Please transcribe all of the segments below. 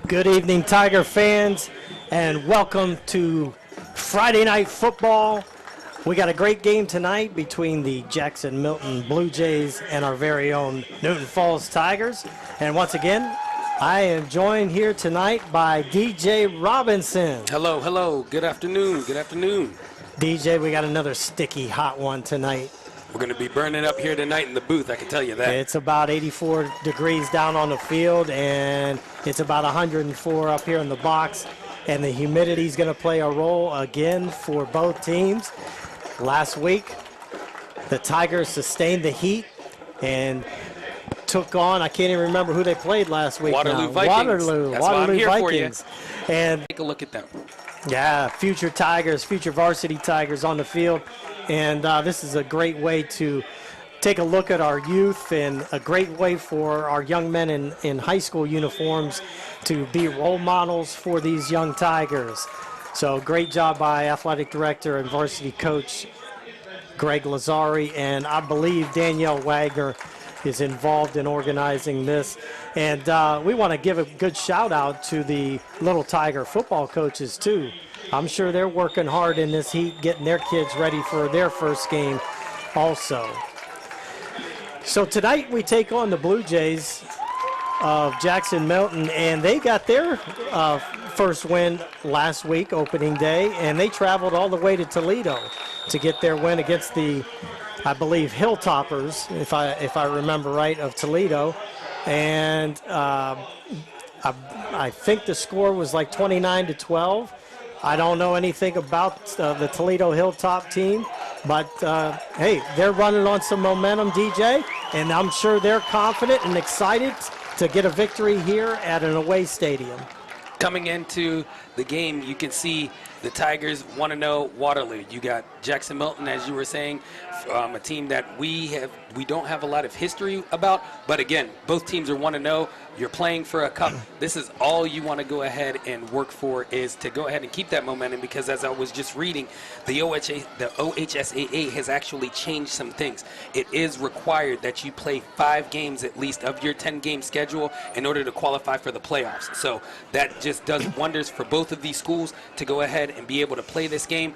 Good evening, Tiger fans, and welcome to Friday Night Football. We got a great game tonight between the Jackson Milton Blue Jays and our very own Newton Falls Tigers. And once again, I am joined here tonight by DJ Robinson. Hello, hello. Good afternoon. Good afternoon. DJ, we got another sticky hot one tonight. We're going to be burning up here tonight in the booth, I can tell you that. It's about 84 degrees down on the field, and it's about 104 up here in the box. And the humidity is going to play a role again for both teams. Last week, the Tigers sustained the heat and took on, I can't even remember who they played last week. Waterloo Vikings. Waterloo why I'm here Vikings. For you. And take a look at them. Yeah, future Tigers, future varsity Tigers on the field. And this is a great way to take a look at our youth and a great way for our young men in high school uniforms to be role models for these young Tigers. So great job by athletic director and varsity coach Greg Lazari, and I believe Danielle Wagner is involved in organizing this. And we want to give a good shout out to the Little Tiger football coaches too. I'm sure they're working hard in this heat, getting their kids ready for their first game also. So tonight we take on the Blue Jays of Jackson Milton, and they got their first win last week, opening day, and they traveled all the way to Toledo to get their win against the, I believe, Hilltoppers, if I remember right, of Toledo. And I think the score was like 29-12. I don't know anything about the Toledo Hilltop team, but hey, they're running on some momentum, DJ, and I'm sure they're confident and excited to get a victory here at an away stadium. Coming into the game, you can see the Tigers want to know Waterloo. You got Jackson Milton, as you were saying, a team that we don't have a lot of history about. But again, both teams are want to know. You're playing for a cup. This is all you want to go ahead and work for, is to go ahead and keep that momentum, because as I was just reading, the OHSAA has actually changed some things. It is required that you play 5 games at least of your 10-game schedule in order to qualify for the playoffs. So that just does wonders for both of these schools to go ahead and be able to play this game.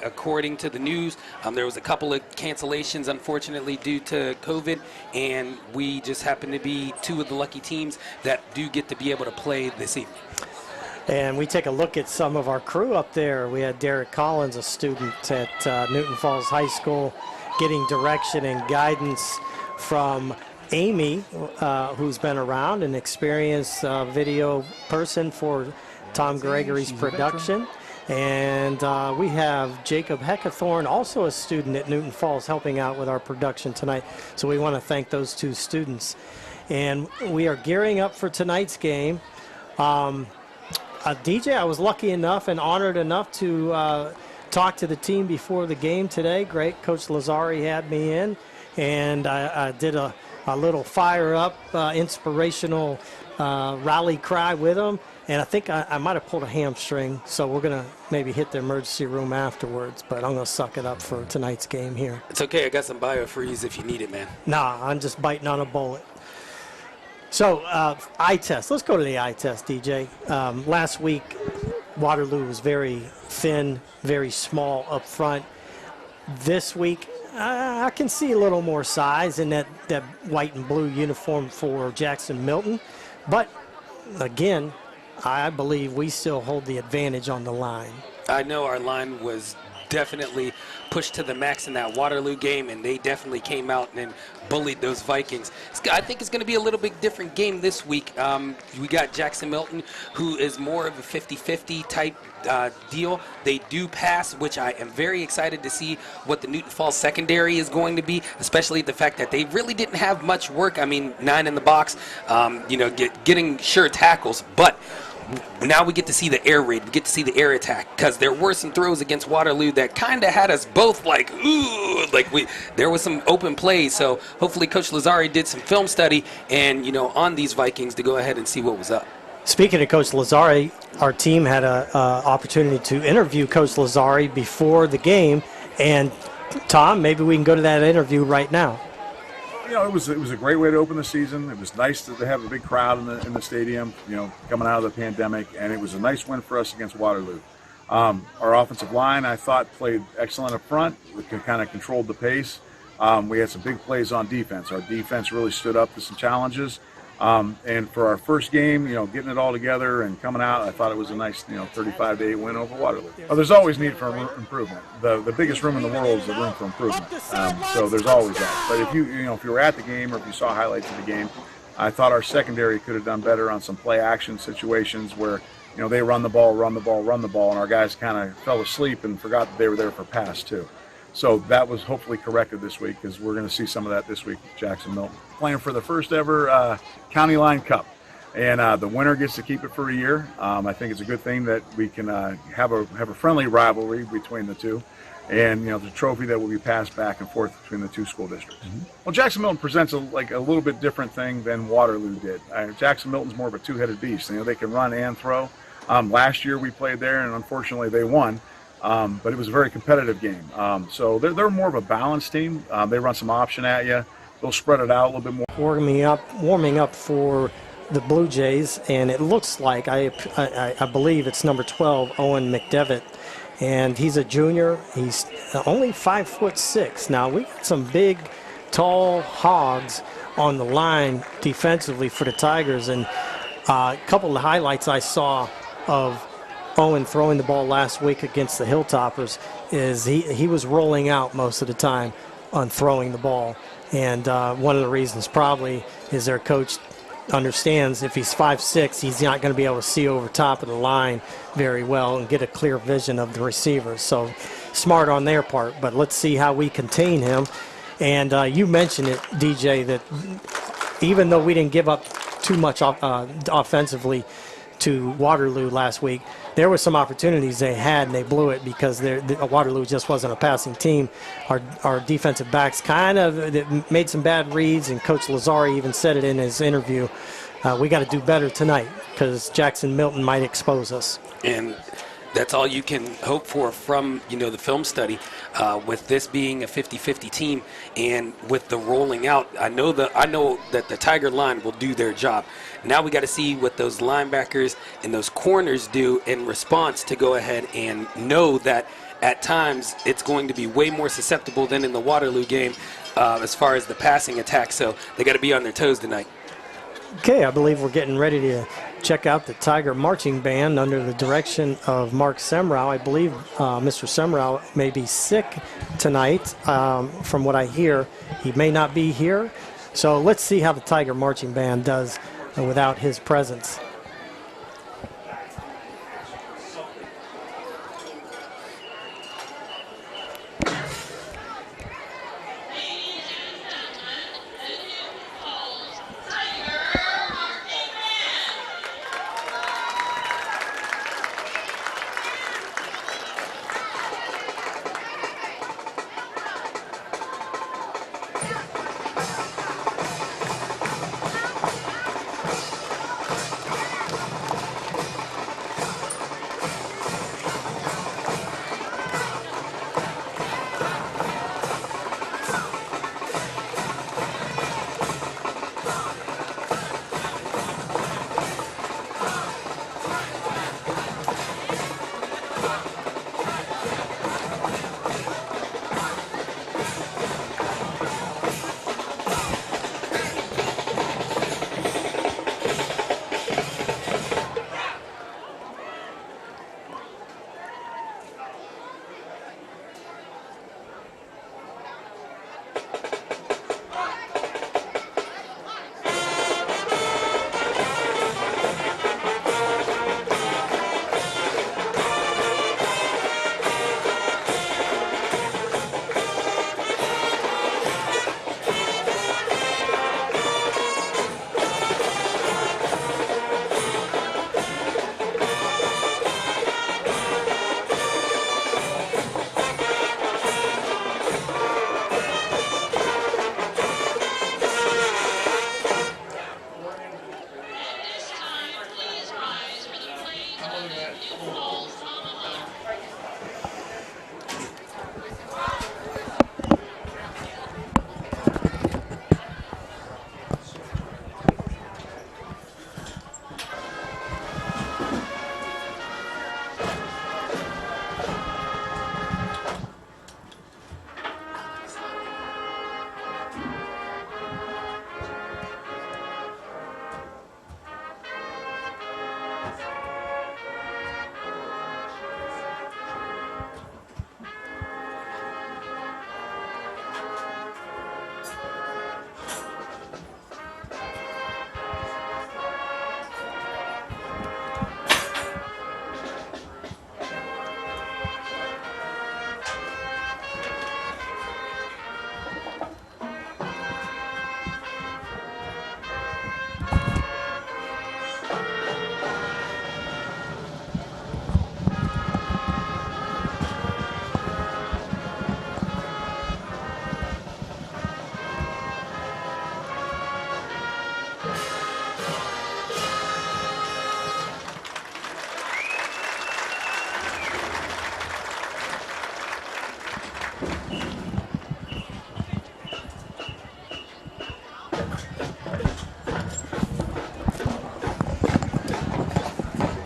According to the news, there was a couple of cancellations, unfortunately, due to COVID, and we just happen to be 2 of the lucky teams that do get to be able to play this evening. And we take a look at some of our crew up there. We had Derek Collins, a student at Newton Falls High School, getting direction and guidance from Amy, who's been around, an experienced video person for Tom Gregory's production. And we have Jacob Heckathorn, also a student at Newton Falls, helping out with our production tonight. So we want to thank those 2 students. And we are gearing up for tonight's game. DJ, I was lucky enough and honored enough to talk to the team before the game today. Great. Coach Lazari had me in, and I did a little fire-up, inspirational rally cry with him. And I think I might have pulled a hamstring, so we're going to maybe hit the emergency room afterwards. But I'm going to suck it up for tonight's game here. It's okay. I got some BioFreeze if you need it, man. Nah, I'm just biting on a bullet. So, eye test. Let's go to the eye test, DJ. Last week, Waterloo was very thin, very small up front. This week, I can see a little more size in that white and blue uniform for Jackson Milton. But, again, I believe we still hold the advantage on the line. I know our line was definitely pushed to the max in that Waterloo game, and they definitely came out and bullied those Vikings. I think it's going to be a little bit different game this week. We got Jackson Milton, who is more of a 50-50 type deal. They do pass, which I am very excited to see what the Newton Falls secondary is going to be, especially the fact that they really didn't have much work. I mean, 9 in the box, getting sure tackles, but now we get to see the air raid. We get to see the air attack, because there were some throws against Waterloo that kind of had us both like, ooh, there was some open plays. So hopefully Coach Lazari did some film study and, on these Vikings to go ahead and see what was up. Speaking of Coach Lazari, our team had an opportunity to interview Coach Lazari before the game. And, Tom, maybe we can go to that interview right now. it was a great way to open the season. It was nice to have a big crowd in the stadium, coming out of the pandemic, and it was a nice win for us against Waterloo. Our offensive line, I thought, played excellent up front. We kind of controlled the pace. We had some big plays on defense. Our defense really stood up to some challenges. And for our first game, getting it all together and coming out, I thought it was a nice, 35-8 win over Waterloo. Well, there's always need for improvement. The biggest room in the world is the room for improvement. So there's always that. But if you were at the game or if you saw highlights of the game, I thought our secondary could have done better on some play action situations where, they run the ball, and our guys kind of fell asleep and forgot that they were there for pass too. So that was hopefully corrected this week because we're going to see some of that this week with Jackson Milton. Playing for the first ever County Line Cup. And the winner gets to keep it for a year. I think it's a good thing that we can have a friendly rivalry between the two. And, the trophy that will be passed back and forth between the two school districts. Mm-hmm. Well, Jackson Milton presents a little bit different thing than Waterloo did. Jackson Milton's more of a two-headed beast. They can run and throw. Last year we played there, and unfortunately they won. But it was a very competitive game. So they're more of a balanced team. They run some option at you. They'll spread it out a little bit more. Warming up for the Blue Jays, and it looks like, I believe it's number 12, Owen McDevitt. And he's a junior. He's only 5'6". Now, we got some big, tall hogs on the line defensively for the Tigers. And a couple of highlights I saw of Owen throwing the ball last week against the Hilltoppers is he was rolling out most of the time on throwing the ball. And one of the reasons probably is their coach understands if he's 5'6", he's not going to be able to see over top of the line very well and get a clear vision of the receivers. So smart on their part, but let's see how we contain him. And you mentioned it, DJ, that even though we didn't give up too much offensively to Waterloo last week, there were some opportunities they had and they blew it because Waterloo just wasn't a passing team. Our defensive backs kind of made some bad reads, and Coach Lazari even said it in his interview. We got to do better tonight because Jackson Milton might expose us. And that's all you can hope for from the film study. With this being a 50-50 team and with the rolling out, I know that the Tiger line will do their job. Now we got to see what those linebackers and those corners do in response to go ahead and know that at times it's going to be way more susceptible than in the Waterloo game as far as the passing attack. So they got to be on their toes tonight. Okay, I believe we're getting ready to check out the Tiger Marching Band under the direction of Mark Semrau. I believe Mr. Semrau may be sick tonight. From what I hear, he may not be here. So let's see how the Tiger Marching Band does without his presence.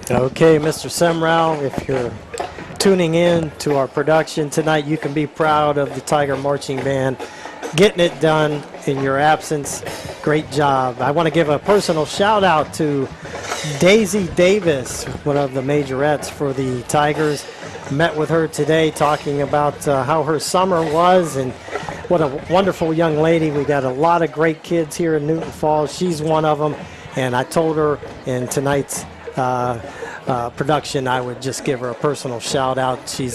Okay, Mr. Semrau, if you're tuning in to our production tonight, you can be proud of the Tiger Marching Band getting it done in your absence. Great job. I want to give a personal shout out to Daisy Davis, one of the majorettes for the Tigers. Met with her today talking about how her summer was, and what a wonderful young lady. We got a lot of great kids here in Newton Falls. She's one of them, and I told her in tonight's production I would just give her a personal shout out. She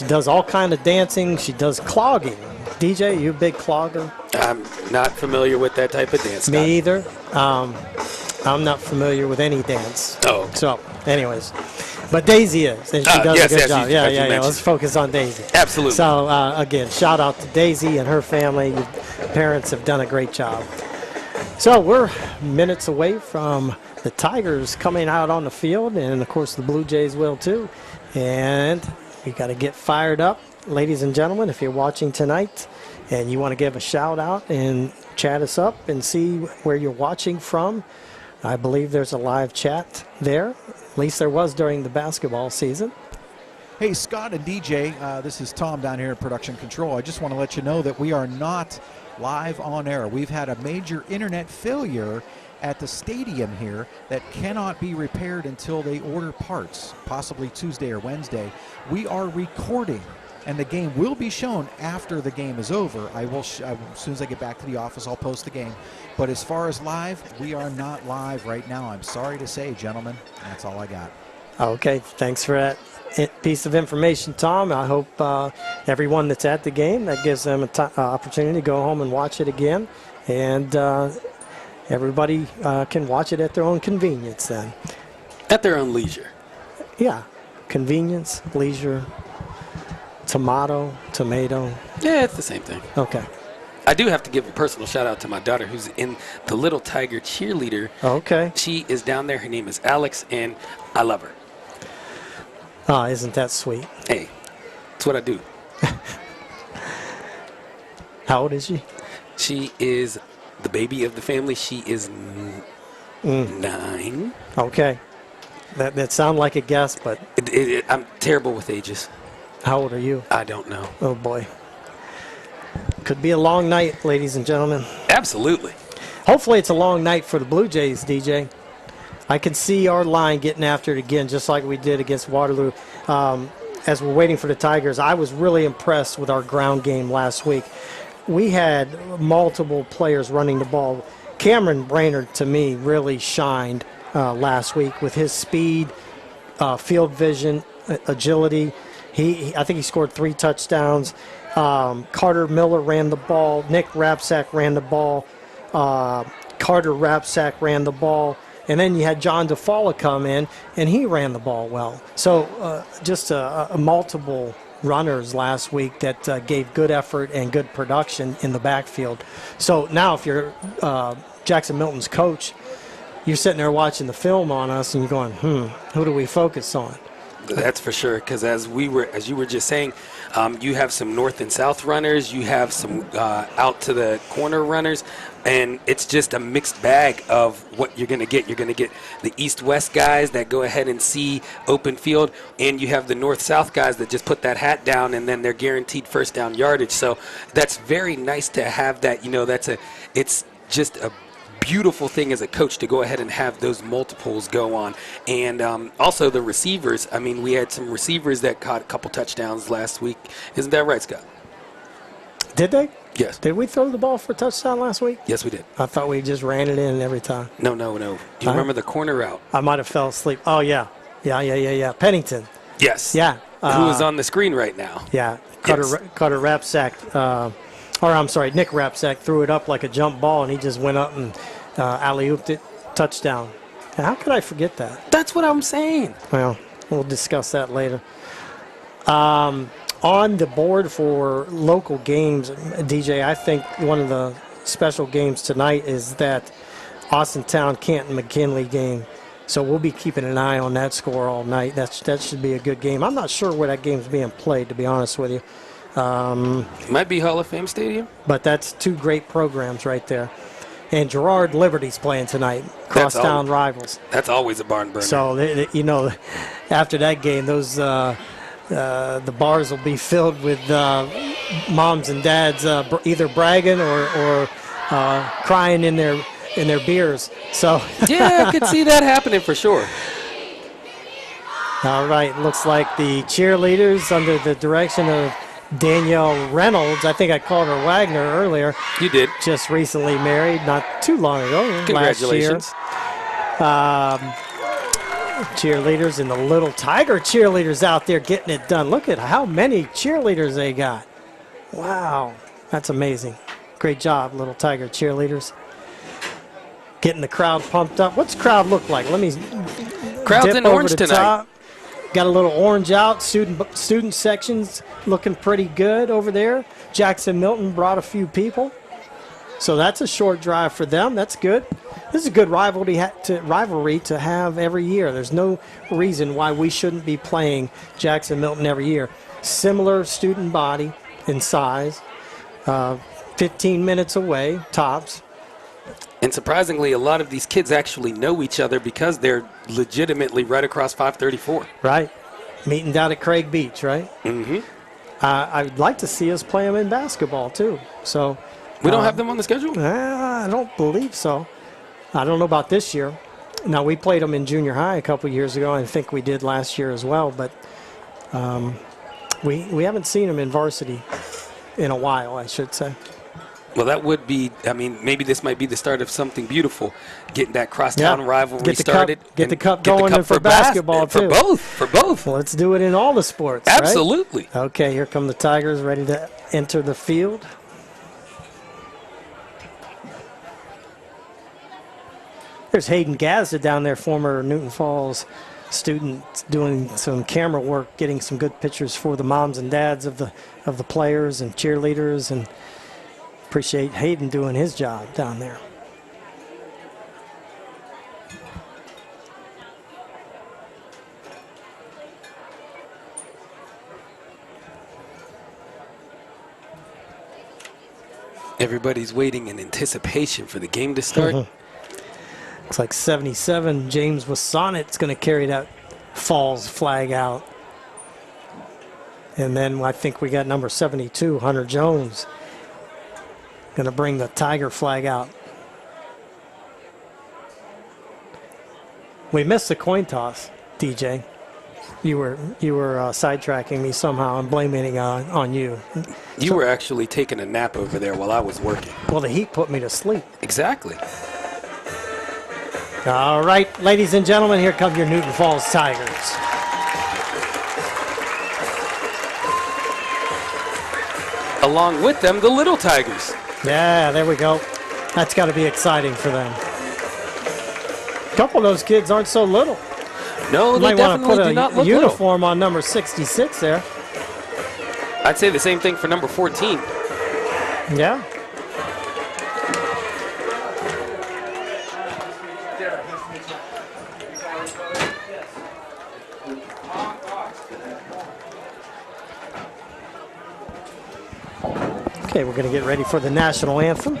does all kind of dancing. She does clogging. DJ, you a big clogger? I'm not familiar with that type of dance. Me either. I'm not familiar with any dance. Oh. So, anyways. But Daisy is, and she does a good job. Yeah. Let's focus on Daisy. Absolutely. So, again, shout out to Daisy and her family. Your parents have done a great job. So, we're minutes away from the Tigers coming out on the field, and, of course, the Blue Jays will too. And we got to get fired up. Ladies and gentlemen, if you're watching tonight and you want to give a shout out and chat us up and see where you're watching from, I believe there's a live chat there. At least there was during the basketball season. Hey, Scott and DJ, this is Tom down here at Production Control. I just want to let you know that we are not live on air. We've had a major internet failure at the stadium here that cannot be repaired until they order parts, possibly Tuesday or Wednesday. We are recording, and the game will be shown after the game is over. I will, as soon as I get back to the office, I'll post the game. But as far as live, we are not live right now. I'm sorry to say, gentlemen. That's all I got. Okay, thanks for that piece of information, Tom. I hope everyone that's at the game, that gives them an opportunity to go home and watch it again. And everybody can watch it at their own convenience then. At their own leisure. Yeah, convenience, leisure, tomato. Yeah, it's the same thing. Okay. I do have to give a personal shout out to my daughter who's in the Little Tiger cheerleader. Okay. She is down there. Her name is Alex, and I love her. Oh, isn't that sweet? Hey, that's what I do. How old is she? She is the baby of the family. She is 9. Okay. That sounds like a guess, but I'm terrible with ages. how old are you? I don't know. Oh, boy. Could be a long night, ladies and gentlemen. Absolutely. Hopefully it's a long night for the Blue Jays, DJ. I can see our line getting after it again, just like we did against Waterloo. As we're waiting for the Tigers, I was really impressed with our ground game last week. We had multiple players running the ball. Cameron Brainerd, to me, really shined last week with his speed, field vision, agility. I think he scored 3 touchdowns. Carter Miller ran the ball. Nick Rapsack ran the ball. Carter Rapsack ran the ball. And then you had John DeFalla come in, and he ran the ball well. So just multiple runners last week that gave good effort and good production in the backfield. So now if you're Jackson Milton's coach, you're sitting there watching the film on us, and you're going, who do we focus on? That's for sure, because as you were just saying, you have some north and south runners, you have some out to the corner runners, and it's just a mixed bag of what you're going to get. You're going to get the east-west guys that go ahead and see open field, and you have the north-south guys that just put that hat down, and then they're guaranteed first down yardage. So that's very nice to have that. It's just a beautiful thing as a coach to go ahead and have those multiples go on. And also the receivers. I mean, we had some receivers that caught a couple touchdowns last week. Isn't that right, Scott? Did they? Yes. Did we throw the ball for a touchdown last week? Yes, we did. I thought we just ran it in every time. No. Do you remember the corner route? I might have fell asleep. Oh, yeah. Pennington. Yes. Yeah. Who is on the screen right now? Yeah. Yes. Carter Rapsack, Nick Rapsack threw it up like a jump ball, and he just went up and alley-ooped it, touchdown. How could I forget that? That's what I'm saying. Well, we'll discuss that later. On the board for local games, DJ, I think one of the special games tonight is that Austintown-Canton-McKinley game. So we'll be keeping an eye on that score all night. That should be a good game. I'm not sure where that game's being played, to be honest with you. Might be Hall of Fame Stadium. But that's two great programs right there. And Girard Liberty's playing tonight, crosstown rivals. That's always a barn burner. So, after that game, those the bars will be filled with moms and dads either bragging or crying in their beers. So yeah, I could see that happening for sure. All right, looks like the cheerleaders under the direction of Danielle Reynolds. I think I called her Wagner earlier. You did. Just recently married, not too long ago. Congratulations. Last year. Cheerleaders and the Little Tiger cheerleaders out there getting it done. Look at how many cheerleaders they got. Wow, that's amazing. Great job, Little Tiger cheerleaders. Getting the crowd pumped up. What's the crowd look like? Let me Crowd's dip in over orange the tonight. top. Got a little orange out. Student sections looking pretty good over there. Jackson Milton brought a few people. So that's a short drive for them. That's good. This is a good rivalry to have every year. There's no reason why we shouldn't be playing Jackson Milton every year. Similar student body in size. 15 minutes away, tops. And surprisingly, a lot of these kids actually know each other because they're legitimately right across 534. Right. Meeting down at Craig Beach, right? Mm-hmm. I'd like to see us play them in basketball, too. So We don't have them on the schedule? I don't believe so. I don't know about this year. Now, we played them in junior high a couple years ago. I think we did last year as well. But we haven't seen them in varsity in a while, I should say. Well, that would be, maybe this might be the start of something beautiful, getting that crosstown rivalry started. Get the cup going for basketball, too. For both. Well, let's do it in all the sports, Absolutely. Right? Okay, here come the Tigers ready to enter the field. There's Hayden Gazda down there, former Newton Falls student, doing some camera work, getting some good pictures for the moms and dads of the players and cheerleaders, and appreciate Hayden doing his job down there. Everybody's waiting in anticipation for the game to start. Looks like 77, James Wasonet's going to carry that Falls flag out. And then I think we got number 72, Hunter Jones, going to bring the Tiger flag out. We missed the coin toss, DJ. You were sidetracking me somehow and blaming it on you. You were actually taking a nap over there while I was working. Well, the heat put me to sleep. Exactly. All right, ladies and gentlemen, here come your Newton Falls Tigers. Along with them, the Little Tigers. Yeah, there we go. That's got to be exciting for them. A couple of those kids aren't so little. No, You they might want to definitely put do a not look uniform on number 66 there. little. I'd say the same thing for number 14. Yeah. Okay, we're going to get ready for the national anthem.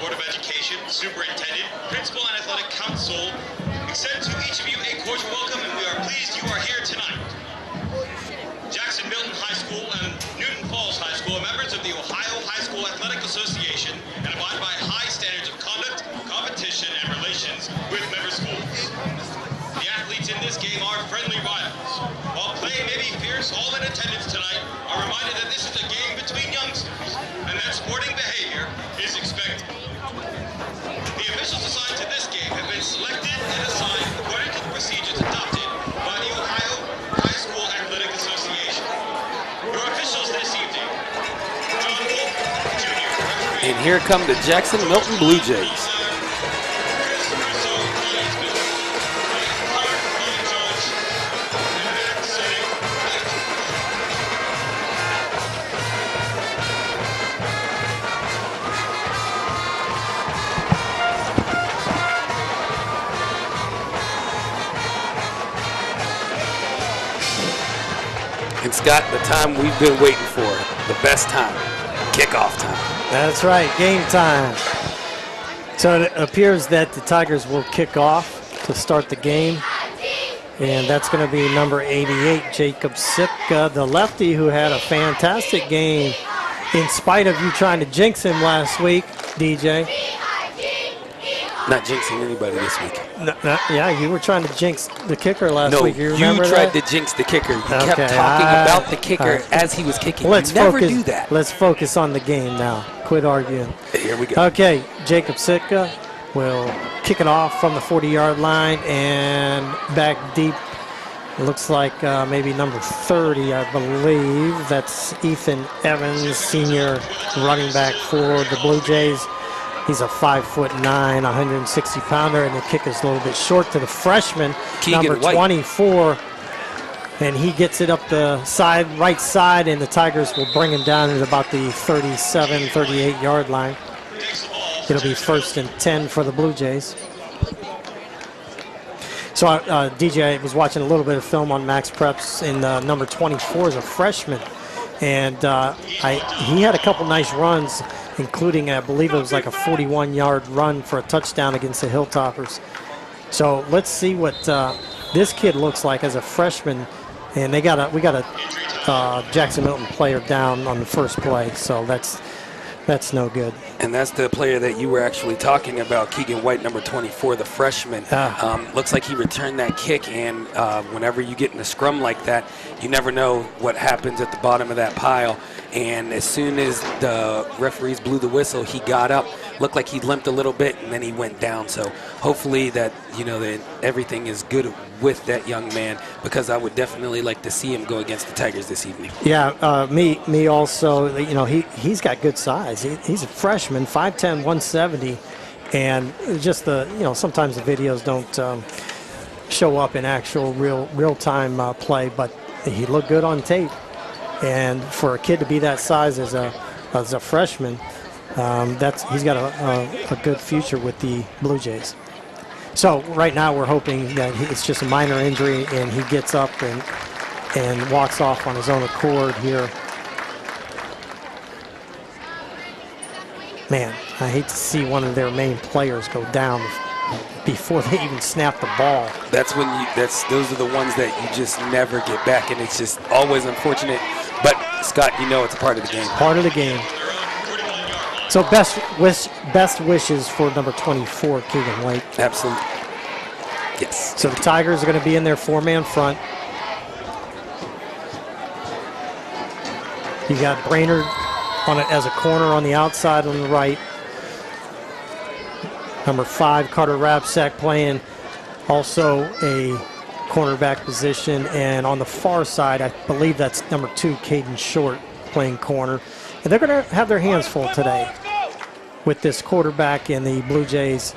Board of Education, Superintendent, Principal, and Athletic Council extend to each of you a cordial welcome, and we are pleased you are here tonight. Jackson Milton High School and Newton Falls High School are members of the Ohio High School Athletic Association and abide by high standards of conduct, competition, and relations with member schools. The athletes in this game are friendly rivals. While play may be fierce, all in attendance tonight are reminded that this is a game between youngsters and that sporting behavior is expected. The officials assigned to this game have been selected and assigned according to the procedures adopted by the Ohio High School Athletic Association. Your officials this evening, John Wolf, Jr. And here come the Jackson Milton Blue Jays. And Scott, the time we've been waiting for, the best time, kickoff time. That's right, game time. So it appears that the Tigers will kick off to start the game. And that's going to be number 88, Jacob Sipka, the lefty who had a fantastic game in spite of you trying to jinx him last week, DJ. Not jinxing anybody this week. Yeah, you were trying to jinx the kicker last week. You tried that? to jinx the kicker. You kept talking about the kicker as he was kicking. Let's never focus, do that. Let's focus on the game now. Quit arguing. Here we go. Okay, Jacob Sitka will kick it off from the 40-yard line and back deep. It looks like maybe number 30, I believe. That's Ethan Evans, senior running back for the Blue Jays. He's a 5'9", 160-pounder, and the kick is a little bit short to the freshman, Keegan number White. 24. And he gets it up the side, right side, and the Tigers will bring him down at about the 37, 38-yard line. It'll be 1st and 10 for the Blue Jays. So DJ was watching a little bit of film on Max Preps, and number 24 is a freshman. And he had a couple nice runs, including, I believe it was like a 41-yard run for a touchdown against the Hilltoppers. So let's see what this kid looks like as a freshman. And we got a Jackson Milton player down on the first play, so that's no good. And that's the player that you were actually talking about, Keegan White, number 24, the freshman. Looks like he returned that kick, and whenever you get in a scrum like that, you never know what happens at the bottom of that pile. And as soon as the referees blew the whistle, he got up. Looked like he limped a little bit, and then he went down. So hopefully that that everything is good with that young man, because I would definitely like to see him go against the Tigers this evening. Yeah, me also. He's got good size. He's a freshman, 5'10", 170, and just sometimes the videos don't show up in actual real time play, but he looked good on tape. And for a kid to be that size as a freshman, he's got a good future with the Blue Jays. So right now we're hoping that it's just a minor injury and he gets up and walks off on his own accord here. Man, I hate to see one of their main players go down before they even snap the ball. That's when those are the ones that you just never get back, and it's just always unfortunate. But Scott, it's a part of the game. Part of the game. So best wishes for number 24, Keegan White. Absolutely. Yes. So the Tigers are going to be in their 4-man front. You got Brainerd as a corner on the outside on the right. Number 5, Carter Rapsack, playing also a cornerback position. And on the far side, I believe that's number 2, Caden Short, playing corner. And they're going to have their hands full today with this quarterback and the Blue Jays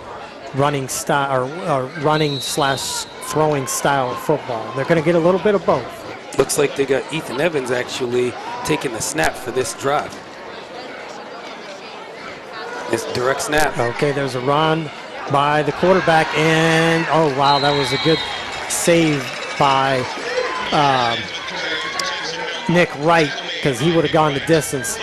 running style, or running/throwing style of football. They're going to get a little bit of both. Looks like they got Ethan Evans actually taking the snap for this drive. It's direct snap. Okay, there's a run by the quarterback, and oh wow, that was a good save by Nick Wright, because he would have gone the distance.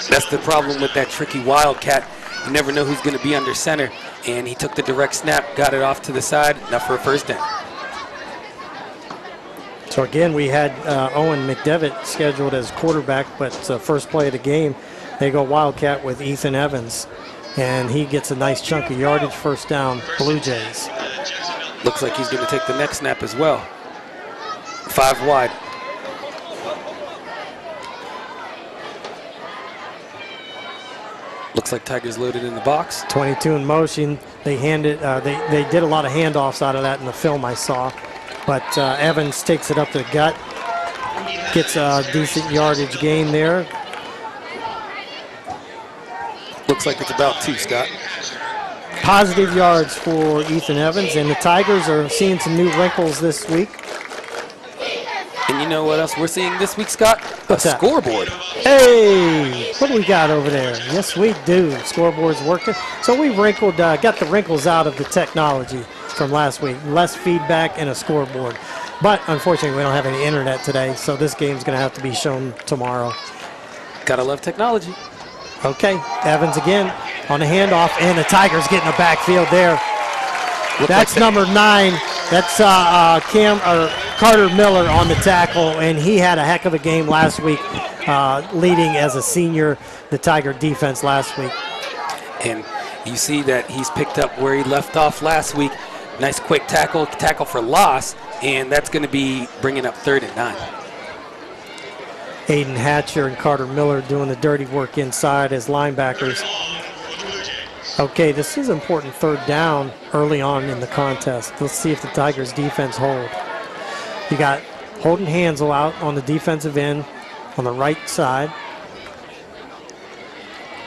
That's the problem with that tricky Wildcat. You never know who's going to be under center. And he took the direct snap, got it off to the side, enough for a first down. So again, we had Owen McDevitt scheduled as quarterback, but first play of the game, they go Wildcat with Ethan Evans. And he gets a nice chunk of yardage, first down, Blue Jays. Looks like he's going to take the next snap as well. 5 wide. Looks like Tigers loaded in the box. 22 in motion. They handed. They did a lot of handoffs out of that in the film I saw, but Evans takes it up to the gut, gets a decent yardage gain there. Looks like it's about 2, Scott. Positive yards for Ethan Evans, and the Tigers are seeing some new wrinkles this week. And you know what else we're seeing this week, Scott? What's that? Scoreboard. Hey, what do we got over there? Yes, we do. Scoreboard's working. So we got the wrinkles out of the technology from last week. Less feedback and a scoreboard. But unfortunately, we don't have any internet today, so this game's going to have to be shown tomorrow. Gotta love technology. Okay, Evans again on the handoff, and the Tigers get in the backfield there. That's number 9. That's Carter Miller on the tackle, and he had a heck of a game last week, leading as a senior the Tiger defense last week. And you see that he's picked up where he left off last week. Nice quick tackle for loss, and that's going to be bringing up 3rd and 9. Aiden Hatcher and Carter Miller doing the dirty work inside as linebackers. Okay, this is important 3rd down early on in the contest. Let's see if the Tigers defense hold. You got Holden Hansel out on the defensive end on the right side.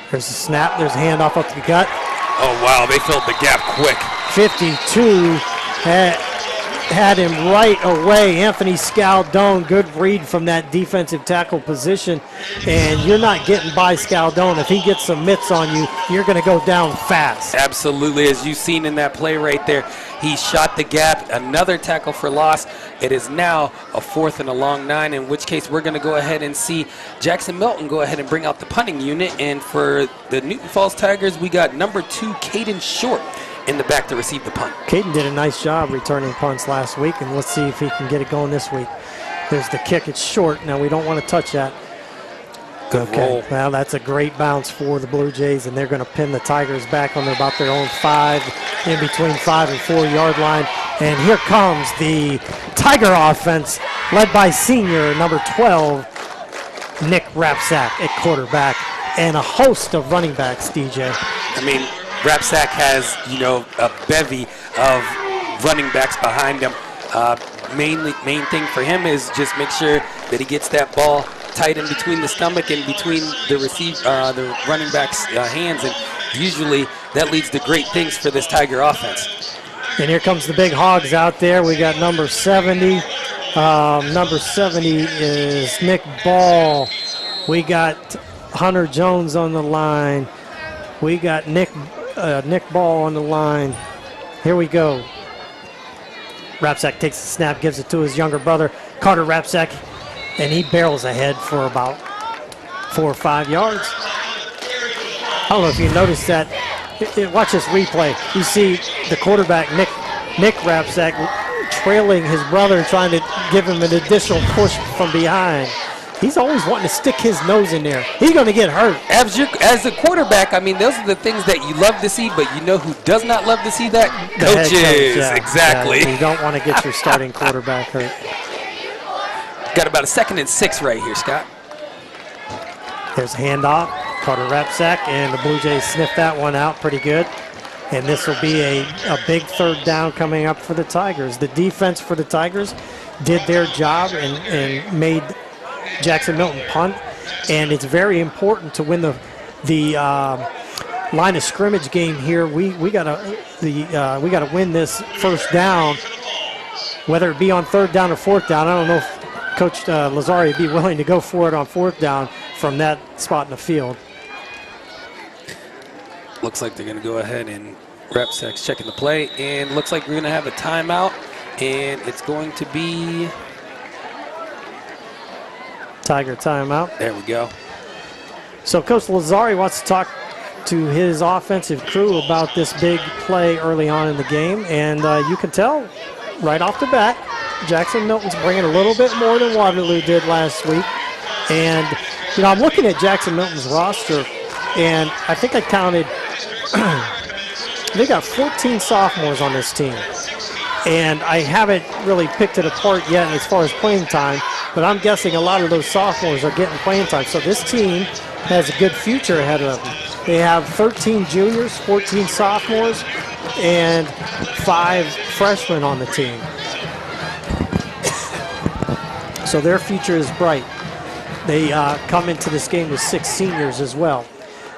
There's a snap, there's a handoff up to the gut. Oh, wow, they filled the gap quick. 52 had him right away. Anthony Scaldone, good read from that defensive tackle position. And you're not getting by Scaldone. If he gets some mitts on you, you're going to go down fast. Absolutely, as you've seen in that play right there. He shot the gap, another tackle for loss. It is now a 4th and a long 9, in which case we're going to go ahead and see Jackson Milton go ahead and bring out the punting unit. And for the Newton Falls Tigers, we got number 2, Caden Short, in the back to receive the punt. Caden did a nice job returning punts last week, and let's see if he can get it going this week. There's the kick. It's short. Now, we don't want to touch that. Good roll. Well, that's a great bounce for the Blue Jays, and they're going to pin the Tigers back on about their own 5, in between 5 and 4 yard line. And here comes the Tiger offense, led by senior number 12, Nick Rapsack at quarterback, and a host of running backs, DJ. I mean, Rapsack has, a bevy of running backs behind him. Main thing for him is just make sure that he gets that ball tight in between the stomach and between the running back's hands, and usually that leads to great things for this Tiger offense. And here comes the big hogs out there. We got number 70. Number 70 is Nick Ball. We got Hunter Jones on the line. We got Nick Ball on the line. Here we go. Rapsack takes the snap, gives it to his younger brother, Carter Rapsack, and he barrels ahead for about 4 or 5 yards. I don't know if you noticed that. Watch this replay. You see the quarterback, Nick Rapsack, trailing his brother, trying to give him an additional push from behind. He's always wanting to stick his nose in there. He's going to get hurt. As a quarterback, I mean, those are the things that you love to see, but you know who does not love to see that? Coaches. Coach, yeah. Exactly. Yeah, you don't want to get your starting quarterback hurt. Got about a 2nd and 6 right here, Scott. There's a handoff. Carter Rapsack, and the Blue Jays sniffed that one out pretty good. And this will be a big 3rd down coming up for the Tigers. The defense for the Tigers did their job and made Jackson Milton punt. And it's very important to win the line of scrimmage game here. We gotta win this 1st down, whether it be on 3rd down or 4th down. I don't know if Coach Lazari would be willing to go for it on 4th down from that spot in the field. Looks like they're going to go ahead and Rapsack's checking the play, and looks like we're going to have a timeout, and it's going to be Tiger timeout. There we go. So Coach Lazari wants to talk to his offensive crew about this big play early on in the game, and you can tell right off the bat, Jackson Milton's bringing a little bit more than Waterloo did last week. And, you know, I'm looking at Jackson Milton's roster, and I think I counted, they got 14 sophomores on this team. And I haven't really picked it apart yet as far as playing time, but I'm guessing a lot of those sophomores are getting playing time. So this team has a good future ahead of them. They have 13 juniors, 14 sophomores, and 5 freshmen on the team. So their future is bright. They come into this game with 6 seniors as well.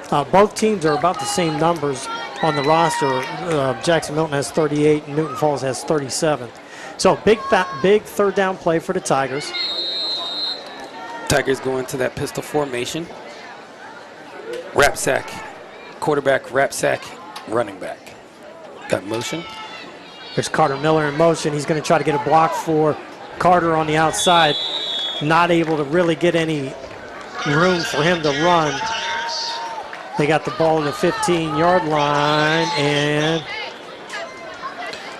Both teams are about the same numbers on the roster. Jackson Milton has 38 and Newton Falls has 37. So big third down play for the Tigers. Tigers go into that pistol formation. Wrap sack, quarterback, wrap sack, running back. Got motion. There's Carter Miller in motion. He's going to try to get a block for Carter on the outside. Not able to really get any room for him to run. They got the ball in the 15-yard line, and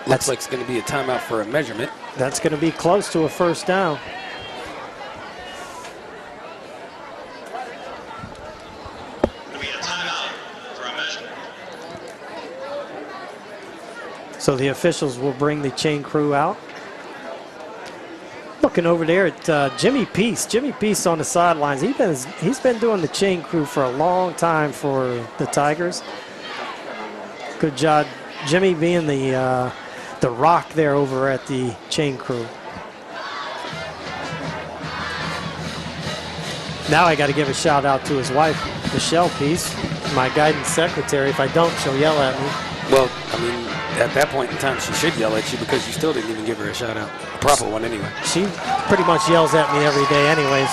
looks like it's going to be a timeout for a measurement. That's going to be close to a first down. So the officials will bring the chain crew out. Looking over there at Jimmy Peace. Jimmy Peace on the sidelines. He's been doing the chain crew for a long time for the Tigers. Good job, Jimmy, being the rock there over at the chain crew. Now I got to give a shout out to his wife, Michelle Peace, my guidance secretary. If I don't, she'll yell at me. Well, I mean, at that point in time, she should yell at you because you still didn't even give her a shout out. A proper one anyway. She pretty much yells at me every day anyways.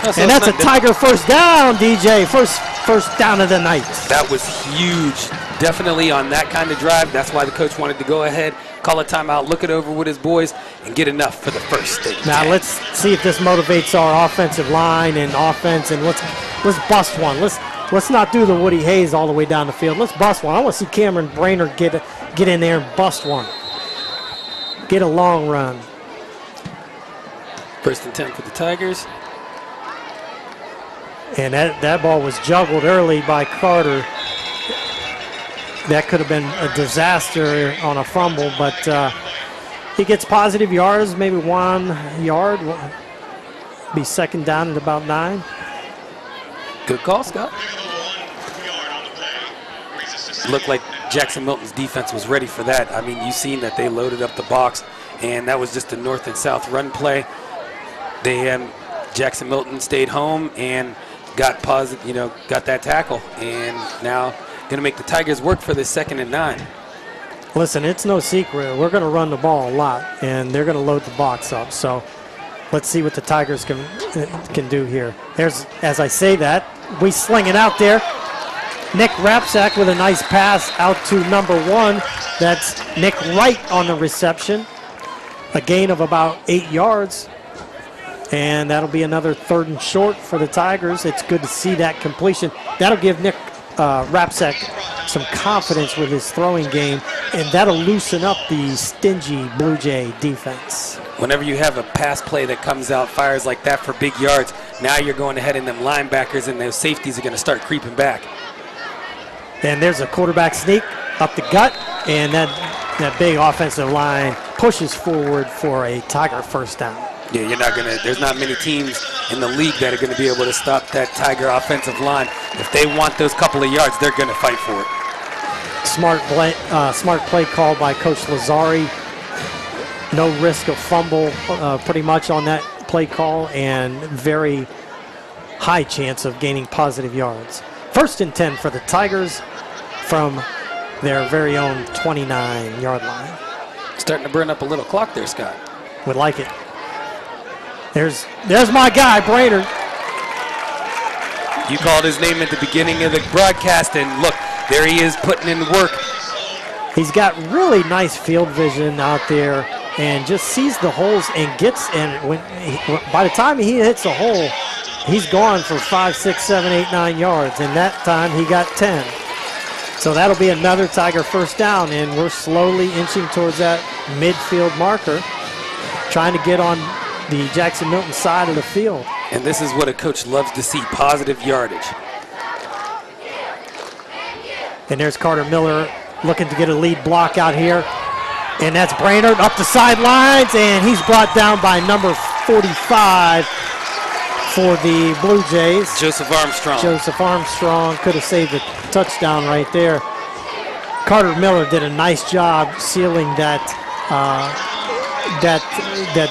Oh, so and that's a Tiger first down, DJ. First down of the night. That was huge. Definitely on that kind of drive. That's why the coach wanted to go ahead, call a timeout, look it over with his boys, and get enough for the first thing. Now let's see if this motivates our offensive line and offense, and let's bust one. Let's not do the Woody Hayes all the way down the field. Let's bust one. I want to see Cameron Brainerd get in there and bust one. Get a long run. First and 10 for the Tigers. And that ball was juggled early by Carter. That could have been a disaster on a fumble, but he gets positive yards, maybe 1 yard. Be second down at about 9. Good call, Scott. Looked like Jackson Milton's defense was ready for that. I mean, you've seen that they loaded up the box, and that was just a north and south run play. Jackson Milton stayed home and got that tackle, and now going to make the Tigers work for this 2nd and 9. Listen, it's no secret. We're going to run the ball a lot, and they're going to load the box up. So let's see what the Tigers can do here. There's, as I say that, we sling it out there. Nick Rapsack with a nice pass out to number 1. That's Nick Wright on the reception. A gain of about 8 yards. And that'll be another 3rd and short for the Tigers. It's good to see that completion. That'll give Nick Rapsack some confidence with his throwing game, and that'll loosen up the stingy Blue Jay defense. Whenever you have a pass play that comes out, fires like that for big yards, now you're going ahead and them linebackers and those safeties are going to start creeping back. And there's a quarterback sneak up the gut, and that big offensive line pushes forward for a Tiger first down. Yeah, there's not many teams in the league that are going to be able to stop that Tiger offensive line. If they want those couple of yards, they're going to fight for it. Smart play called by Coach Lazari. No risk of fumble pretty much on that play call, and very high chance of gaining positive yards. 1st and 10 for the Tigers from their very own 29-yard line. Starting to burn up a little clock there, Scott. Would like it. There's my guy, Brainerd. You called his name at the beginning of the broadcast, and look, there he is putting in work. He's got really nice field vision out there and just sees the holes and by the time he hits a hole, he's gone for 5, 6, 7, 8, 9 yards, and that time he got 10. So that'll be another Tiger first down, and we're slowly inching towards that midfield marker, trying to get on the Jackson Milton side of the field. And this is what a coach loves to see, positive yardage. And there's Carter Miller looking to get a lead block out here. And that's Brainerd up the sidelines, and he's brought down by number 45 for the Blue Jays. Joseph Armstrong. Joseph Armstrong could have saved a touchdown right there. Carter Miller did a nice job sealing that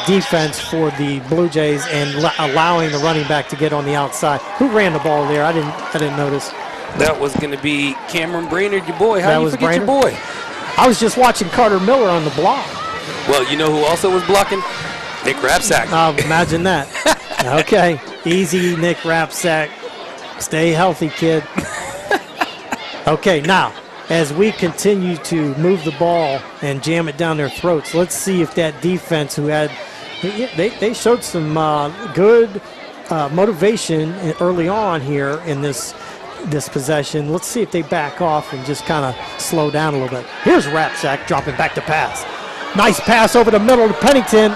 defense for the Blue Jays and allowing the running back to get on the outside. Who ran the ball there? I didn't notice. That was going to be Cameron Brainerd, your boy. How do you forget Brainerd? your boy? I was just watching Carter Miller on the block. Well, you know who also was blocking? Nick Rapsack. Imagine that. Okay, easy, Nick Rapsack. Stay healthy, kid. Okay, now, as we continue to move the ball and jam it down their throats, let's see if that defense who had, they showed some good motivation early on here in this possession. Let's see if they back off and just kind of slow down a little bit. Here's Rapsack dropping back to pass. Nice pass over the middle to Pennington,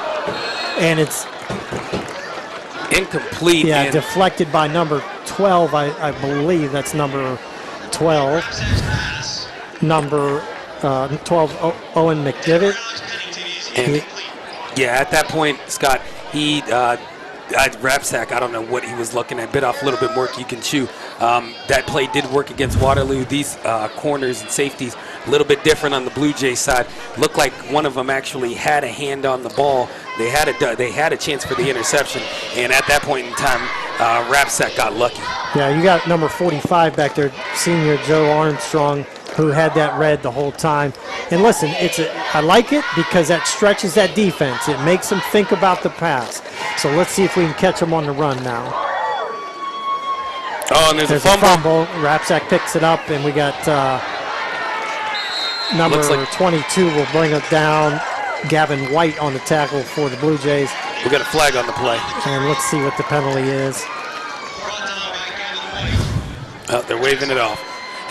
and it's incomplete. Yeah, deflected by number 12, I believe. That's number 12. Number 12, Owen McDivitt. And yeah, at that point, Scott, he Rapsack, I don't know what he was looking at, bit off a little bit more you can chew. That play did work against Waterloo. These corners and safeties, a little bit different on the Blue Jays side. Looked like one of them actually had a hand on the ball. They had a chance for the interception, and at that point in time, Rapsack got lucky. Yeah, you got number 45 back there, senior Joe Armstrong, who had that red the whole time. And listen, I like it because that stretches that defense. It makes them think about the pass. So let's see if we can catch them on the run now. Oh, and there's a fumble. Rapsack picks it up, and we got number 22 will bring it down. Gavin White on the tackle for the Blue Jays. We got a flag on the play. And let's see what the penalty is. Oh, they're waving it off.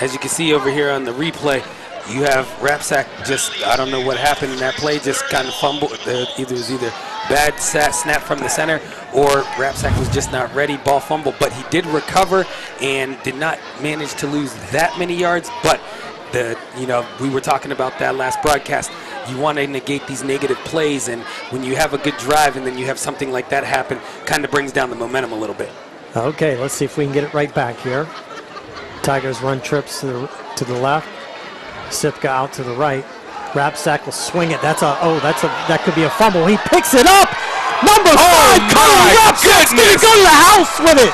As you can see over here on the replay, you have Rapsack just, I don't know what happened in that play, just kind of fumbled. It was either bad snap from the center or Rapsack was just not ready, ball fumble. But he did recover and did not manage to lose that many yards. But, we were talking about that last broadcast. You want to negate these negative plays, and when you have a good drive and then you have something like that happen, kind of brings down the momentum a little bit. Okay, let's see if we can get it right back here. Tigers run trips to the left. Sipka out to the right. Rapsack will swing it. That could be a fumble. He picks it up. Number 5, Connor Rapsack's going to go to the house with it.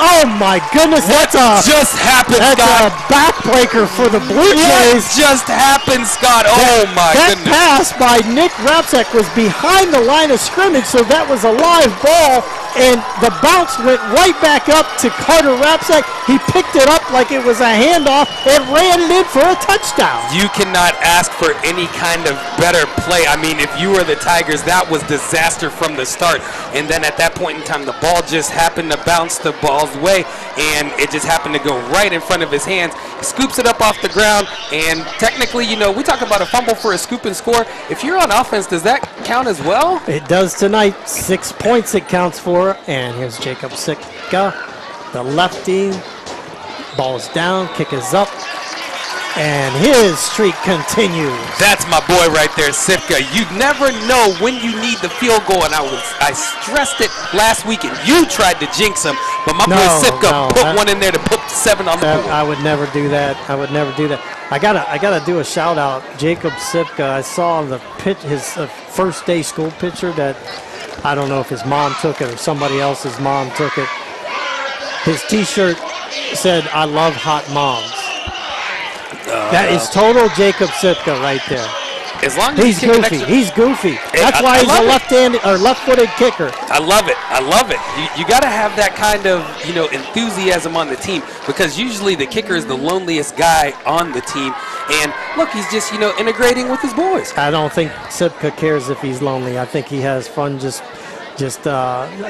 Oh my goodness! What just happened, Scott? That's a backbreaker for the Blue Jays. What just happened, Scott? Oh my goodness! That pass by Nick Rapsack was behind the line of scrimmage, so that was a live ball, and the bounce went right back up to Carter Rapsack. He picked it up like it was a handoff and ran it in for a touchdown. You cannot ask for any kind of better play. I mean, if you were the Tigers, that was disaster from the start. And then at that point in time, the ball just happened to bounce the ball's way, and it just happened to go right in front of his hands. He scoops it up off the ground, and technically, we talk about a fumble for a scoop and score. If you're on offense, does that count as well? It does tonight. 6 points it counts for. And here's Jacob Sitka, the lefty. Ball's down, kick is up, and his streak continues. That's my boy right there, Sitka. You never know when you need the field goal, and I stressed it last week, and you tried to jinx him, but my boy Sitka put one in there to put 7 on the board. I would never do that. I gotta do a shout out, Jacob Sitka. I saw his first day school picture that I don't know if his mom took it or somebody else's mom took it. His T-shirt said, "I love hot moms." That is total Jacob Sitka right there. As long as he's goofy. He's goofy. That's why he's a left-handed or left-footed kicker. I love it. You got to have that kind of enthusiasm on the team, because usually the kicker is the loneliest guy on the team. And look, he's just integrating with his boys. I don't think Sipka cares if he's lonely. I think he has fun just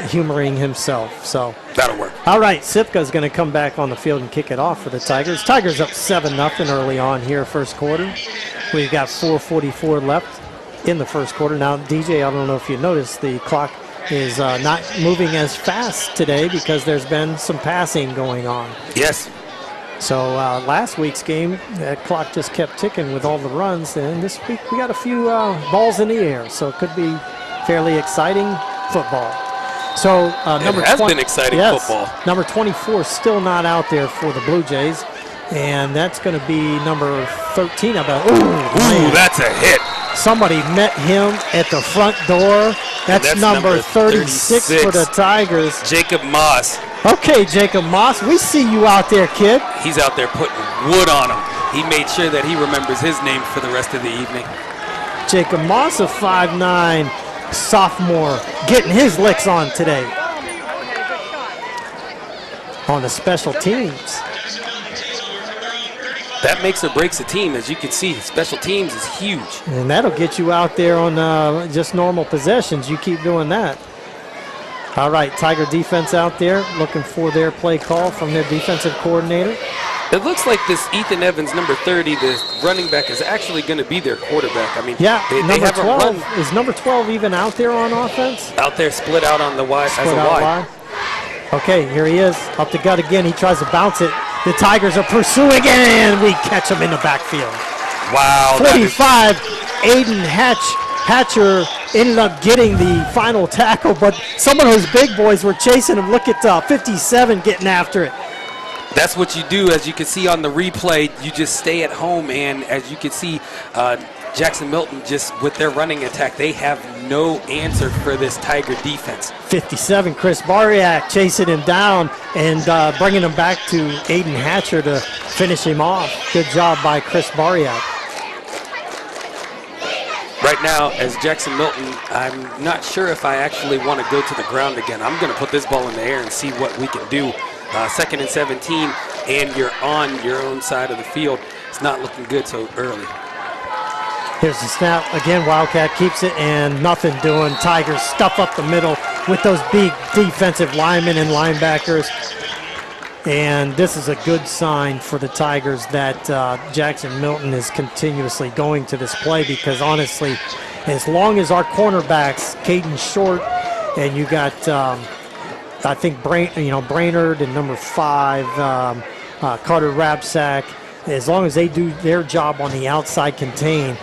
humoring himself. So that'll work. All right, Sipka's going to come back on the field and kick it off for the Tigers. Tigers up 7-0 early on here, first quarter. We've got 4:44 left in the first quarter. Now, DJ, I don't know if you noticed, the clock is not moving as fast today because there's been some passing going on. Yes. So last week's game, that clock just kept ticking with all the runs, and this week we got a few balls in the air, so it could be fairly exciting football. So number it has been exciting football. Number 24 still not out there for the Blue Jays, and that's going to be number 13. Ooh, that's a hit. Somebody met him at the front door. That's number 36 for the Tigers. Jacob Moss. Okay, Jacob Moss, we see you out there, kid. He's out there putting wood on him. He made sure that he remembers his name for the rest of the evening. Jacob Moss, a 5'9" sophomore, getting his licks on today on the special teams. That makes or breaks a team. As you can see, special teams is huge. And that'll get you out there on just normal possessions. You keep doing that. All right, Tiger defense out there looking for their play call from their defensive coordinator. It looks like this Ethan Evans, number 30, the running back, is actually going to be their quarterback. I mean, yeah, they number have 12. a run. Is number 12 even out there on offense? Out there, split out on the wide as a wide. Okay, here he is, up the gut again. He tries to bounce it. The Tigers are pursuing, and we catch him in the backfield. Wow. 45, Aiden Hatcher ended up getting the final tackle, but some of those big boys were chasing him. Look at 57 getting after it. That's what you do. As you can see on the replay, you just stay at home, and as you can see, Jackson Milton, just with their running attack, they have no answer for this Tiger defense. 57, Chris Bariak chasing him down and bringing him back to Aiden Hatcher to finish him off. Good job by Chris Bariak. Right now, as Jackson Milton, I'm not sure if I actually want to go to the ground again. I'm going to put this ball in the air and see what we can do. 2nd and 17, and you're on your own side of the field. It's not looking good so early. Here's the snap. Again, Wildcat keeps it, and nothing doing. Tigers stuff up the middle with those big defensive linemen and linebackers. And this is a good sign for the Tigers that Jackson Milton is continuously going to this play, because honestly, as long as our cornerbacks, Caden Short, and you got, I think, Brainerd and number 5, Carter Rapsack, as long as they do their job on the outside contain,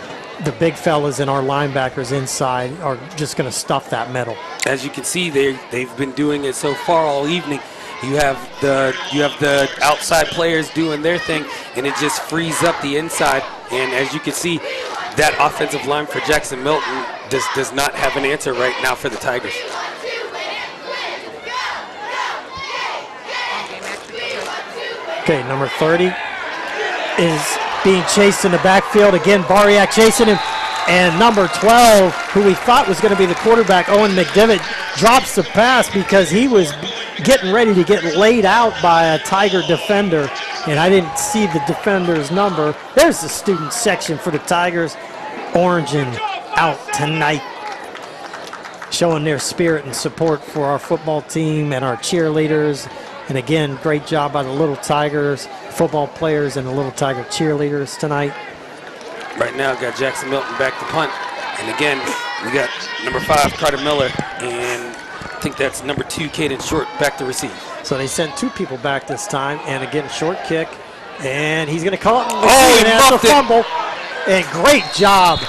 the big fellas and our linebackers inside are just going to stuff that middle. As you can see, they've been doing it so far all evening. You have the outside players doing their thing, and it just frees up the inside. And as you can see, that offensive line for Jackson Milton does not have an answer right now for the Tigers. Okay, number 30 is being chased in the backfield. Again, Bariak chasing him. And number 12, who we thought was going to be the quarterback, Owen McDevitt, drops the pass because he was getting ready to get laid out by a Tiger defender. And I didn't see the defender's number. There's the student section for the Tigers. Orange and out tonight, showing their spirit and support for our football team and our cheerleaders. And again, great job by the Little Tigers football players and the Little Tiger cheerleaders tonight. Right now, got Jackson Milton back to punt. And again, we got number 5, Carter Miller, and I think that's number 2, Caden Short, back to receive. So they sent 2 people back this time, and again, short kick. And he's going to come up and he that's a muffed it. fumble. And great job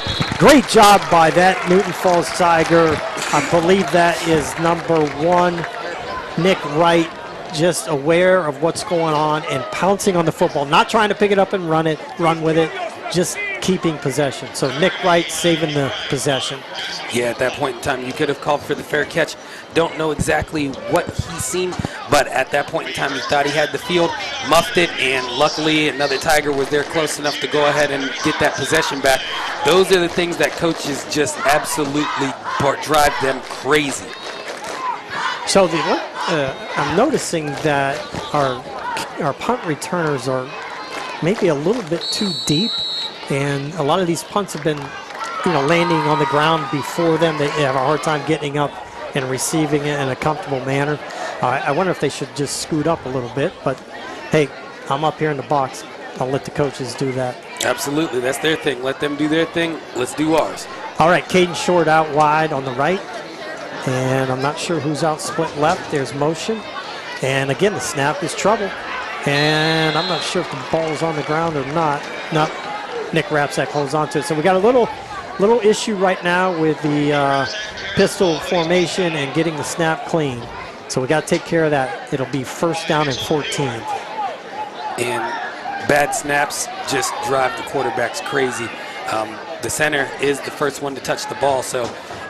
by that Newton Falls Tiger. I believe that is number 1, Nick Wright, just aware of what's going on and pouncing on the football, not trying to pick it up and run with it, just keeping possession. So Nick Wright saving the possession. Yeah, at that point in time, you could have called for the fair catch. Don't know exactly what he seen, but at that point in time, he thought he had the field, muffed it, and luckily another Tiger was there close enough to go ahead and get that possession back. Those are the things that coaches just absolutely drive them crazy. So I'm noticing that our punt returners are maybe a little bit too deep, and a lot of these punts have been, landing on the ground before them. They have a hard time getting up and receiving it in a comfortable manner. I wonder if they should just scoot up a little bit, but hey, I'm up here in the box. I'll let the coaches do that. Absolutely, that's their thing. Let them do their thing. Let's do ours. All right, Caden Short out wide on the right, and I'm not sure who's out split left. There's motion, and again, the snap is trouble, and I'm not sure if the ball's on the ground or not. No, Nick Rapsack holds on to it. So we got a little issue right now with the pistol formation and getting the snap clean. So we got to take care of that. It'll be 1st down and 14. And bad snaps just drive the quarterbacks crazy. The center is the first one to touch the ball, so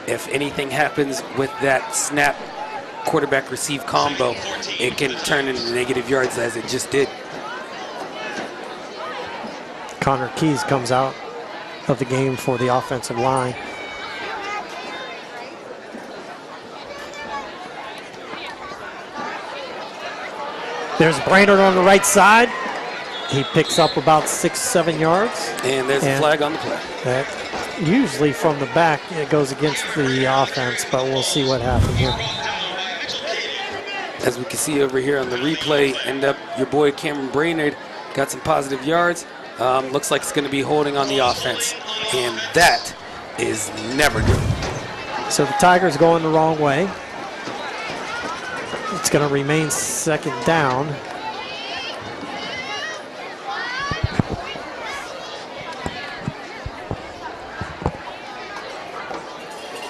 if anything happens with that snap quarterback receive combo, it can turn into negative yards as it just did. Connor Keys comes out of the game for the offensive line. There's Brainerd on the right side. He picks up about 6-7 yards. And there's a flag on the play. That usually from the back, it goes against the offense, but we'll see what happens here. As we can see over here on the replay, your boy Cameron Brainerd got some positive yards. Looks like it's going to be holding on the offense, and that is never good. So the Tigers going the wrong way. It's going to remain 2nd down.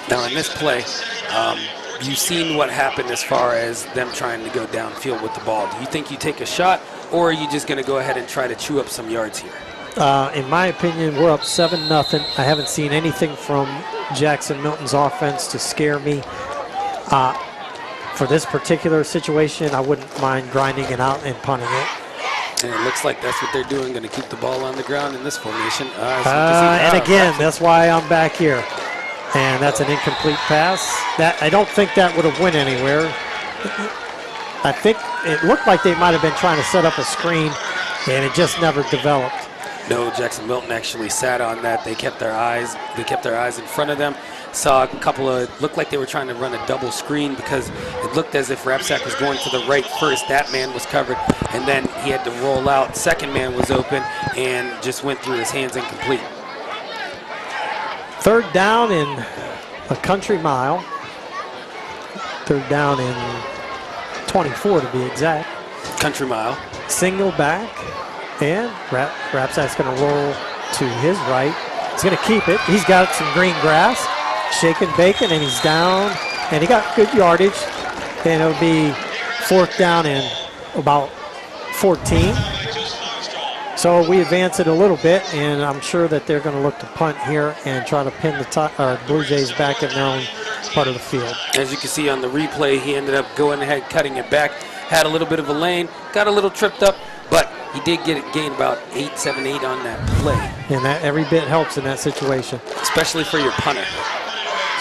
Now in this play, you've seen what happened as far as them trying to go downfield with the ball. Do you think you take a shot, or are you just going to go ahead and try to chew up some yards here? In my opinion, we're up 7-0. I haven't seen anything from Jackson Milton's offense to scare me. For this particular situation, I wouldn't mind grinding it out and punting it. And it looks like that's what they're doing, going to keep the ball on the ground in this formation. And again, that's why I'm back here. And that's an incomplete pass. I don't think that would have went anywhere. I think it looked like they might have been trying to set up a screen, and it just never developed. No, Jackson Milton actually sat on that. They kept their eyes in front of them. Saw a couple of, looked like they were trying to run a double screen because it looked as if Rapsack was going to the right first. That man was covered, and then he had to roll out. Second man was open and just went through his hands incomplete. 3rd down in a country mile. 3rd down in 24 to be exact. Country mile. Single back, and Rapsack's going to roll to his right. He's going to keep it. He's got some green grass, shaking bacon, and he's down, and he got good yardage, and it'll be 4th down and about 14. So we advance it a little bit, and I'm sure that they're going to look to punt here and try to pin the Blue Jays back in their own part of the field. As you can see on the replay, he ended up going ahead, cutting it back, had a little bit of a lane, got a little tripped up, but he did gain about 7-8 on that play. And that every bit helps in that situation. Especially for your punter.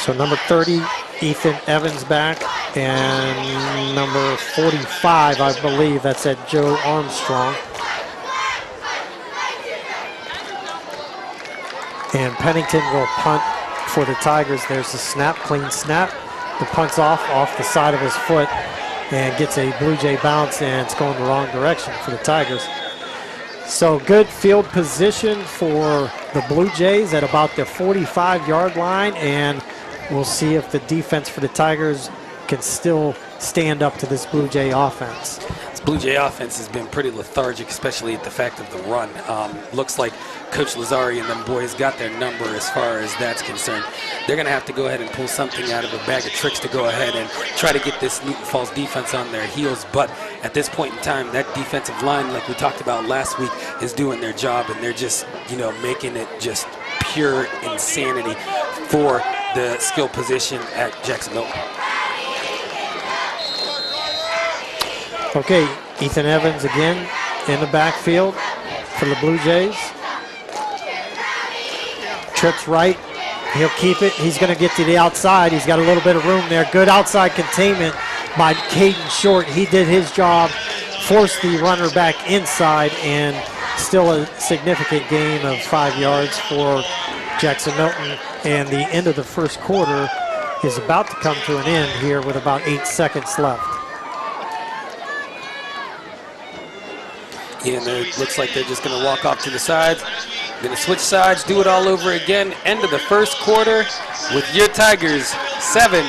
So number 30, Ethan Evans back, and number 45, I believe, that's at Joe Armstrong. And Pennington will punt for the Tigers. There's the snap, clean snap. The punt's off the side of his foot and gets a Blue Jay bounce, and it's going the wrong direction for the Tigers. So good field position for the Blue Jays at about the 45-yard line, and we'll see if the defense for the Tigers can still stand up to this Blue Jay offense. This Blue Jay offense has been pretty lethargic, especially at the fact of the run. Looks like Coach Lazari and them boys got their number as far as that's concerned. They're going to have to go ahead and pull something out of a bag of tricks to go ahead and try to get this Newton Falls defense on their heels. But at this point in time, that defensive line, like we talked about last week, is doing their job, and they're just, making it just pure insanity for the skill position at Jackson Milton. Okay, Ethan Evans again in the backfield for the Blue Jays. Trips right, he'll keep it. He's going to get to the outside. He's got a little bit of room there. Good outside containment by Caden Short. He did his job, forced the runner back inside, and still a significant gain of 5 yards for Jackson Milton. And the end of the first quarter is about to come to an end here with about 8 seconds left. And it looks like they're just going to walk off to the sides. Going to switch sides, do it all over again. End of the first quarter with your Tigers 7,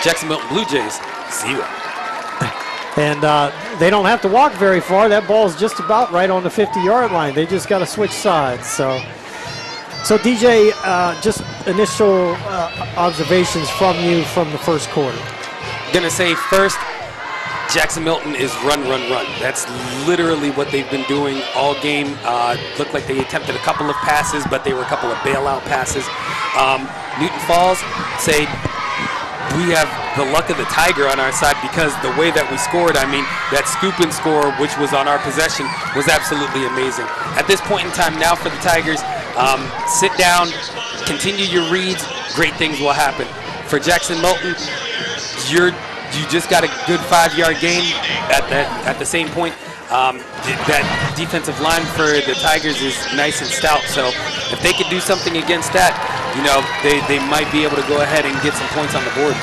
Jackson Milton Blue Jays 0. And they don't have to walk very far. That ball's just about right on the 50-yard line. They just got to switch sides. So DJ, just initial observations from you from the first quarter. Going to say first, Jackson Milton is run, run, run. That's literally what they've been doing all game. Looked like they attempted a couple of passes, but they were a couple of bailout passes. Newton Falls say we have the luck of the Tiger on our side because the way that we scored, I mean, that scoop and score, which was on our possession, was absolutely amazing. At this point in time now for the Tigers, sit down, continue your reads, great things will happen. For Jackson Milton, you just got a good 5-yard gain at the same point. That defensive line for the Tigers is nice and stout, so if they could do something against that, you know, they might be able to go ahead and get some points on the board.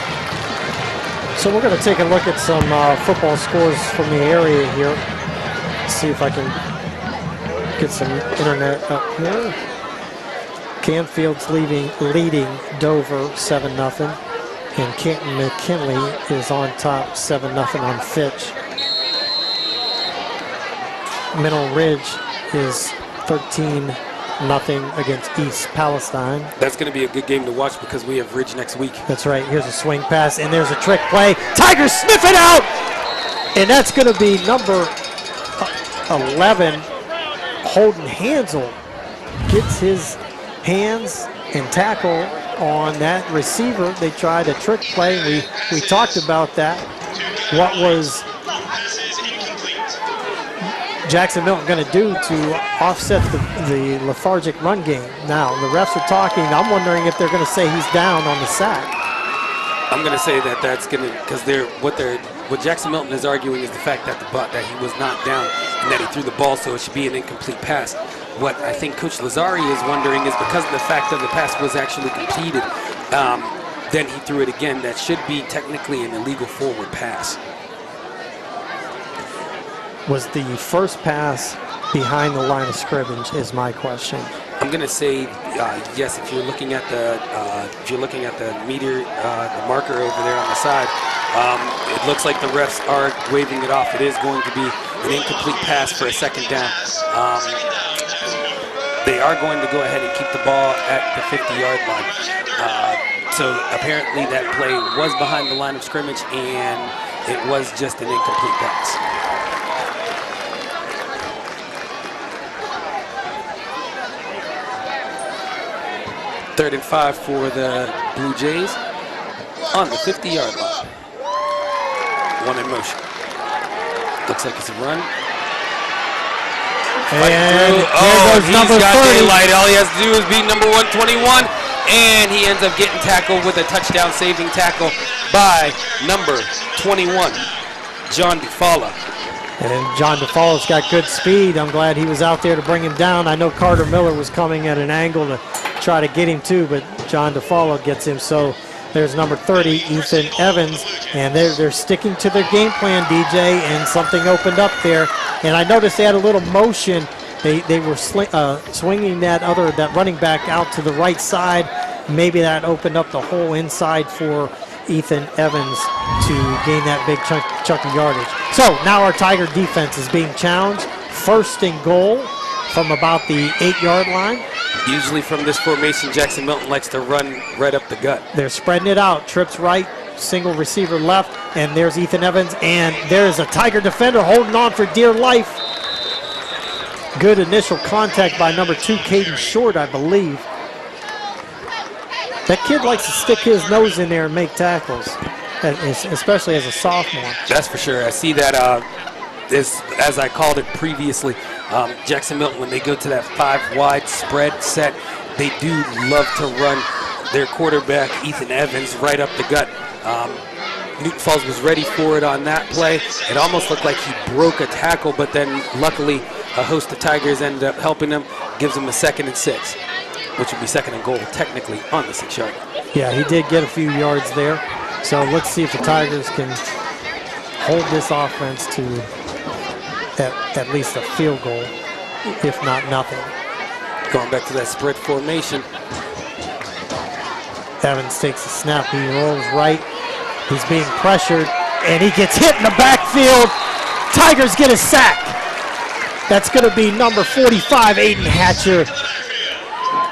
So we're going to take a look at some football scores from the area here. See if I can get some internet up here. Canfield's leading Dover 7-0. And Canton McKinley is on top 7-0 on Fitch. Mineral Ridge is 13-0 against East Palestine. That's going to be a good game to watch because we have Ridge next week. That's right. Here's a swing pass, and there's a trick play. Tigers sniff it out! And that's going to be number 11, Holden Hansel. Gets his hands and tackle on that receiver. They tried a trick play. We talked about that. What was Jackson Milton going to do to offset the lethargic run game? Now, the refs are talking. I'm wondering if they're going to say he's down on the sack. I'm going to say that that's going to, because what Jackson Milton is arguing is the fact that that he was not down and that he threw the ball, so it should be an incomplete pass. What I think Coach Lazari is wondering is because of the fact that the pass was actually completed, then he threw it again. That should be technically an illegal forward pass. Was the first pass behind the line of scrimmage is my question. I'm going to say yes. If you're looking at the meter, the marker over there on the side, it looks like the refs are waving it off. It is going to be an incomplete pass for a second down. They are going to go ahead and keep the ball at the 50-yard line. So apparently that play was behind the line of scrimmage, and it was just an incomplete pass. Third and 5 for the Blue Jays on the 50-yard line. One in motion. Looks like it's a run. And here goes number 30. Daylight. All he has to do is beat number 121, and he ends up getting tackled with a touchdown-saving tackle by number 21, John DeFalla. And John DeFalla's got good speed. I'm glad he was out there to bring him down. I know Carter Miller was coming at an angle to try to get him too, but John DeFalla gets him. So there's number 30, Ethan Evans, and they're sticking to their game plan, DJ, and something opened up there. And I noticed they had a little motion. They were swinging that running back out to the right side. Maybe that opened up the whole inside for Ethan Evans to gain that big chunk of yardage. So now our Tiger defense is being challenged. First and goal from about the 8-yard line. Usually from this formation, Jackson Milton likes to run right up the gut. They're spreading it out. Trips right, single receiver left, and there's Ethan Evans, and there's a Tiger defender holding on for dear life. Good initial contact by number 2, Caden Short, I believe. That kid likes to stick his nose in there and make tackles, especially as a sophomore. That's for sure. I see that, as I called it previously, Jackson Milton, when they go to that 5-wide spread set, they do love to run their quarterback, Ethan Evans, right up the gut. Newton Falls was ready for it on that play. It almost looked like he broke a tackle, but then luckily a host of Tigers ended up helping him, gives him a 2nd and 6, which would be 2nd and goal technically on the 6-yard line. Yeah, he did get a few yards there. So let's see if the Tigers can hold this offense to at least a field goal, if not nothing. Going back to that spread formation. Evans takes a snap. He rolls right. He's being pressured, and he gets hit in the backfield. Tigers get a sack. That's going to be number 45, Aiden Hatcher,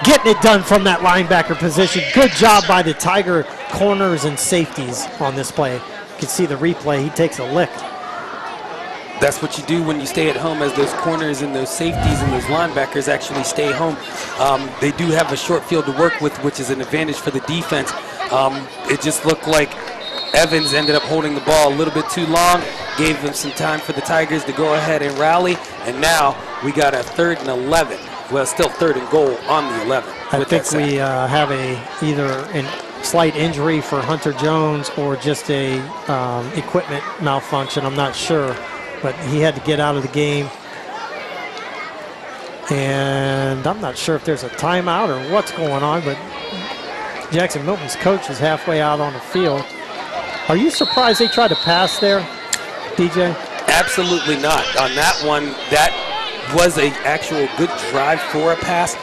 getting it done from that linebacker position. Good job by the Tiger corners and safeties on this play. You can see the replay. He takes a lick. That's what you do when you stay at home, as those corners and those safeties and those linebackers actually stay home. They do have a short field to work with, which is an advantage for the defense. It just looked like Evans ended up holding the ball a little bit too long, gave him some time for the Tigers to go ahead and rally, and now we got a 3rd and 11. Well, still 3rd and goal on the 11. I think we have either a slight injury for Hunter Jones or just a equipment malfunction. I'm not sure, but he had to get out of the game. And I'm not sure if there's a timeout or what's going on, but Jackson Milton's coach is halfway out on the field. Are you surprised they tried to pass there, DJ? Absolutely not. On that one, that was an actual good drive for a pass.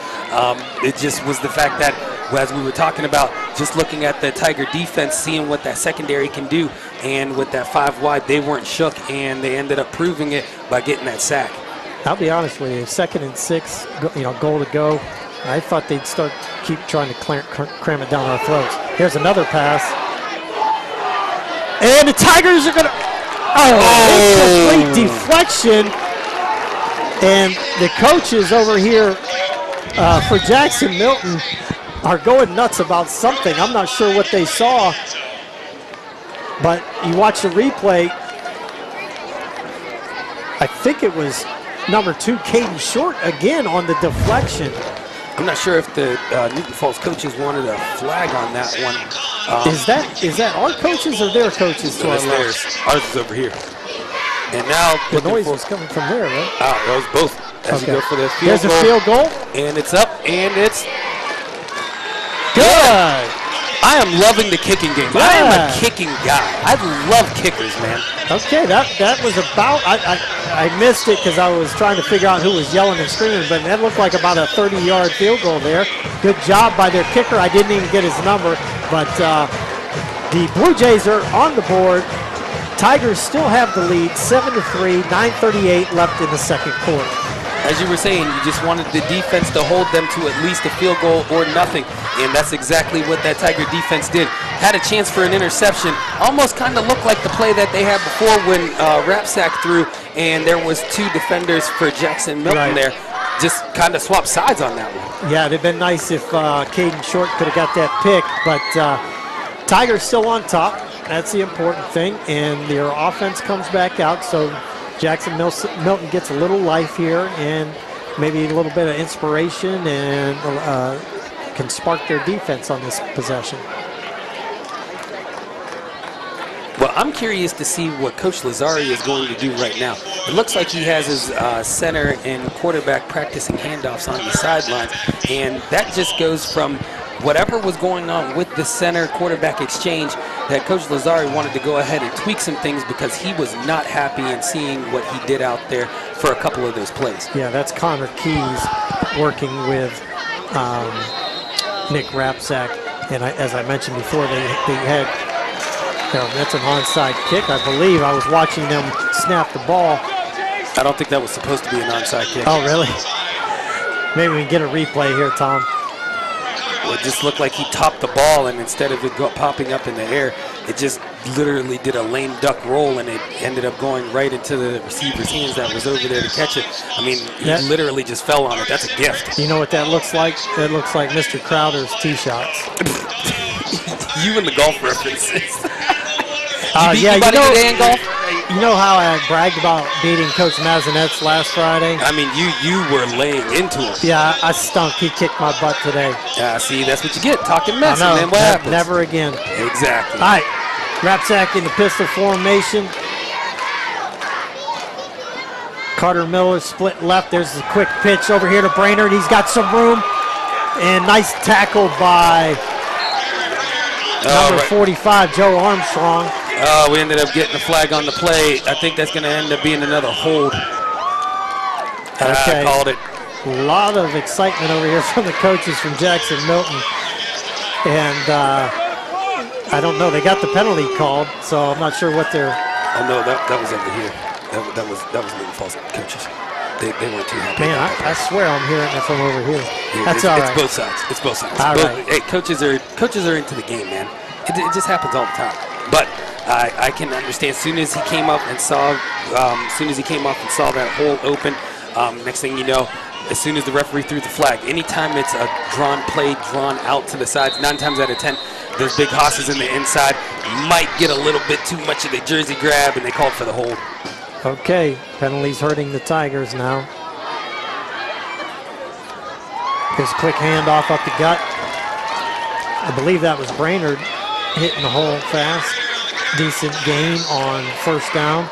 It just was the fact that, as we were talking about, just looking at the Tiger defense, seeing what that secondary can do, and with that 5 wide, they weren't shook, and they ended up proving it by getting that sack. I'll be honest with you, 2nd and 6, goal to go. I thought they'd keep trying to cram it down our throats. Here's another pass. And the Tigers are going to, incomplete deflection. And the coaches over here for Jackson Milton are going nuts about something. I'm not sure what they saw, but you watch the replay. I think it was number 2, Caden Short, again on the deflection. I'm not sure if the Newton Falls coaches wanted a flag on that one. Is that our coaches or their coaches? No, it's theirs. Ours is over here. And now the noise was coming from there, right? That was both. As you go for the field There's goal. a field goal. And it's up, and it's good. I am loving the kicking game. Good. I am a kicking guy. I love kickers, man. Okay, that was about, I missed it because I was trying to figure out who was yelling and screaming, but that looked like about a 30-yard field goal there. Good job by their kicker. I didn't even get his number, but the Blue Jays are on the board. Tigers still have the lead, 7-3, 9:38 left in the 2nd quarter. As you were saying, you just wanted the defense to hold them to at least a field goal or nothing, and that's exactly what that Tiger defense did. Had a chance for an interception, almost kind of looked like the play that they had before when Rapsack threw, and there was 2 defenders for Jackson Milton there. Just kind of swapped sides on that one. Yeah, it'd have been nice if Caden Short could have got that pick, but Tigers still on top. That's the important thing, and their offense comes back out, so Jackson Milton gets a little life here and maybe a little bit of inspiration, and can spark their defense on this possession. Well, I'm curious to see what Coach Lazzari is going to do right now. It looks like he has his center and quarterback practicing handoffs on the sidelines, and that just goes from whatever was going on with the center quarterback exchange, that Coach Lazzari wanted to go ahead and tweak some things because he was not happy in seeing what he did out there for a couple of those plays. Yeah, that's Connor Keys working with Nick Rapsack. And as I mentioned before, they had, that's an onside kick, I believe. I was watching them snap the ball. I don't think that was supposed to be an onside kick. Oh, really? Maybe we can get a replay here, Tom. It just looked like he topped the ball, and instead of it popping up in the air, it just literally did a lame duck roll, and it ended up going right into the receiver's hands that was over there to catch it. I mean, he literally just fell on it. That's a gift. You know what that looks like? That looks like Mr. Crowder's tee shots. You and the golf references. You know how I bragged about beating Coach Mazinet's last Friday? I mean, you were laying into him. Yeah, I stunk. He kicked my butt today. Yeah, see, that's what you get, talking mess, and then what happens? Never again. Exactly. All right, Rapsack in the pistol formation. Carter Miller split left. There's a quick pitch over here to Brainerd. He's got some room. And nice tackle by number 45, Joe Armstrong. We ended up getting a flag on the play. I think that's going to end up being another hold. Okay. Called it. A lot of excitement over here from the coaches from Jackson Milton. And I don't know. They got the penalty called, so I'm not sure what they're. Oh no, that was over here. That was Newton Falls coaches. They weren't too happy. Man, I swear I'm hearing it from over here. That's all right. It's both sides. It's both sides. All right. Hey, coaches are into the game, man. It just happens all the time. But I can understand. As soon as he came up and saw, that hole open, next thing you know, as soon as the referee threw the flag, anytime it's a drawn play, drawn out to the sides, 9 times out of 10, those big hosses in the inside might get a little bit too much of the jersey grab, and they called for the hold. Okay, penalties hurting the Tigers now. Here's a quick handoff up the gut. I believe that was Brainerd hitting the hole fast. Decent gain on first down.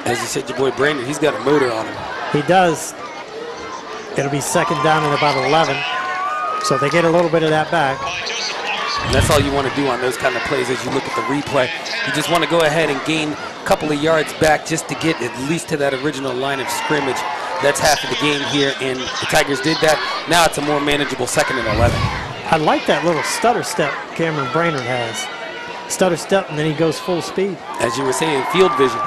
As you said, your boy Brainerd, he's got a motor on him. He does. It'll be second down and about 11. So they get a little bit of that back. And that's all you want to do on those kind of plays as you look at the replay. You just want to go ahead and gain a couple of yards back just to get at least to that original line of scrimmage. That's half of the game here, and the Tigers did that. Now it's a more manageable second and 11. I like that little stutter step Cameron Brainerd has. Stutter step, and then he goes full speed. As you were saying, field vision.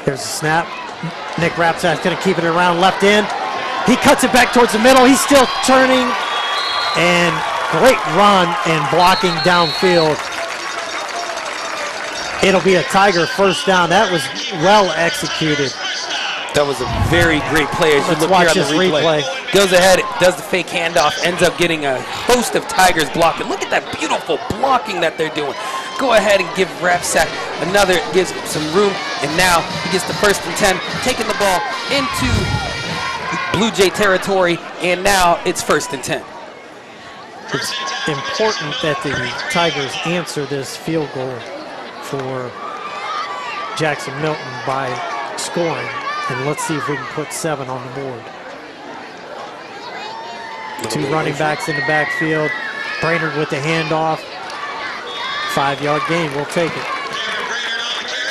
There's a snap. Nick Rapsak's going to keep it around left end. He cuts it back towards the middle. He's still turning, and great run and blocking downfield. It'll be a Tiger first down. That was well executed. That was a very great play as you look here on the replay. Goes ahead, does the fake handoff, ends up getting a host of Tigers blocking. Look at that beautiful blocking that they're doing. Go ahead and give Rapsak another, gives him some room, and now he gets the 1st and 10, taking the ball into Blue Jay territory, and now it's 1st and 10. It's important that the Tigers answer this field goal for Jackson Milton by scoring. And let's see if we can put 7 on the board. 2 running backs in the backfield. Brainerd with the handoff. 5-yard gain. We'll take it.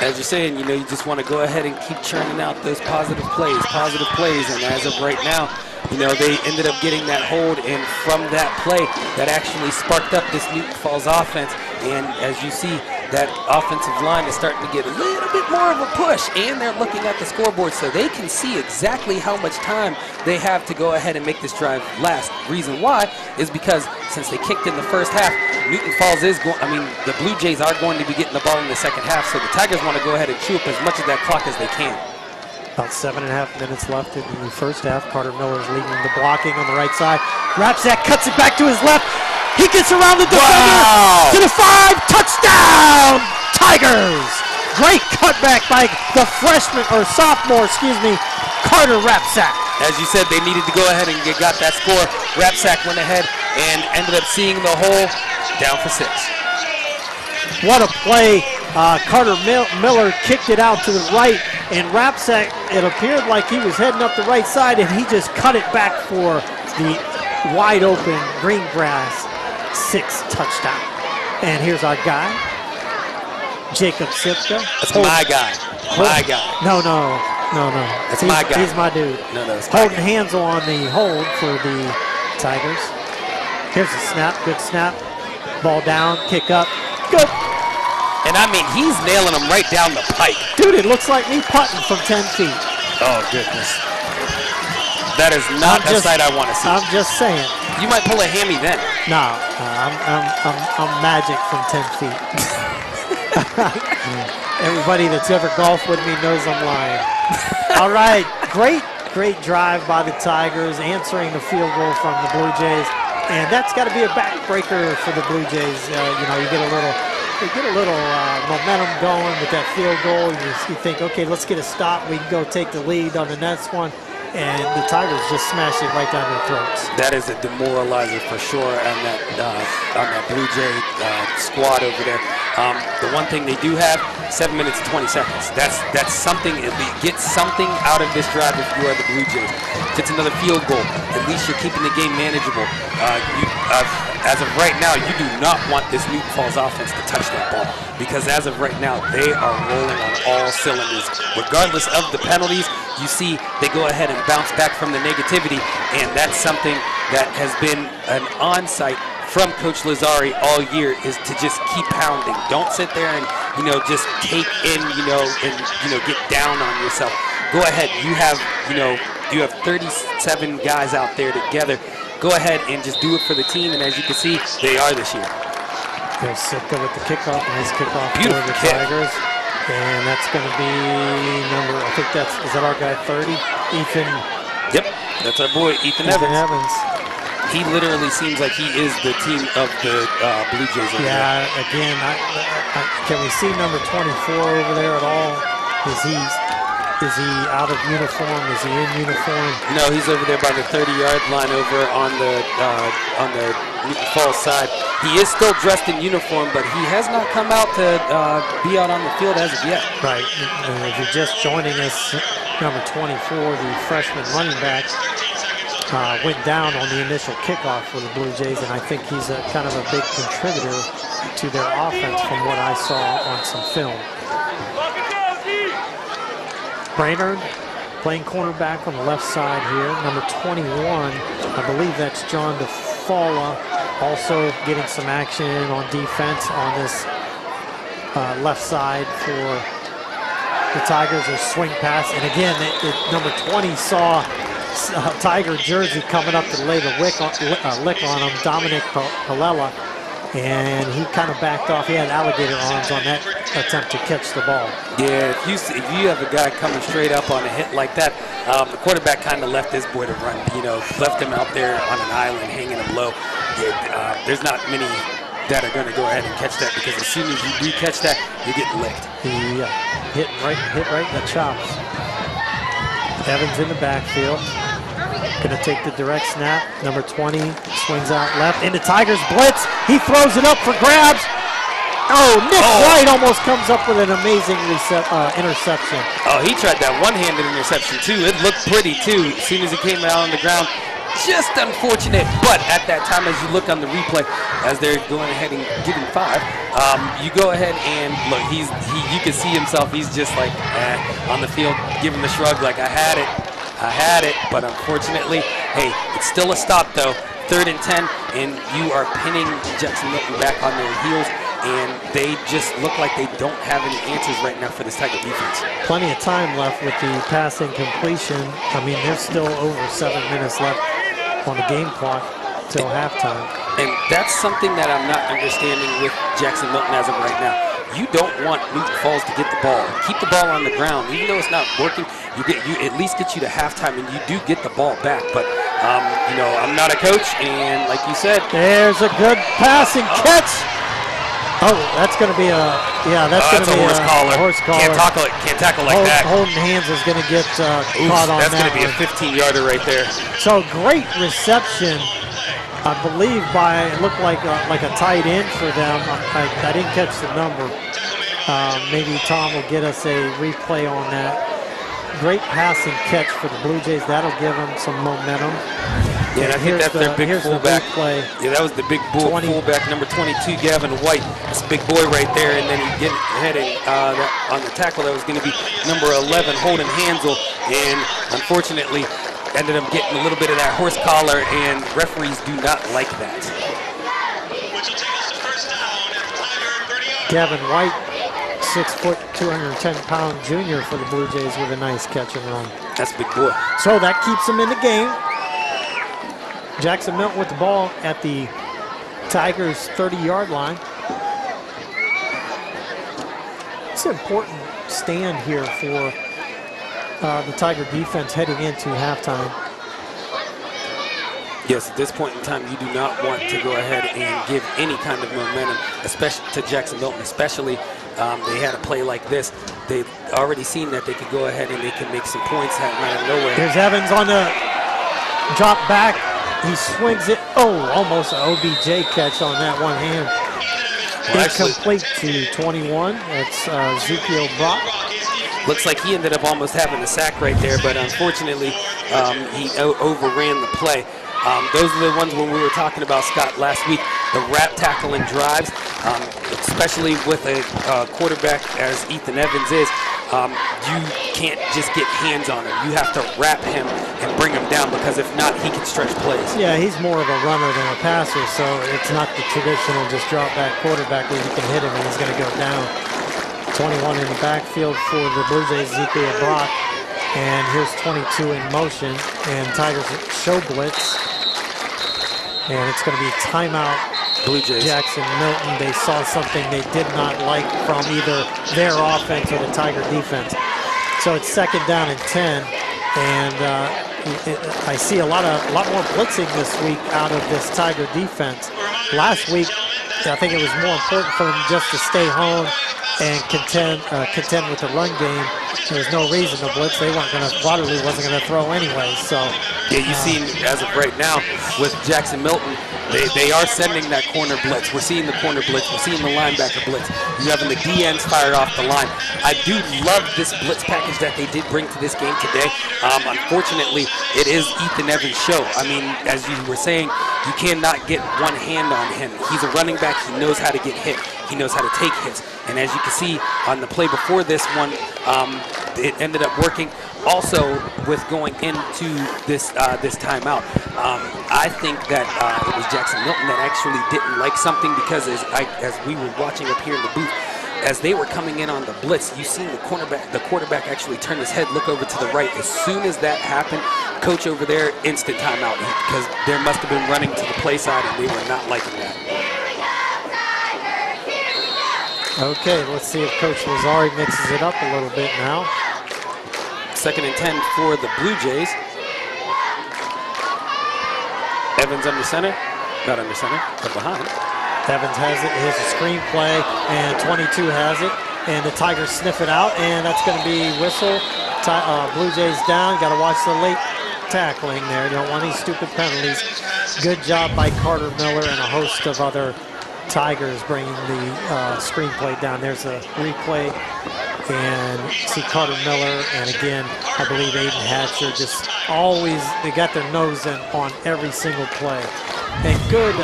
As you're saying, you know, you just want to go ahead and keep churning out those positive plays. And as of right now, you know, they ended up getting that hold, and from that play, that actually sparked up this Newton Falls offense. And as you see, that offensive line is starting to get a little bit more of a push, and they're looking at the scoreboard so they can see exactly how much time they have to go ahead and make this drive last. Reason why is because since they kicked in the first half, Newton Falls is going, the Blue Jays are going to be getting the ball in the second half, so the Tigers want to go ahead and chew up as much of that clock as they can. About 7.5 minutes left in the first half. Carter Miller's leading the blocking on the right side. Rapsak cuts it back to his left. He gets around the defender to the 5. Touchdown, Tigers! Great cutback by the sophomore, Carter Rapsak. As you said, they needed to go ahead and got that score. Rapsak went ahead and ended up seeing the hole, down for 6. What a play. Carter Miller kicked it out to the right, and Rapsak, it appeared like he was heading up the right side, and he just cut it back for the wide open green grass 6 touchdown. And here's our guy, Jacob Sipka. That's my guy. My guy. No. That's my guy. He's my dude. No, it's Holding hands on the hold for the Tigers. Here's a snap, good snap. Ball down, kick up, good. And he's nailing them right down the pike. Dude, it looks like me putting from 10 feet. Oh, goodness. That is not a sight I want to see. I'm just saying. You might pull a hammy then. No, I'm magic from 10 feet. Everybody that's ever golfed with me knows I'm lying. All right, great drive by the Tigers, answering the field goal from the Blue Jays. And that's got to be a backbreaker for the Blue Jays. You get a little momentum going with that field goal. You think, okay, let's get a stop. We can go take the lead on the next one. And the Tigers just smashed it right down their throats. That is a demoralizer for sure on that Blue Jay squad over there. The one thing they do have, 7 minutes and 20 seconds. That's something. Get something out of this drive if you are the Blue Jays. If it's another field goal, at least you're keeping the game manageable. as of right now, you do not want this Newton Falls offense to touch that ball, because as of right now, they are rolling on all cylinders. Regardless of the penalties, you see they go ahead and bounce back from the negativity, and that's something that has been an on-site from Coach Lazzari all year, is to just keep pounding. Don't sit there and, just take in, and, get down on yourself. Go ahead. You have 37 guys out there together. Go ahead and just do it for the team, and as you can see, they are this year. There's Sitka with the kickoff, nice kickoff Beautiful for the kick. Tigers. And that's going to be is that our guy 30? Ethan. Yep, that's our boy, Ethan Evans. He literally seems like he is the team of the Blue Jays over there. Yeah, again, can we see number 24 over there at all? Is he out of uniform? Is he in uniform? No, he's over there by the 30-yard line over on the Newton Falls side. He is still dressed in uniform, but he has not come out to be out on the field as of yet. Right. And if you're just joining us, number 24, the freshman running back, went down on the initial kickoff for the Blue Jays, and I think he's kind of a big contributor to their offense from what I saw on some film. Brainerd playing cornerback on the left side here. Number 21, I believe that's John DeFalla, also getting some action on defense on this left side for the Tigers. A swing pass, and again, number 20 saw Tiger jersey coming up to lay the lick on him, Dominic Palela, and he kind of backed off. He had alligator arms on that attempt to catch the ball. Yeah, if you have a guy coming straight up on a hit like that, the quarterback kind of left this boy to run, left him out there on an island, hanging him low. There's not many that are going to go ahead and catch that, because as soon as you do catch that, you get licked. He hit right in the chops. Evans in the backfield. Going to take the direct snap. Number 20 swings out left into Tigers blitz. He throws it up for grabs. Oh, Nick White almost comes up with an amazing interception. Oh, he tried that one-handed interception too. It looked pretty too. As soon as he came out on the ground, just unfortunate. But at that time, as you look on the replay, as they're going ahead and giving 5, you go ahead and look. You can see himself. He's just like on the field, giving the shrug, like I had it. But unfortunately, hey, it's still a stop though. 3rd and 10, and you are pinning Jackson Milton back on their heels, and they just look like they don't have any answers right now for this Tiger defense. Plenty of time left with the passing completion. I mean, there's still over 7 minutes left on the game clock till halftime. And that's something that I'm not understanding with Jackson Milton as of right now. You don't want Newton Falls to get the ball. Keep the ball on the ground. Even though it's not working, you at least get you to halftime, and you do get the ball back. But I'm not a coach, and like you said, there's a good passing catch. Oh, that's going to be a horse collar. Horse collar. Can't tackle like that. Holden Hands is going to get caught on that. That's going to be a 15-yarder right there. So great reception, I believe, it looked like a tight end for them. I didn't catch the number. Maybe Tom will get us a replay on that. Great passing catch for the Blue Jays. That'll give them some momentum. Yeah, and I think that's their big fullback. The yeah, that was the big fullback, number 22, Gavin White. That's a big boy right there. And then he get ahead on the tackle. That was going to be number 11, Holden Hansel. And unfortunately, ended up getting a little bit of that horse collar, and referees do not like that. Gavin White, 6 foot, 210-pound junior for the Blue Jays with a nice catch and run. That's a big boy. So that keeps them in the game. Jackson Milton with the ball at the Tigers' 30-yard line. It's an important stand here for the Tiger defense heading into halftime. Yes, at this point in time, you do not want to go ahead and give any kind of momentum, especially to Jackson Milton, especially they had a play like this. They've already seen that they could go ahead and they can make some points out of nowhere. Here's Evans on the drop back. He swings it. Oh, almost an OBJ catch on that one hand. Well, incomplete to 21. That's Ezekiel Brock. Looks like he ended up almost having a sack right there, but unfortunately, he overran the play. Those are the ones when we were talking about, Scott, last week. the wrap tackle and drives, especially with a quarterback as Ethan Evans is. You can't just get hands on him. You have to wrap him and bring him down, because if not, he can stretch plays. Yeah, he's more of a runner than a passer, so it's not the traditional just drop back quarterback where you can hit him and he's going to go down. 21 in the backfield for the Blue Jays, Ezekiel Brock. And here's 22 in motion, and Tigers show blitz. And it's going to be timeout. Blue Jays. Jackson Milton, they saw something they did not like from either their offense or the Tiger defense. So it's 2nd down and 10, and I see a lot more blitzing this week out of this Tiger defense. Last week, I think it was more important for them just to stay home and contend with the run game. There was no reason to blitz. They weren't going to. Waterloo wasn't going to throw anyway. So yeah, you've seen as of right now with Jackson Milton, they are sending that corner blitz. We're seeing the corner blitz. We're seeing the linebacker blitz. You're having the DNs fired off the line. I do love this blitz package that they did bring to this game today. Unfortunately, it is Ethan Evans' show. I mean, as you were saying, you cannot get one hand on him. He's a running back. He knows how to get hit. He knows how to take hits. And as you can see on the play before this one, it ended up working. Also, with going into this this timeout, I think that it was Jackson Milton that actually didn't like something, because as we were watching up here in the booth, as they were coming in on the blitz, you seen the quarterback actually turn his head, look over to the right. As soon as that happened, coach over there, instant timeout, because there must have been running to the play side, and they were not liking that. okay, let's see if Coach Lazari mixes it up a little bit now. 2nd and 10 for the Blue Jays. Evans under center, not under center, but behind. Evans has it. Here's a screen play, and 22 has it. And the Tigers sniff it out, and that's going to be whistle. Blue Jays down. Got to watch the late tackling there. You don't want any stupid penalties. Good job by Carter Miller and a host of other Tigers bringing the screenplay down. There's a replay, and see Carter Miller, and again, I believe Aiden Hatcher, just always, they got their nose in on every single play. And good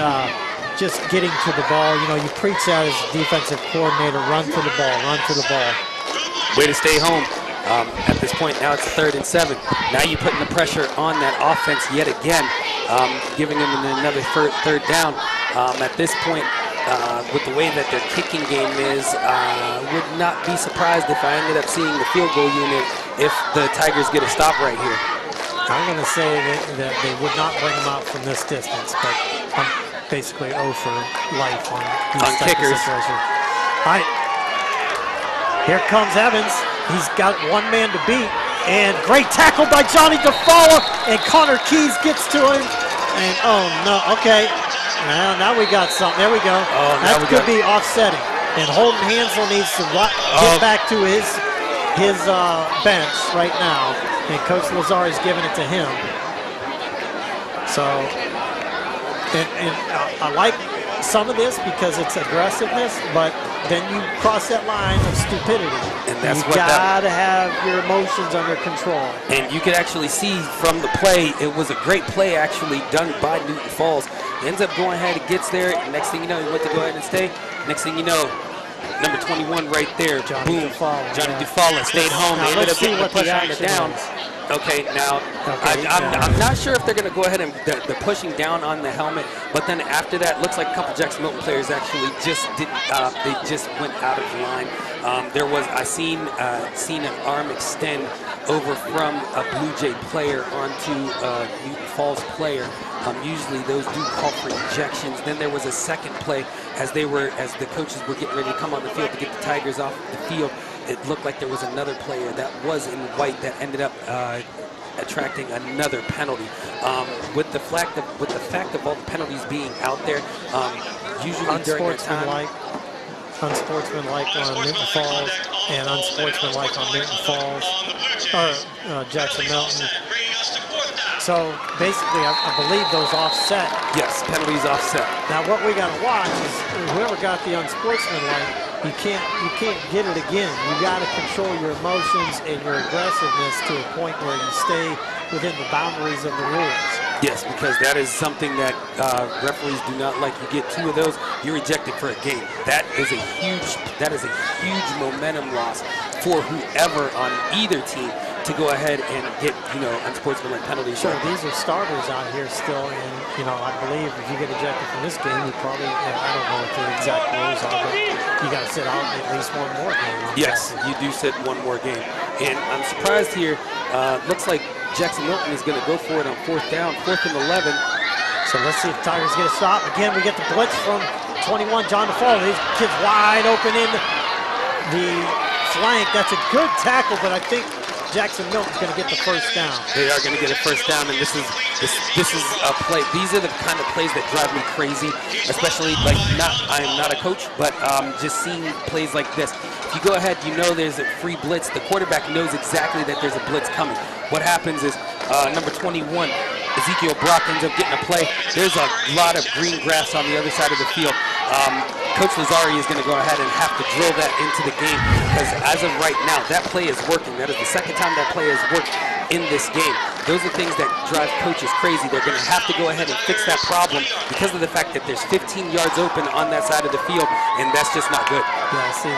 just getting to the ball. You know, you preach that as a defensive coordinator, run to the ball, run to the ball. Way to stay home. At this point, now it's 3rd and 7. Now you're putting the pressure on that offense yet again, giving them another third down. At this point, with the way that their kicking game is, would not be surprised if I ended up seeing the field goal unit if the Tigers get a stop right here. I'm going to say that they would not bring them out from this distance, but I'm basically 0 for life on these kickers. situations. All right, here comes Evans. He's got one man to beat, and great tackle by Johnny DeFalla, and Connor Keys gets to him, and oh no, okay. Now we got something. There we go. Oh, that could be offsetting. And Holden Hansel needs to get back to his bench right now. And Coach Lazari's giving it to him. So, and I like some of this because it's aggressiveness, but then you cross that line of stupidity. And that's you gotta have your emotions under control. And you could actually see from the play, it was a great play actually done by Newton Falls. He ends up going ahead and gets there. Next thing you know, he went to go ahead and stay. Next thing you know, number 21 right there. Johnny boom. DeFalla, Johnny yeah. DeFalla stayed home. Now They ended let's up see getting what the push the on the action down. is. Okay, now I'm not sure if they're going to go ahead and the pushing down on the helmet, but then after that, looks like a couple Jackson Milton players actually just didn't. They just went out of line. I seen an arm extend over from a Blue Jay player onto a Newton Falls player. Usually those do call for ejections. Then there was a second play as the coaches were getting ready to come on the field to get the Tigers off the field. It looked like there was another player that was in white that ended up attracting another penalty. With the fact of all the penalties being out there, usually during that time. Unsportsmanlike on Newton Falls and unsportsmanlike on Newton Falls, or Jackson Milton. So basically, I believe those offset. Yes, penalties offset. Now what we got to watch is whoever got the unsportsmanlike, you can't get it again. You got to control your emotions and your aggressiveness to a point where you stay within the boundaries of the rules. Yes, because that is something that referees do not like. You get 2 of those, you're ejected for a game. That is a huge momentum loss for whoever on either team to go ahead and get, unsportsmanlike penalties. Sure, these are starters out here still, and I believe if you get ejected from this game, you probably, I don't know what the exact rules are, but you got to sit out at least one more game. Yes, you do sit one more game, and I'm surprised here. Looks like Jackson Milton is going to go for it on 4th down, 4th and 11. So let's see if Tigers get a stop. Again, we get the blitz from 21, John DeFall. These kids wide open in the flank. That's a good tackle, but I think Jackson Milton's going to get the first down. They are going to get a first down, and this is a play. These are the kind of plays that drive me crazy, especially I am not a coach, but just seeing plays like this. If you go ahead, there's a free blitz. The quarterback knows exactly that there's a blitz coming. What happens is number 21, Ezekiel Brock, ends up getting a play. There's a lot of green grass on the other side of the field. Coach Lazari is going to go ahead and have to drill that into the game, because as of right now, that play is working. That is the second time that play has worked in this game. Those are things that drive coaches crazy. They're going to have to go ahead and fix that problem because of the fact that there's 15 yards open on that side of the field, and that's just not good. Yeah, see,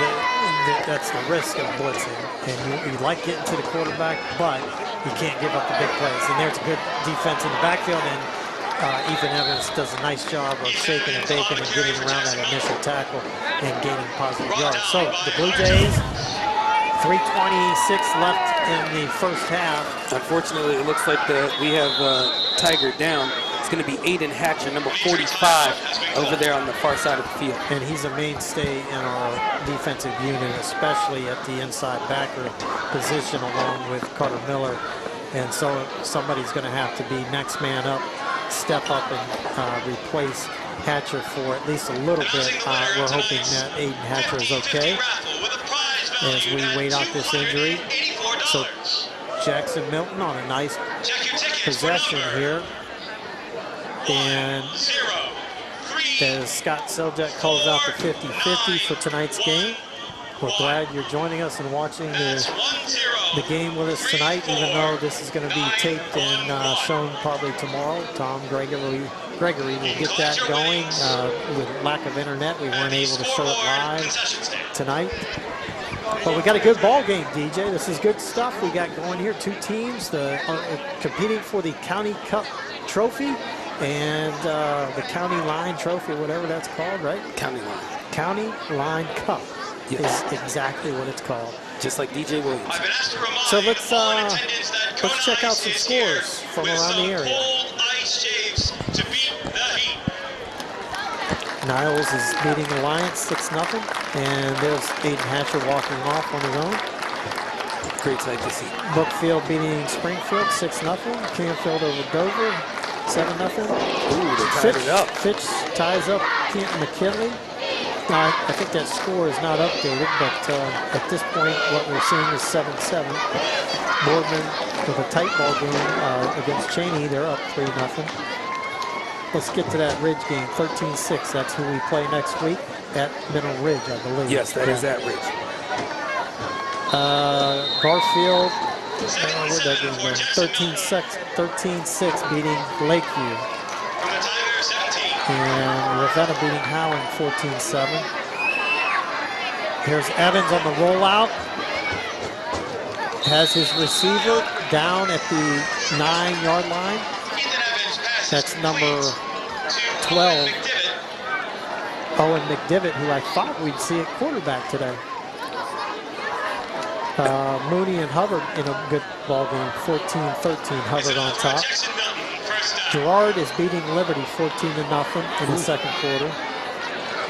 that's the risk of blitzing. And you like getting to the quarterback, but you can't give up the big plays. And there's a good defense in the backfield, and Ethan Evans does a nice job of shaking and baking and getting around that initial tackle and gaining positive yards. So the Blue Jays, 3:26 left in the first half. Unfortunately, it looks like we have Tiger down. It's going to be Aiden Hatcher, number 45, over there on the far side of the field. And he's a mainstay in our defensive unit, especially at the inside backer position along with Carter Miller. And so somebody's going to have to be next man up, step up and replace Hatcher for at least a little bit. We're hoping that Aiden Hatcher is okay as we wait out this injury. So Jackson Milton on a nice possession here. And as Scott Seljak calls out the 50-50 for tonight's game, we're glad you're joining us and watching the game with us tonight, even though this is going to be taped and shown probably tomorrow. Tom Gregory will get that going. With lack of internet, we weren't able to show it live tonight. But we got a good ball game, DJ. This is good stuff we got going here. 2 teams competing for the County Cup Trophy and the County Line Trophy, whatever that's called, right? County Line. County Line Cup is exactly what it's called. Just like DJ Williams. So let's check out some scores from around the area. Niles is beating Alliance 6-0, and there's Aiden Hatcher walking off on his own. Great sight to see. Brookfield beating Springfield 6-0. Canfield over Dover 7-0. Ooh, they tied it up. Fitch ties up Keaton McKinley. Now, I think that score is not updated, but at this point, what we're seeing is 7-7. Boardman with a tight ball game against Cheney. They're up 3-0. Let's get to that Ridge game, 13-6. That's who we play next week at Mineral Ridge, I believe. Yes, that is at Ridge. Garfield, where'd that game go? 13-6 beating Lakeview. And Ravenna beating Howland 14-7. Here's Evans on the rollout. Has his receiver down at the 9-yard line. That's number 12, Owen McDivitt, who I thought we'd see at quarterback today. Mooney and Hubbard in a good ball game, 14-13, Hubbard on top. Girard is beating Liberty 14-0 in the second quarter.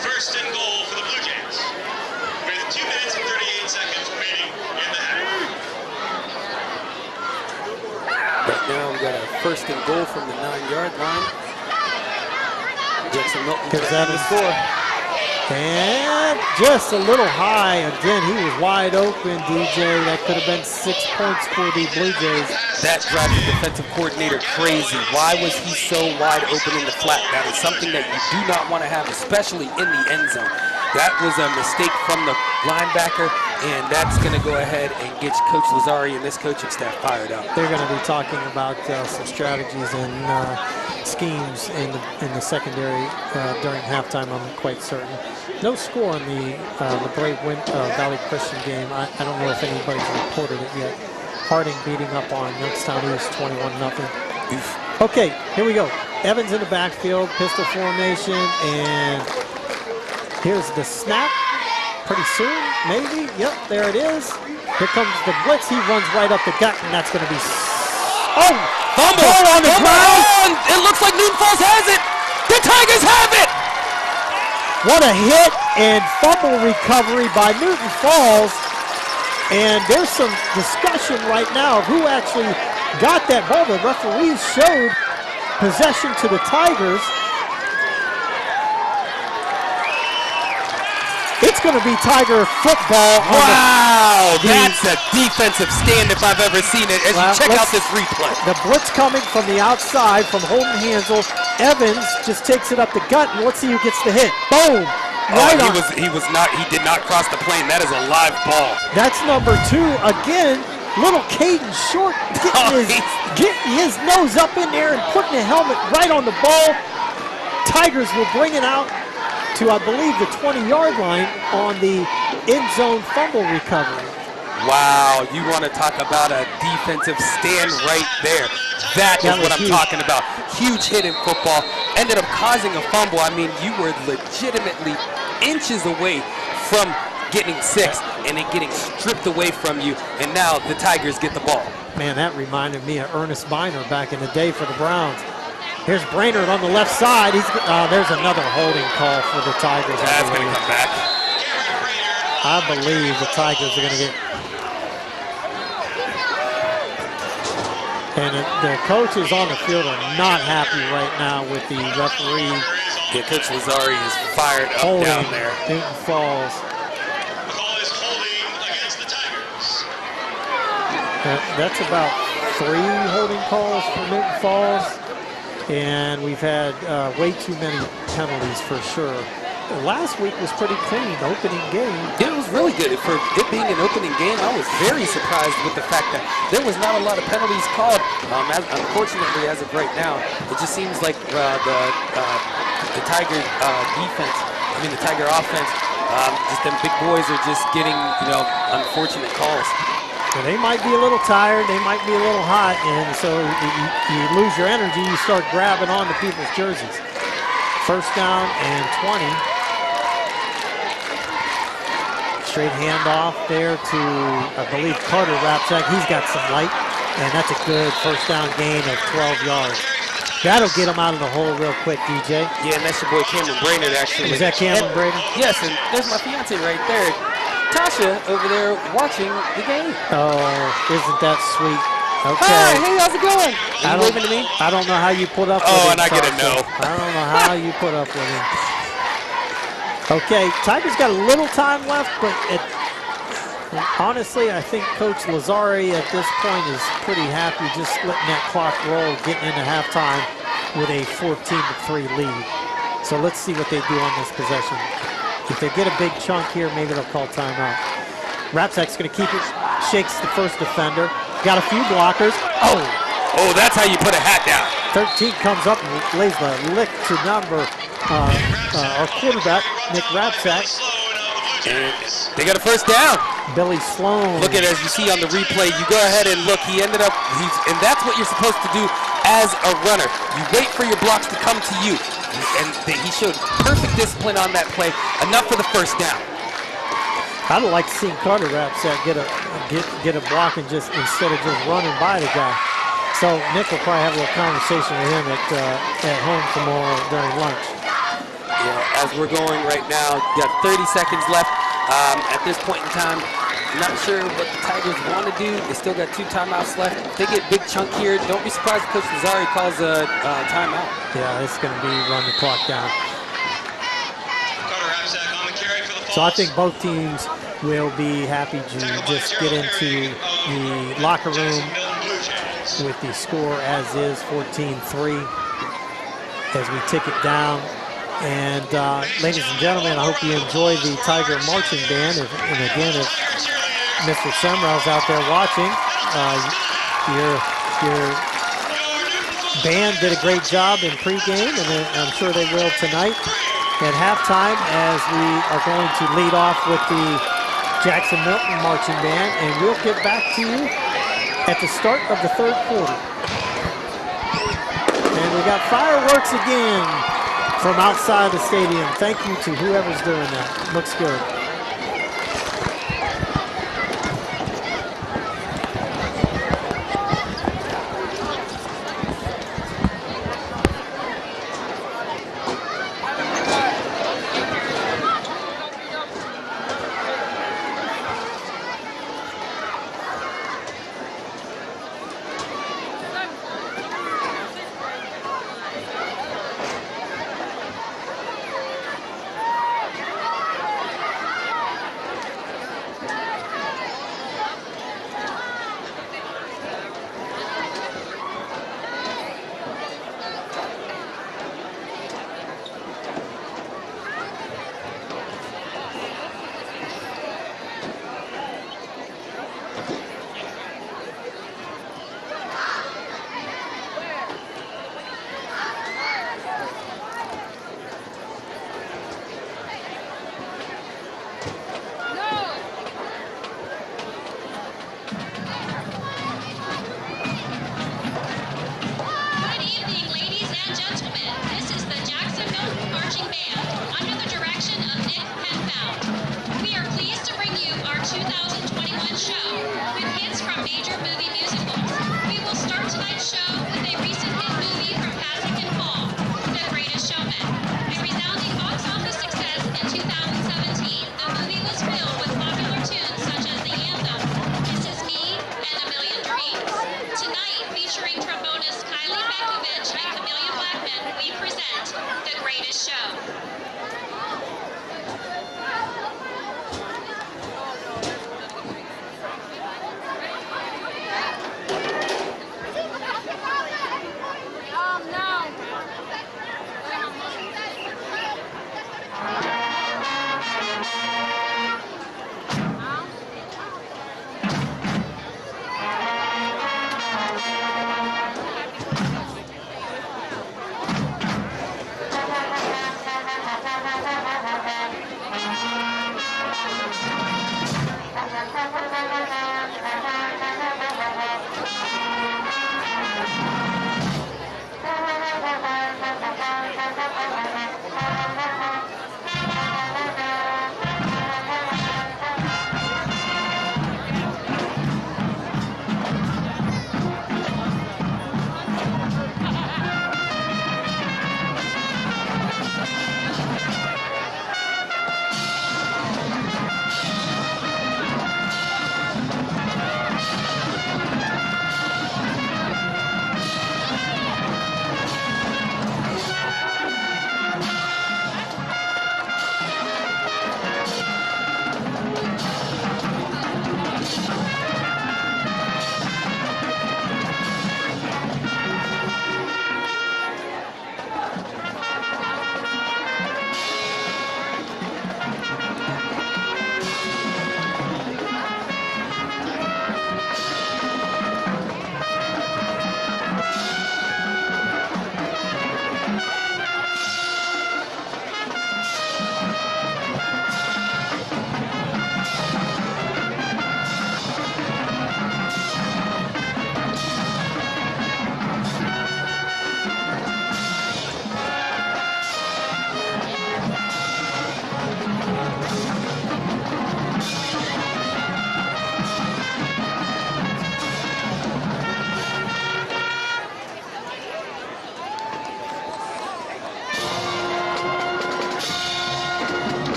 First and goal for the Blue Jays, with 2 minutes and 38 seconds remaining in the half. Right now we got a first and goal from the 9-yard line. Jackson Milton Gives that a score. And just a little high. Again, he was wide open, DJ. That could have been 6 points for the Blue Jays. That drives the defensive coordinator crazy. Why was he so wide open in the flat? That is something that you do not want to have, especially in the end zone. That was a mistake from the linebacker. and that's going to go ahead and get Coach Lazzari and this coaching staff fired up. They're going to be talking about some strategies and schemes in the secondary during halftime, I'm quite certain. No score on the Brave Valley Christian game. I don't know if anybody's reported it yet. Harding beating up on Youngstown East 21-0. Okay, here we go. Evans in the backfield, pistol formation, and here's the snap. Pretty soon, maybe. Yep, there it is. Here comes the blitz. He runs right up the gut, and that's going to be... Oh! Fumble on the ground! It looks like Newton Falls has it! The Tigers have it! What a hit and fumble recovery by Newton Falls. And there's some discussion right now of who actually got that ball. The referees showed possession to the Tigers. It's going to be Tiger football. Wow, that's a defensive stand if I've ever seen it. As you check out this replay. The blitz coming from the outside from Holden Hansel. Evans just takes it up the gut, and let's see who gets the hit. Boom. Right on. He did not cross the plane. That is a live ball. That's number 2 again. Little Caden Short getting his nose up in there and putting the helmet right on the ball. Tigers will bring it out to, I believe, the 20-yard line on the end zone fumble recovery. Wow, you want to talk about a defensive stand right there. That is what I'm talking about. Huge hit in football. Ended up causing a fumble. I mean, you were legitimately inches away from getting 6 and it getting stripped away from you, and now the Tigers get the ball. Man, that reminded me of Ernest Biner back in the day for the Browns. Here's Brainerd on the left side. There's another holding call for the Tigers. That's going to come back. I believe the Tigers are going to get... And the coaches on the field are not happy right now with the referee. Yeah, Coach Lazzari is fired up down there. Newton Falls. The call is holding against the Tigers. That's about 3 holding calls for Newton Falls. And we've had way too many penalties for sure. Last week was pretty clean, opening game. Yeah, it was really good. For it being an opening game, I was very surprised with the fact that there was not a lot of penalties called. Unfortunately, as of right now, it just seems like the Tiger defense, the Tiger offense, just them big boys are just getting, unfortunate calls. So they might be a little tired, they might be a little hot, and so you lose your energy, you start grabbing onto people's jerseys. First down and 20. Straight handoff there to, I believe, Carter Rapsack. He's got some light, and that's a good first down gain of 12 yards. That'll get him out of the hole real quick, DJ. Yeah, and that's your boy Cameron Brainerd, actually. Is that Cameron Brainerd? Yes, and there's my fiance right there. Tasha over there watching the game. Oh, isn't that sweet? Okay. Hi, hey, how's it going? Are you waving to me? I don't know how you put up with him. Oh, and I get a no. I don't know how you put up with him. Okay, Tigers got a little time left, but honestly, I think Coach Lazzari at this point is pretty happy just letting that clock roll, getting into halftime with a 14-3 lead. So let's see what they do on this possession. If they get a big chunk here, maybe they'll call timeout. Rapsack's going to keep it, shakes the first defender. Got a few blockers. Oh, that's how you put a hat down. 13 comes up and lays the lick to number our quarterback, Nick Rapsack. And they got a first down. Billy Sloan. Look at it as you see on the replay. You go ahead and look. He ended up, and that's what you're supposed to do as a runner. You wait for your blocks to come to you. And he showed perfect discipline on that play. Enough for the first down. I'd like to see Carter Rapsack get a block and just instead of just running by the guy. So Nick will probably have a little conversation with him at home tomorrow during lunch. Yeah, as we're going right now, you got 30 seconds left. At this point in time, not sure what the Tigers want to do. They still got 2 timeouts left. If they get big chunk here, don't be surprised if Coach Lazzari calls a timeout. Yeah, it's going to be run the clock down. Carter Rapsack on the carry for the Falls. So I think both teams will be happy to just get into the locker room with the score as is, 14-3. As we tick it down, And ladies and gentlemen, I hope you enjoy the Tiger Marching Band. And again, if Mr. Semrel's out there watching, your band did a great job in pregame, and I'm sure they will tonight at halftime, as we are going to lead off with the Jackson Milton Marching Band, and we'll get back to you at the start of the third quarter. And we got fireworks again from outside the stadium. Thank you to whoever's doing that. Looks good.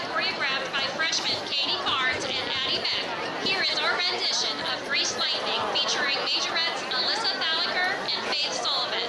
choreographed by freshmen Katie Carnes and Addie Beck. Here is our rendition of Grease Lightning featuring majorettes Alyssa Thalaker and Faith Sullivan.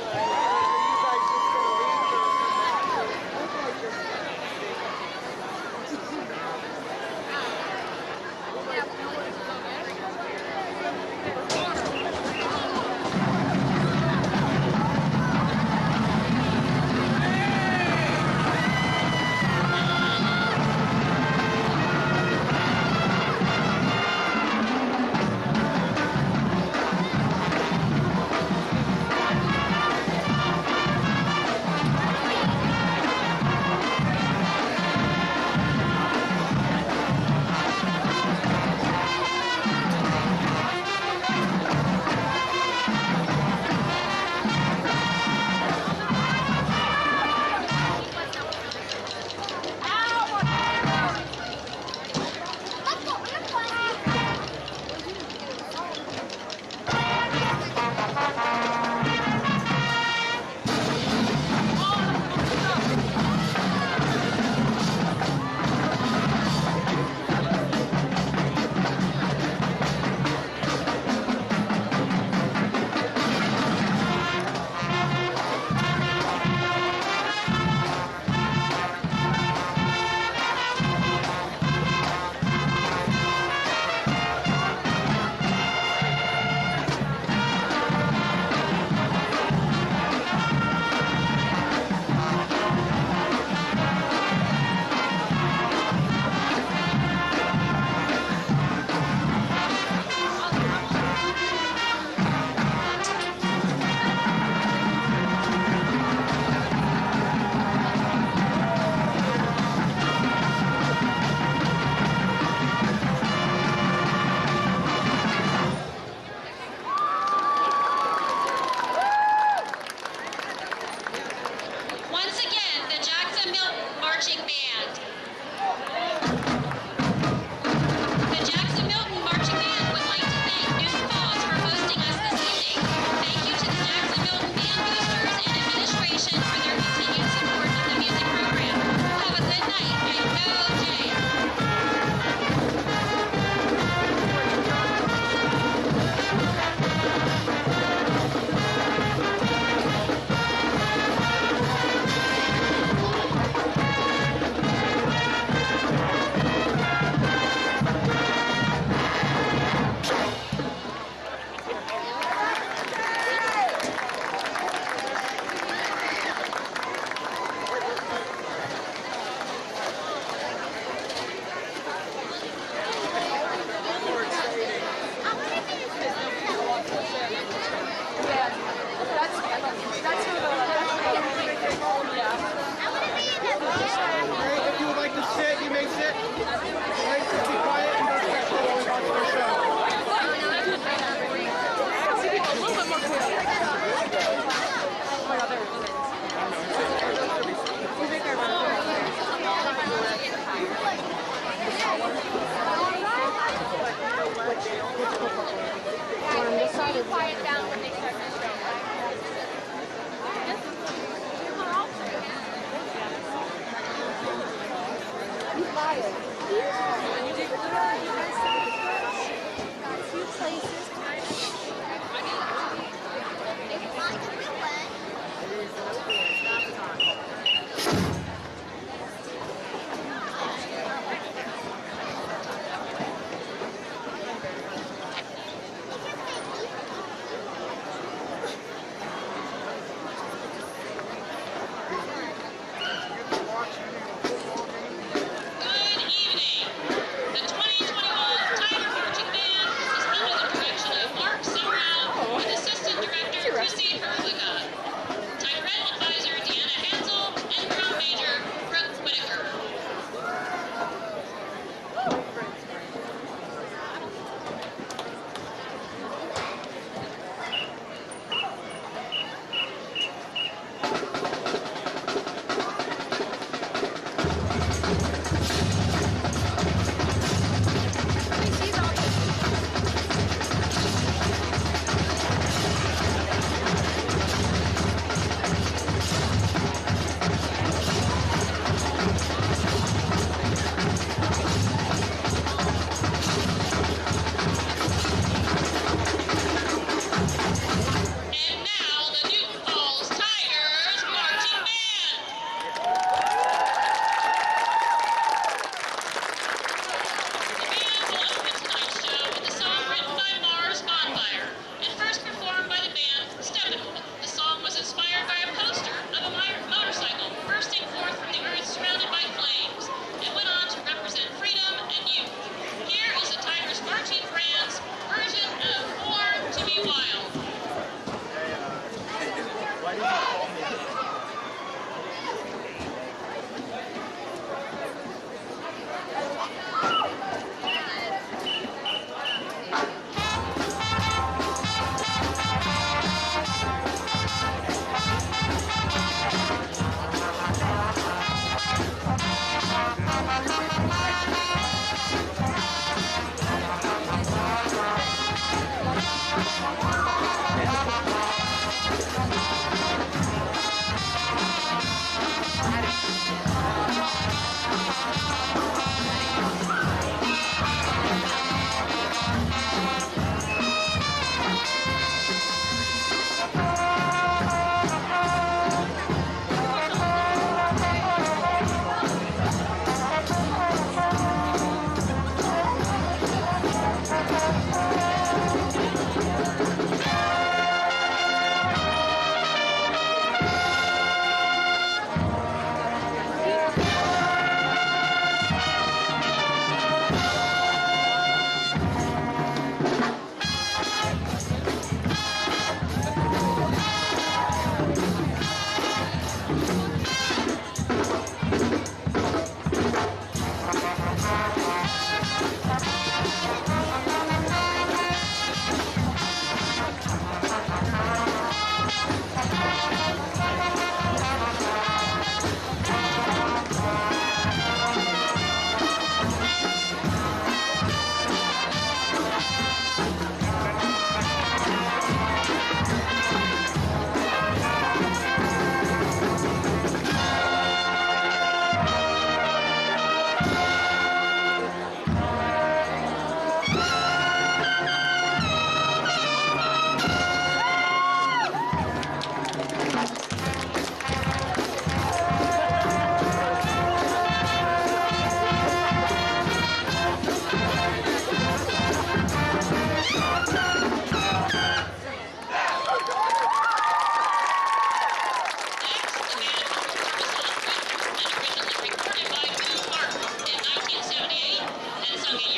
Once again, the Jackson Milton Marching Band. The Jackson Milton Marching Band would like to thank Newton Falls for hosting us this evening. Thank you to the Jackson Milton Band boosters and administration for their continued support of the music program. Have a good night and go Jays! If you would like to sit, you may sit. Please be quiet and respectful while we watch the show. Quiet down when they start the show. Good evening.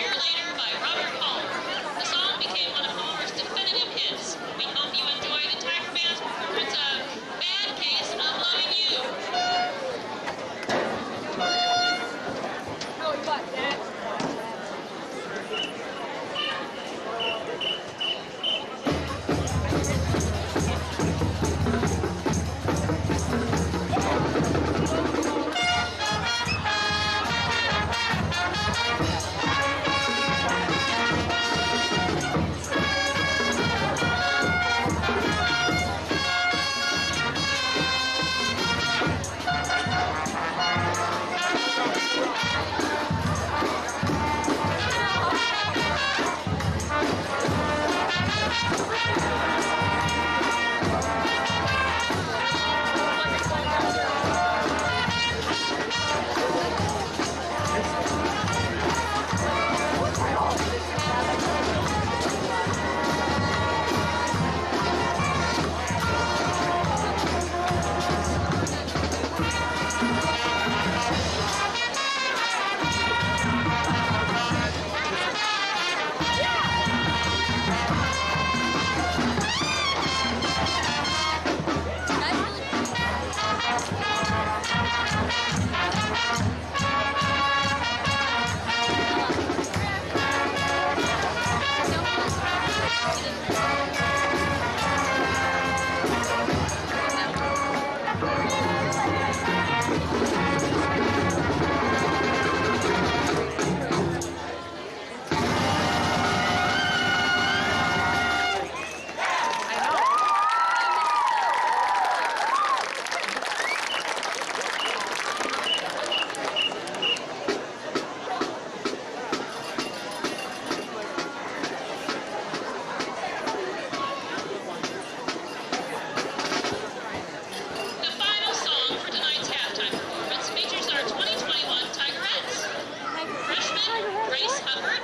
year later by Robert Palmer. The song became one of Palmer's definitive hits. We hope you enjoy the Tiger Band's performance of Bad Case of Loving You. Oh, what, Dad? The final song for tonight's halftime performance features our 2021 Tigerettes. Freshman Grace Hubbard,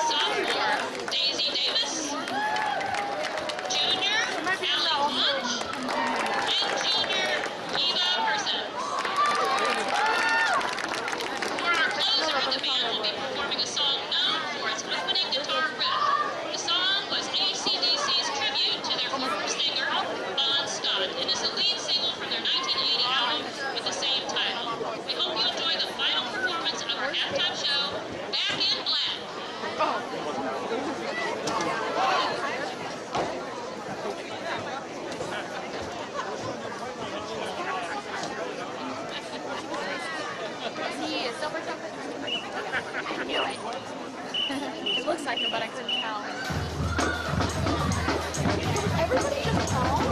sophomore Daisy Davis, junior Allie Lunch, and junior Eva Persons. For our closer, the band will be performing a song known for its opening guitar riff. The song was AC/DC's tribute to their former singer, Bon Scott, and is the lead single from their 1980 album with the same title. We hope you enjoy the final performance of our halftime show, Back in Black. He is silver chocolate. I knew it. It looks like him, but I couldn't tell. Everybody just called?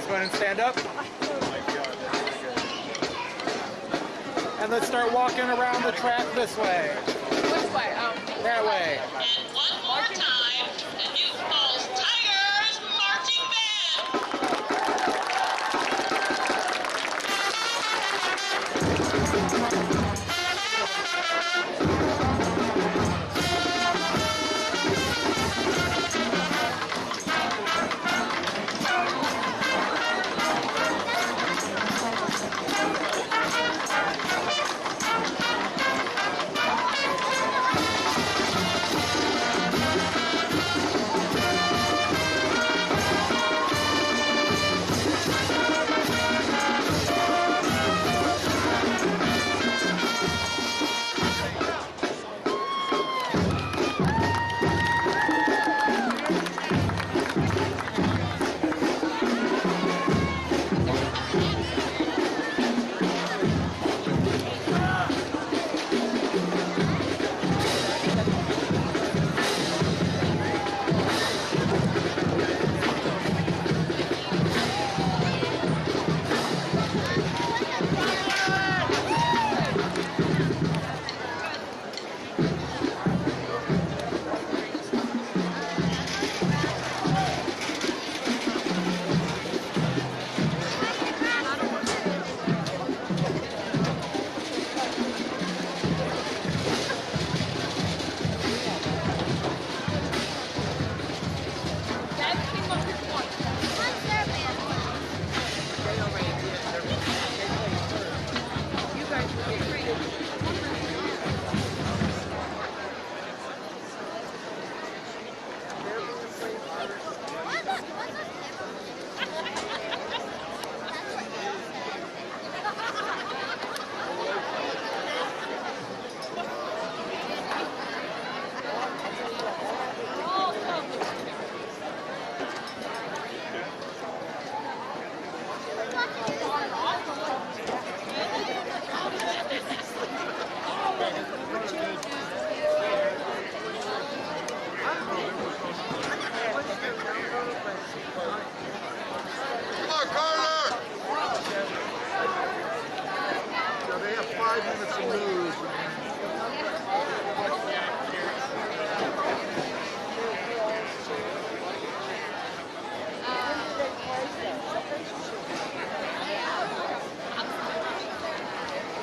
Go ahead and stand up. And let's start walking around the track this way. Which way? Oh. That way. And one more time, the New Falls Tigers Marching Band.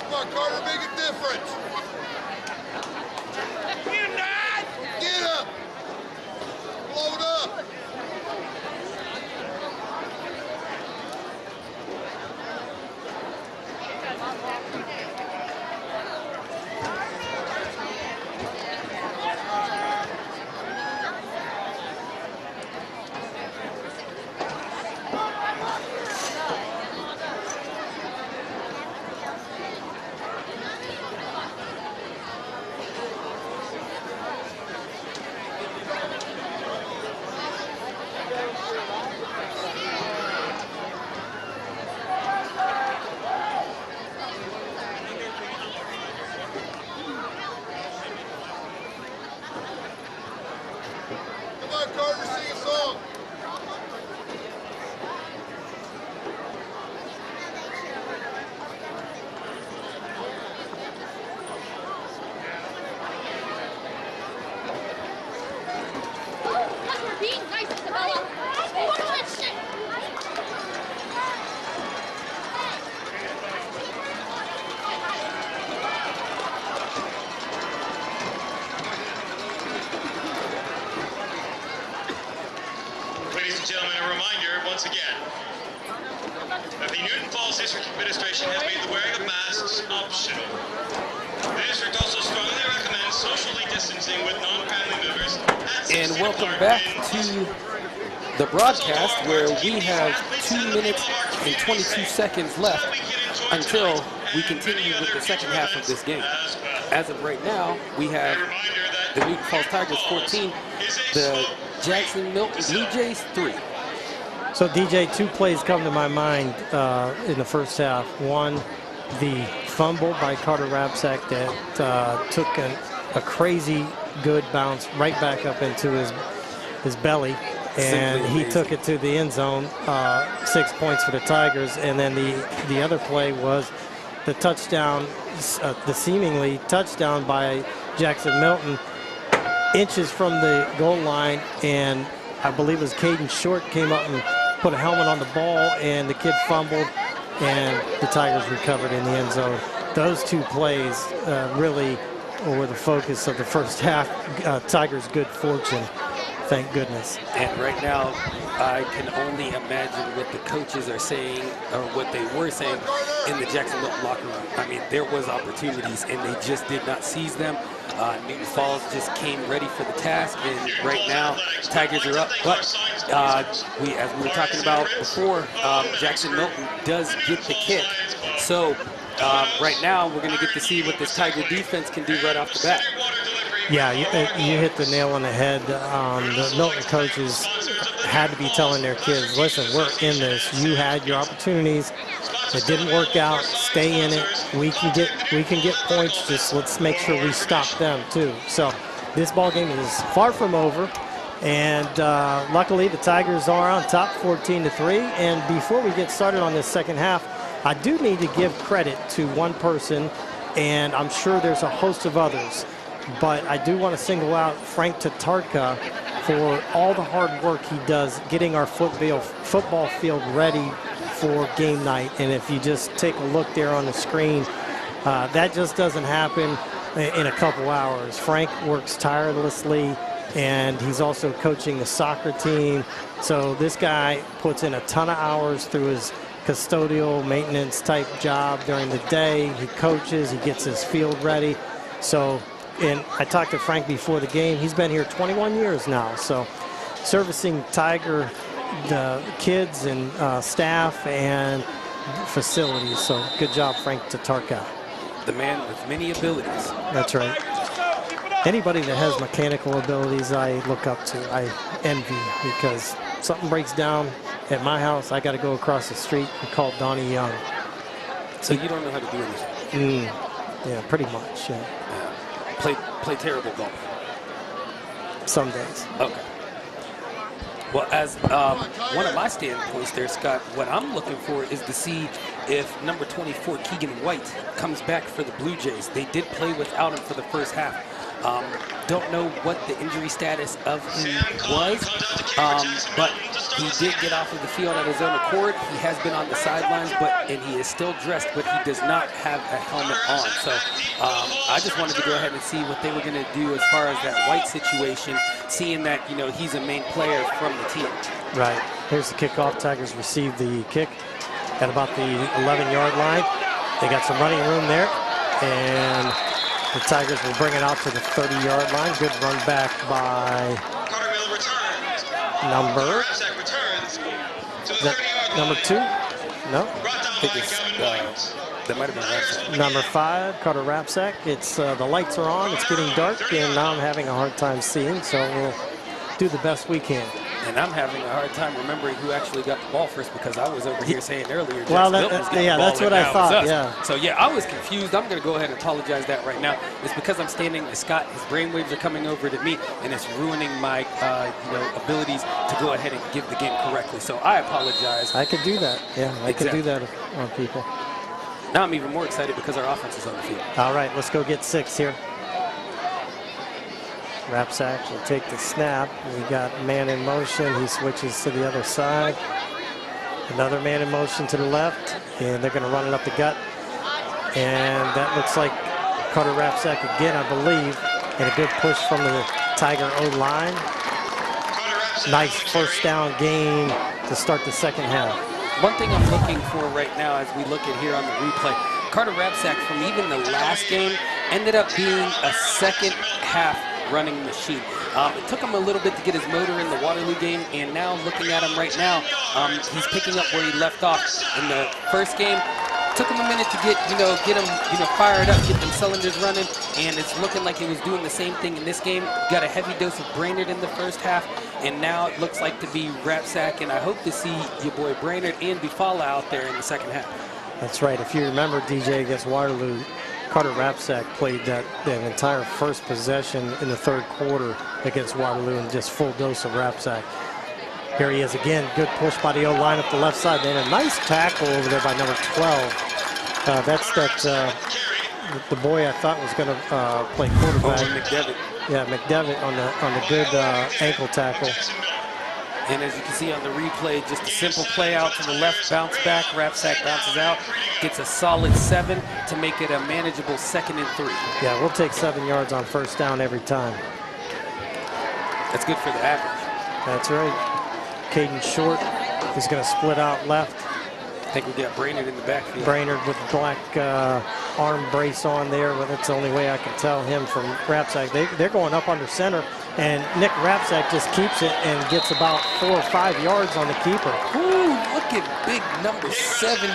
Come on, Carter, make a difference. Get up. Blow it up. Come on, Carter, sing a song. We're being nice, Isabella. Watch it. Ladies and gentlemen, a reminder once again that the Newton Falls District Administration has made the wearing of masks optional. The district also strongly recommends socially distancing with non-family members. And welcome back to the broadcast where we have 2 minutes and 22 seconds left until we continue with the second half of this game. As of right now, we have the Newton Falls Tigers 14, the Jackson Milton Blue Jays 3. So, DJ, 2 plays come to my mind in the first half. One, the fumble by Carter Rapsack that took a crazy good bounce right back up into his belly. And he took it to the end zone, 6 points for the Tigers. And then the other play was the touchdown, the seemingly touchdown by Jackson Milton, inches from the goal line, and I believe it was Caden Short came up and put a helmet on the ball, and the kid fumbled, and the Tigers recovered in the end zone. Those 2 plays really were the focus of the first half. Tigers' good fortune, thank goodness. And right now, I can only imagine what the coaches are saying, or what they were saying in the Jackson Milton locker room. I mean, there was opportunities, and they just did not seize them. Newton Falls just came ready for the task, and right now, Tigers are up. But as we were talking about before, Jackson Milton does get the kick. So right now, we're going to get to see what this Tiger defense can do right off the bat. Yeah, you hit the nail on the head. The Milton coaches had to be telling their kids, listen, we're in this. You had your opportunities. It didn't work out. Stay in it. We can get points. Just let's make sure we stop them too. So this ball game is far from over, and luckily the Tigers are on top, 14-3. And before we get started on this second half, I do need to give credit to one person, and I'm sure there's a host of others. But I do want to single out Frank Tatarka for all the hard work he does getting our football field ready for game night. And if you just take a look there on the screen, that just doesn't happen in a couple hours. Frank works tirelessly, and he's also coaching the soccer team. So this guy puts in a ton of hours through his custodial maintenance type job during the day. He coaches, he gets his field ready. So, and I talked to Frank before the game. He's been here 21 years now. So servicing Tiger, the kids and staff and facilities. So good job, Frank Tatarka. The man with many abilities. That's right. Anybody that has mechanical abilities, I look up to. I envy, because something breaks down at my house, I got to go across the street and call Donnie Young. So you don't know how to do anything? Yeah, pretty much. Yeah. Play terrible golf. Some days. Okay. Well, as one of my standpoints there, Scott, what I'm looking for is to see if number 24, Keegan White, comes back for the Blue Jays. They did play without him for the first half. Don't know what the injury status of him was, but he did get off of the field at his own accord. He has been on the sidelines, and he is still dressed, but he does not have a helmet on. So I just wanted to go ahead and see what they were going to do as far as that White situation, seeing that, he's a main player from the team. Right. Here's the kickoff. Tigers receive the kick at about the 11-yard line. They got some running room there, and the Tigers will bring it out to the 30-yard line. Good run back by number 2. No. I think it's, that might have been Rapsack. Number 5, Carter Rapsack. It's the lights are on. It's getting dark, and now I'm having a hard time seeing, so we'll do the best we can. And I'm having a hard time remembering who actually got the ball first, because I was over here saying earlier, well, that's what I thought, yeah. So, yeah, I was confused. I'm going to go ahead and apologize that right now. It's because I'm standing to Scott. His brainwaves are coming over to me, and it's ruining my abilities to go ahead and give the game correctly. So I apologize. I could do that. Yeah, I could do that on people. Now I'm even more excited because our offense is on the field. All right, let's go get 6 here. Rapsack will take the snap. We got man in motion. He switches to the other side. Another man in motion to the left, and they're going to run it up the gut. And that looks like Carter Rapsack again, I believe, and a good push from the Tiger O-line. Nice first down gain to start the second half. One thing I'm looking for right now as we look at here on the replay, Carter Rapsack from even the last game ended up being a second half running machine. It took him a little bit to get his motor in the Waterloo game, and now looking at him right now, he's picking up where he left off in the first game. Took him a minute to get him fired up, get them cylinders running, and it's looking like he was doing the same thing in this game. Got a heavy dose of Brainerd in the first half, and now it looks like to be Rapsack, and I hope to see your boy Brainerd and Bifala out there in the second half. That's right. If you remember, DJ, against Waterloo, Carter Rapsack played that entire first possession in the third quarter against Waterloo, and just full dose of Rapsack. Here he is again. Good push by the O-line up the left side. Then a nice tackle over there by number 12. That's the boy I thought was going to play quarterback. McDevitt. Yeah, McDevitt on the good ankle tackle. And as you can see on the replay, just a simple play out to the left, bounce back. Rapsack bounces out, gets a solid 7 to make it a manageable 2nd and 3. Yeah, we'll take 7 yards on first down every time. That's good for the average. That's right. Caden Short is going to split out left. I think we got Brainerd in the backfield. Brainerd with black arm brace on there. Well, that's the only way I can tell him from Rapsack. They're going up under center, and Nick Rapsack just keeps it and gets about 4 or 5 yards on the keeper. Ooh, look at big number 70,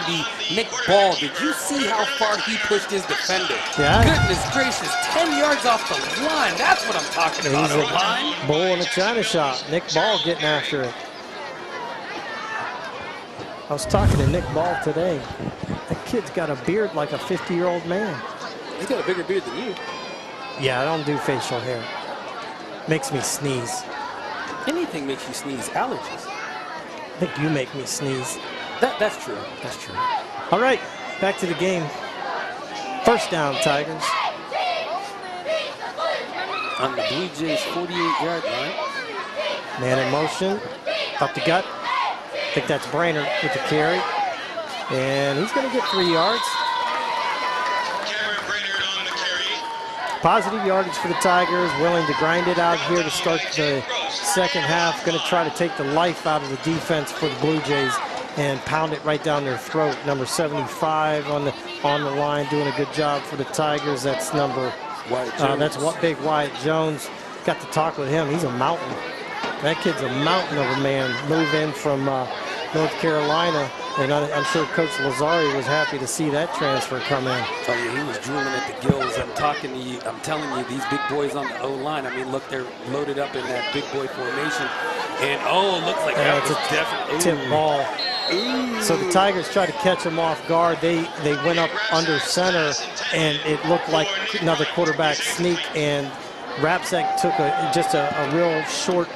Nick Ball. Did you see how far he pushed his defender? Yeah. Goodness gracious, 10 yards off the line. That's what I'm talking about, O-line. Bull in a China shop. Nick Ball getting after it. I was talking to Nick Ball today. That kid's got a beard like a 50-year-old man. He's got a bigger beard than you. Yeah, I don't do facial hair. Makes me sneeze. Anything makes you sneeze. Allergies. I think you make me sneeze. That's true. That's true. All right, back to the game. First down, Tigers. On the Blue Jays' 48-yard line. Man in motion, up the gut. I think that's Brainerd with the carry. And he's going to get 3 yards. Cameron Brainerd on the carry. Positive yardage for the Tigers, willing to grind it out here to start the second half. Going to try to take the life out of the defense for the Blue Jays and pound it right down their throat. Number 75 on the line, doing a good job for the Tigers. That's number Wyatt Jones. that's what big Wyatt Jones. Got to talk with him. He's a mountain. That kid's a mountain of a man. Move in from North Carolina, and I'm sure Coach Lazari was happy to see that transfer come in. Oh yeah, he was drooling at the gills. I'm talking to you. I'm telling you, these big boys on the O-line. I mean, look, they're loaded up in that big boy formation, and it looks like that was definitely tip ball. Ooh. So the Tigers tried to catch him off guard. They went up under center, and it looked like another quarterback sneak, and Rapsack took just a real short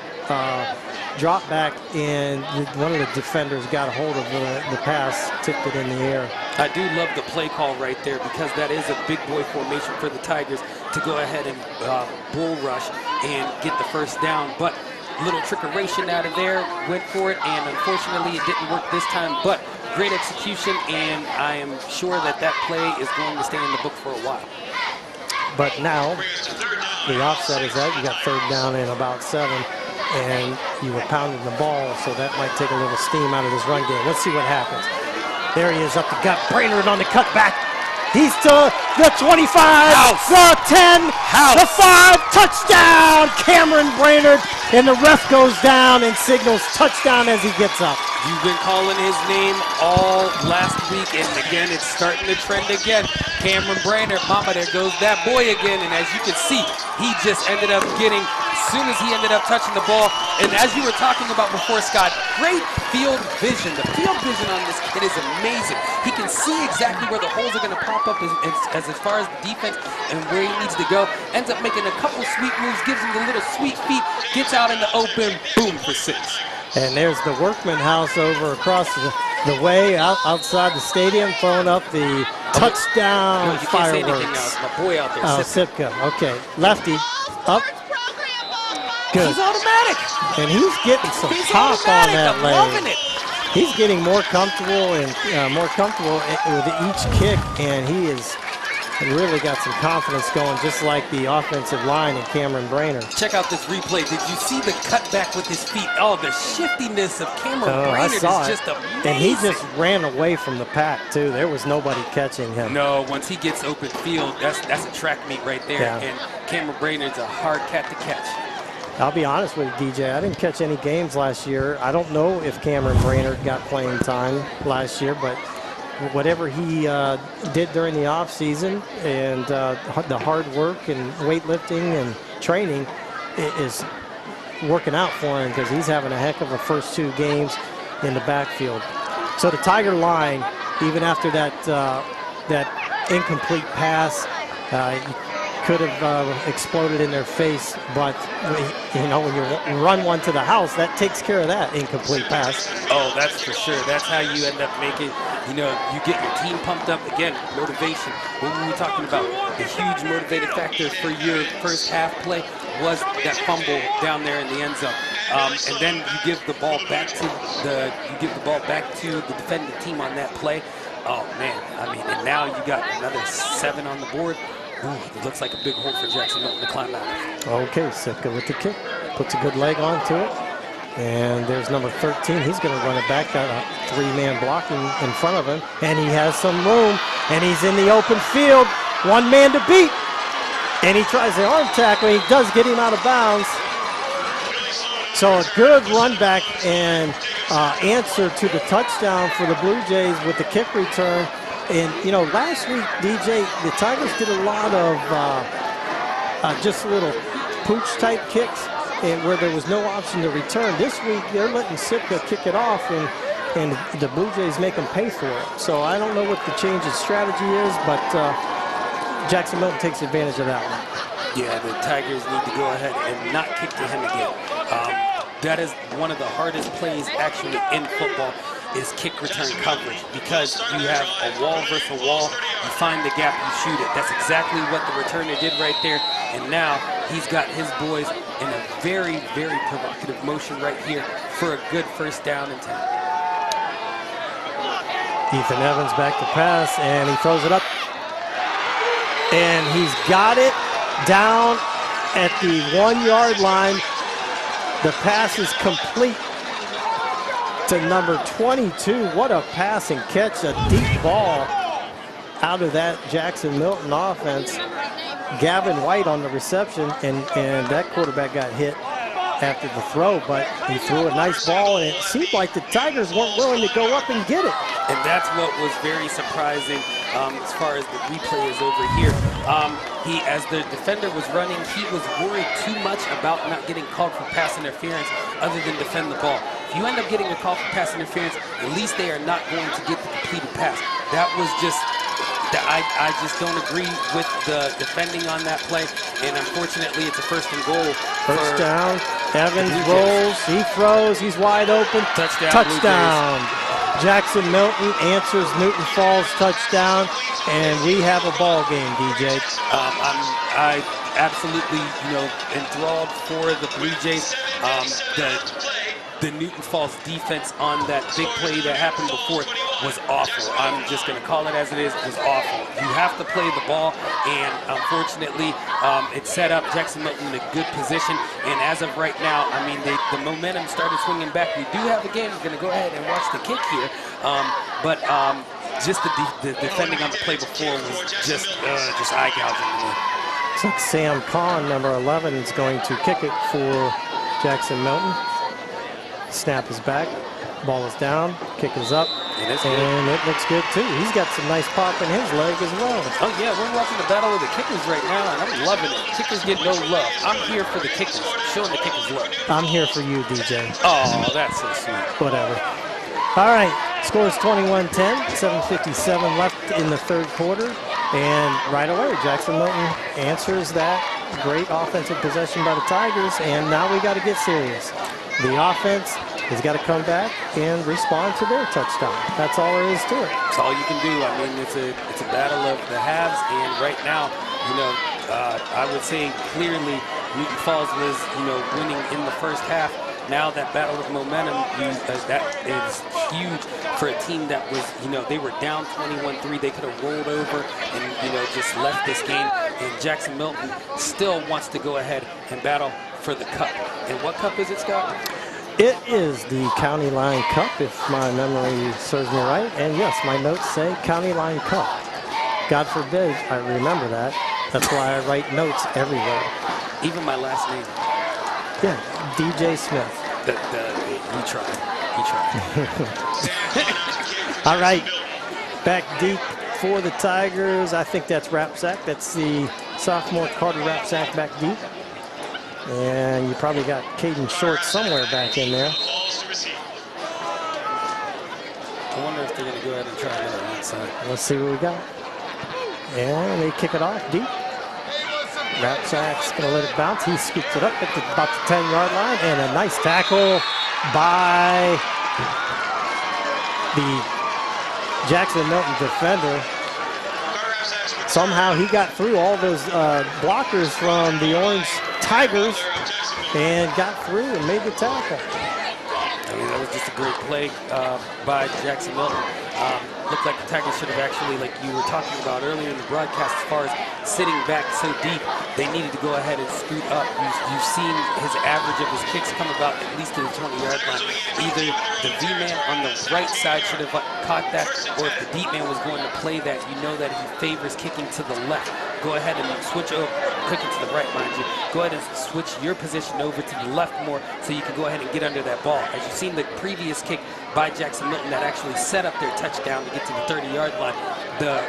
drop back, and one of the defenders got a hold of the pass, tipped it in the air. I do love the play call right there, because that is a big boy formation for the Tigers to go ahead and bull rush and get the first down. But little trickeration out of there, went for it, and unfortunately it didn't work this time. But great execution, and I am sure that that play is going to stay in the book for a while. But now the offset is that you got third down and about 7, and you were pounding the ball, so that might take a little steam out of this run game. Let's see what happens. There he is up the gut. Brainerd on the cutback. He's to the 25, the 10, the 5, touchdown, Cameron Brainerd, and the ref goes down and signals touchdown as he gets up. You've been calling his name all last week, and again, it's starting to trend again. Cameron Brainerd, mama, there goes that boy again, and as you can see, he just ended up getting, as soon as he ended up touching the ball, and as you were talking about before, Scott, great field vision. The field vision on this kid is amazing. He can see exactly where the holes are going to pop up as far as the defense and where he needs to go. Ends up making a couple sweet moves, gives him the little sweet feet, gets out in the open, boom, for 6. And there's the Workman House over across the way outside the stadium, throwing up the touchdown fireworks. My boy out there, Sipka. Okay, lefty, up. Good. He's automatic. And he's getting some pop on that leg. I'm loving it. He's getting more comfortable and more comfortable with each kick, and he is really got some confidence going, just like the offensive line and Cameron Brainerd. Check out this replay. Did you see the cutback with his feet? Oh, the shiftiness of Cameron Brainerd is just amazing. And he just ran away from the pack, too. There was nobody catching him. No, once he gets open field, that's a track meet right there. Yeah. And Cameron Brainerd's a hard cat to catch. I'll be honest with you, DJ. I didn't catch any games last year. I don't know if Cameron Brainerd got playing time last year, but whatever he did during the off season and the hard work and weightlifting and training is working out for him, because he's having a heck of a first 2 games in the backfield. So the Tiger line, even after that incomplete pass, could have exploded in their face, but you know, when you run one to the house, that takes care of that incomplete pass. Oh, that's for sure. That's how you end up making, you know, you get your team pumped up. Again, motivation. What were we talking about? The huge motivated factor for your first half play was that fumble down there in the end zone. And then you give the ball back to the defending team on that play. Oh man, I mean, and now you got another 7 on the board. Ooh, it looks like a big hole for Jackson Milton to climb out. Okay, Sipka with the kick. Puts a good leg onto it. And there's number 13. He's going to run it back. Got a 3-man blocking in front of him. And he has some room. And he's in the open field. 1 man to beat. And he tries the arm tackle. He does get him out of bounds. So a good run back and answer to the touchdown for the Blue Jays with the kick return. And, you know, last week, DJ, the Tigers did a lot of just little pooch-type kicks where there was no option to return. This week, they're letting Sipka kick it off, and the Blue Jays make them pay for it. So I don't know what the change in strategy is, but Jackson Milton takes advantage of that one. Yeah, the Tigers need to go ahead and not kick to him again. That is one of the hardest plays actually in football, is kick return coverage, because you have a wall versus a wall. You find the gap, you shoot it. That's exactly what the returner did right there. And now he's got his boys in a very, very provocative motion right here for a good first down and 10. Ethan Evans back to pass, and he throws it up. And he's got it down at the 1-yard line. The pass is complete to number 22. What a pass and catch, a deep ball out of that Jackson Milton offense. Gavin White on the reception, and that quarterback got hit after the throw, but he threw a nice ball, and it seemed like the Tigers weren't willing to go up and get it. And that's what was very surprising as far as the replay is over here. As the defender was running, he was worried too much about not getting called for pass interference other than defend the ball. If you end up getting a call for pass interference, at least they are not going to get the completed pass. I just don't agree with the defending on that play, and unfortunately, it's a 1st and goal. First down. Evans rolls. He throws. He's wide open. Touchdown. Touchdown. Jackson Milton answers Newton Falls touchdown, and we have a ball game, DJ. I absolutely, enthralled for the Blue Jays. The Newton Falls defense on that big play that happened before was awful. I'm just going to call it as it is. It was awful. You have to play the ball, and unfortunately, it set up Jackson Milton in a good position. And as of right now, I mean, the momentum started swinging back. We do have a game. We're going to go ahead and watch the kick here. But just the defending on the play before was just eye-gouging to me. Looks like Sam Kahn, number 11, is going to kick it for Jackson Milton. Snap is back. Ball is down. Kick is up. And it looks good, too. He's got some nice pop in his leg as well. Oh, yeah, we're watching the battle of the kickers right now, and I'm loving it. Kickers get no love. I'm here for the kickers, showing the kickers love. I'm here for you, DJ. Oh, that's so sweet. Whatever. All right, score is 21-10, 7:57 left in the 3rd quarter. And right away, Jackson Milton answers that great offensive possession by the Tigers, and now we got to get serious. The offense has got to come back and respond to their touchdown. That's all there is to it. That's all you can do. I mean, it's a battle of the halves, and right now, I would say clearly Newton Falls was, winning in the first half. Now that battle of momentum, that is huge for a team that was, they were down 21-3. They could have rolled over and, just left this game. And Jackson Milton still wants to go ahead and battle for the cup. And what cup is it, Scott? It is the County Line Cup, if my memory serves me right. And yes, my notes say County Line Cup. God forbid I remember that. That's why I write notes everywhere. Even my last name. Yeah, DJ Smith. You tried. All right, back deep for the Tigers. I think that's Rapsack. That's the sophomore Carter Rapsack back deep. And you probably got Caden Short somewhere back in there. I wonder if they're going to go ahead and try another inside. Let's see what we got. And they kick it off deep. Rapsack's going to let it bounce. He scoops it up at about the 10-yard line. And a nice tackle by the Jackson Milton defender. Somehow he got through all those blockers from the Orange Tigers and got through and made the tackle. I mean, that was just a great play by Jackson Milton. Looked like the Tigers should have actually, like you were talking about earlier in the broadcast, as far as sitting back so deep, they needed to go ahead and scoot up. You've seen his average of his kicks come about at least to the 20-yard line. Either the V-man on the right side should have caught that, or if the deep man was going to play that, you know that he favors kicking to the left. Go ahead and switch over, clicking to the right, mind you. Go ahead and switch your position over to the left more so you can go ahead and get under that ball. As you've seen the previous kick by Jackson Milton that actually set up their touchdown to get to the 30-yard line, the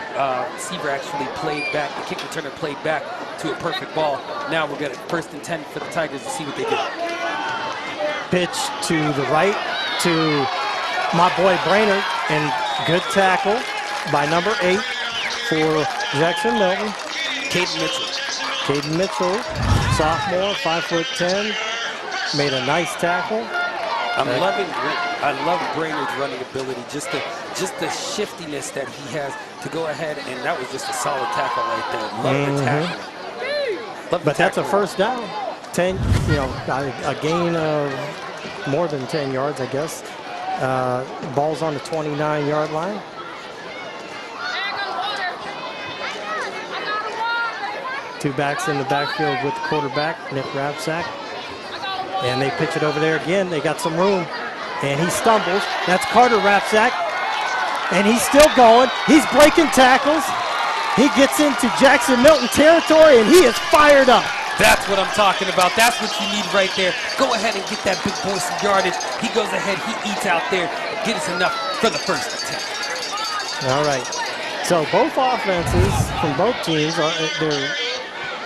receiver actually played back, the kick returner played back to a perfect ball. Now we're going to 1st and 10 for the Tigers to see what they do. Pitch to the right to my boy Brainerd, and good tackle by number 8 for Jackson Milton. Caden Mitchell, sophomore, 5'10", made a nice tackle. I love Brainerd's running ability, just the shiftiness that he has to go ahead, and that was just a solid tackle right there. Love the tackle. But that's a first down. 10, a gain of more than 10 yards, I guess. Ball's on the 29-yard line. Two backs in the backfield with the quarterback, Nick Rapsack. And they pitch it over there again. They got some room. And he stumbles. That's Carter Rapsack. And he's still going. He's breaking tackles. He gets into Jackson Milton territory, and he is fired up. That's what I'm talking about. That's what you need right there. Go ahead and get that big boy some yardage. He goes ahead. He eats out there. Get us enough for the first attempt. All right. So both offenses from both teams, they're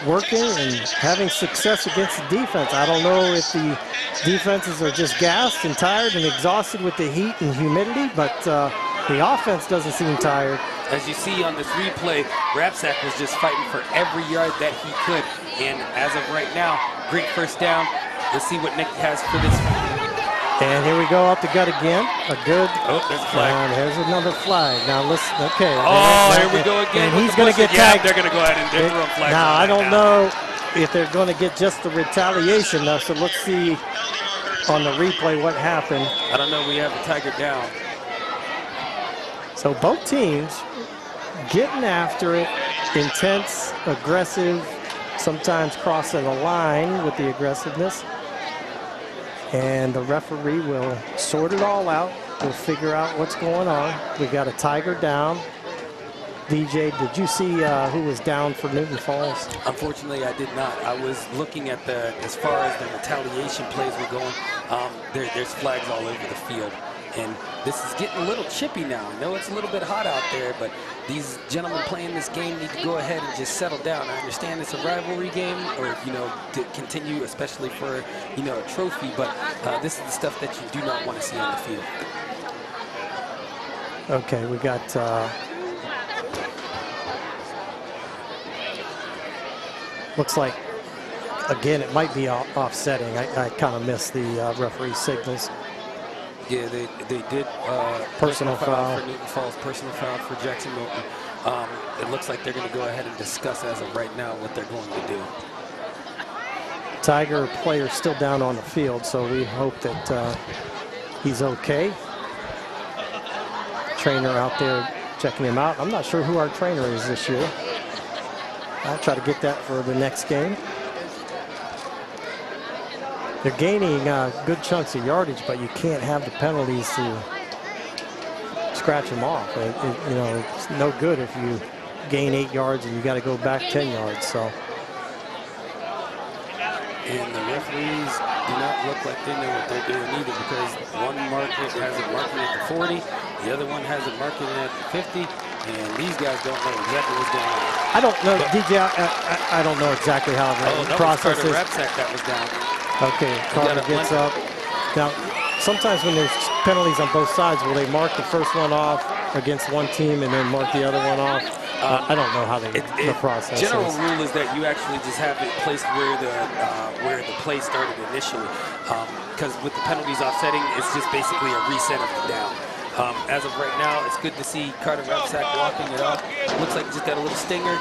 working and having success against the defense. I don't know if the defenses are just gassed and tired and exhausted with the heat and humidity, but the offense doesn't seem tired. as you see on this replay, Rapsack was just fighting for every yard that he could. And as of right now, great first down. Let's see what Nick has for this. And here we go up the gut again. A good. Oh, there's a flag. And there's another flag. Now listen. Okay. Oh, here we go again. And he's going to get yeah, tagged. they're going to go ahead and throw a flag. Now I don't down. know if they're going to get just the retaliation though. So let's see on the replay what happened. I don't know. We have the Tiger down. So both teams getting after it, intense, aggressive, sometimes crossing the line with the aggressiveness. And the referee will sort it all out. We'll figure out what's going on. We got a Tiger down. DJ, did you see who was down for Newton Falls? Unfortunately, I did not. I was looking at as far as the retaliation plays were going. There's flags all over the field. And this is getting a little chippy now. I know it's a little bit hot out there, but these gentlemen playing this game need to go ahead and just settle down. I understand it's a rivalry game, or to continue, especially for a trophy. But this is the stuff that you do not want to see on the field. Okay, we got. Looks like again it might be offsetting. I kind of missed the referee signals. Yeah, they did personal foul for Newton Falls, personal foul for Jackson Milton. It looks like they're going to go ahead and discuss as of right now what they're going to do. Tiger player still down on the field, so we hope that he's okay. Trainer out there checking him out. I'm not sure who our trainer is this year. I'll try to get that for the next game. They're gaining good chunks of yardage, but you can't have the penalties to scratch them off. It's no good if you gain 8 yards and you got to go back 10 yards. So. And the referees do not look like they know what they're doing either, because one marker has it marking at the 40, the other one has it marking at the 50, and these guys don't know exactly what's going on. I don't know, DJ. I don't know exactly how the process is. Carter Rapsack that was down. Okay, Carter gets up. Now, sometimes when there's penalties on both sides, will they mark the first one off against one team and then mark the other one off? I don't know how the process is. General rule is that you actually just have it placed where the play started initially. Because with the penalties offsetting, it's just basically a reset of the down. As of right now, it's good to see Carter Rapsack walking it up. Looks like he just got a little stinger.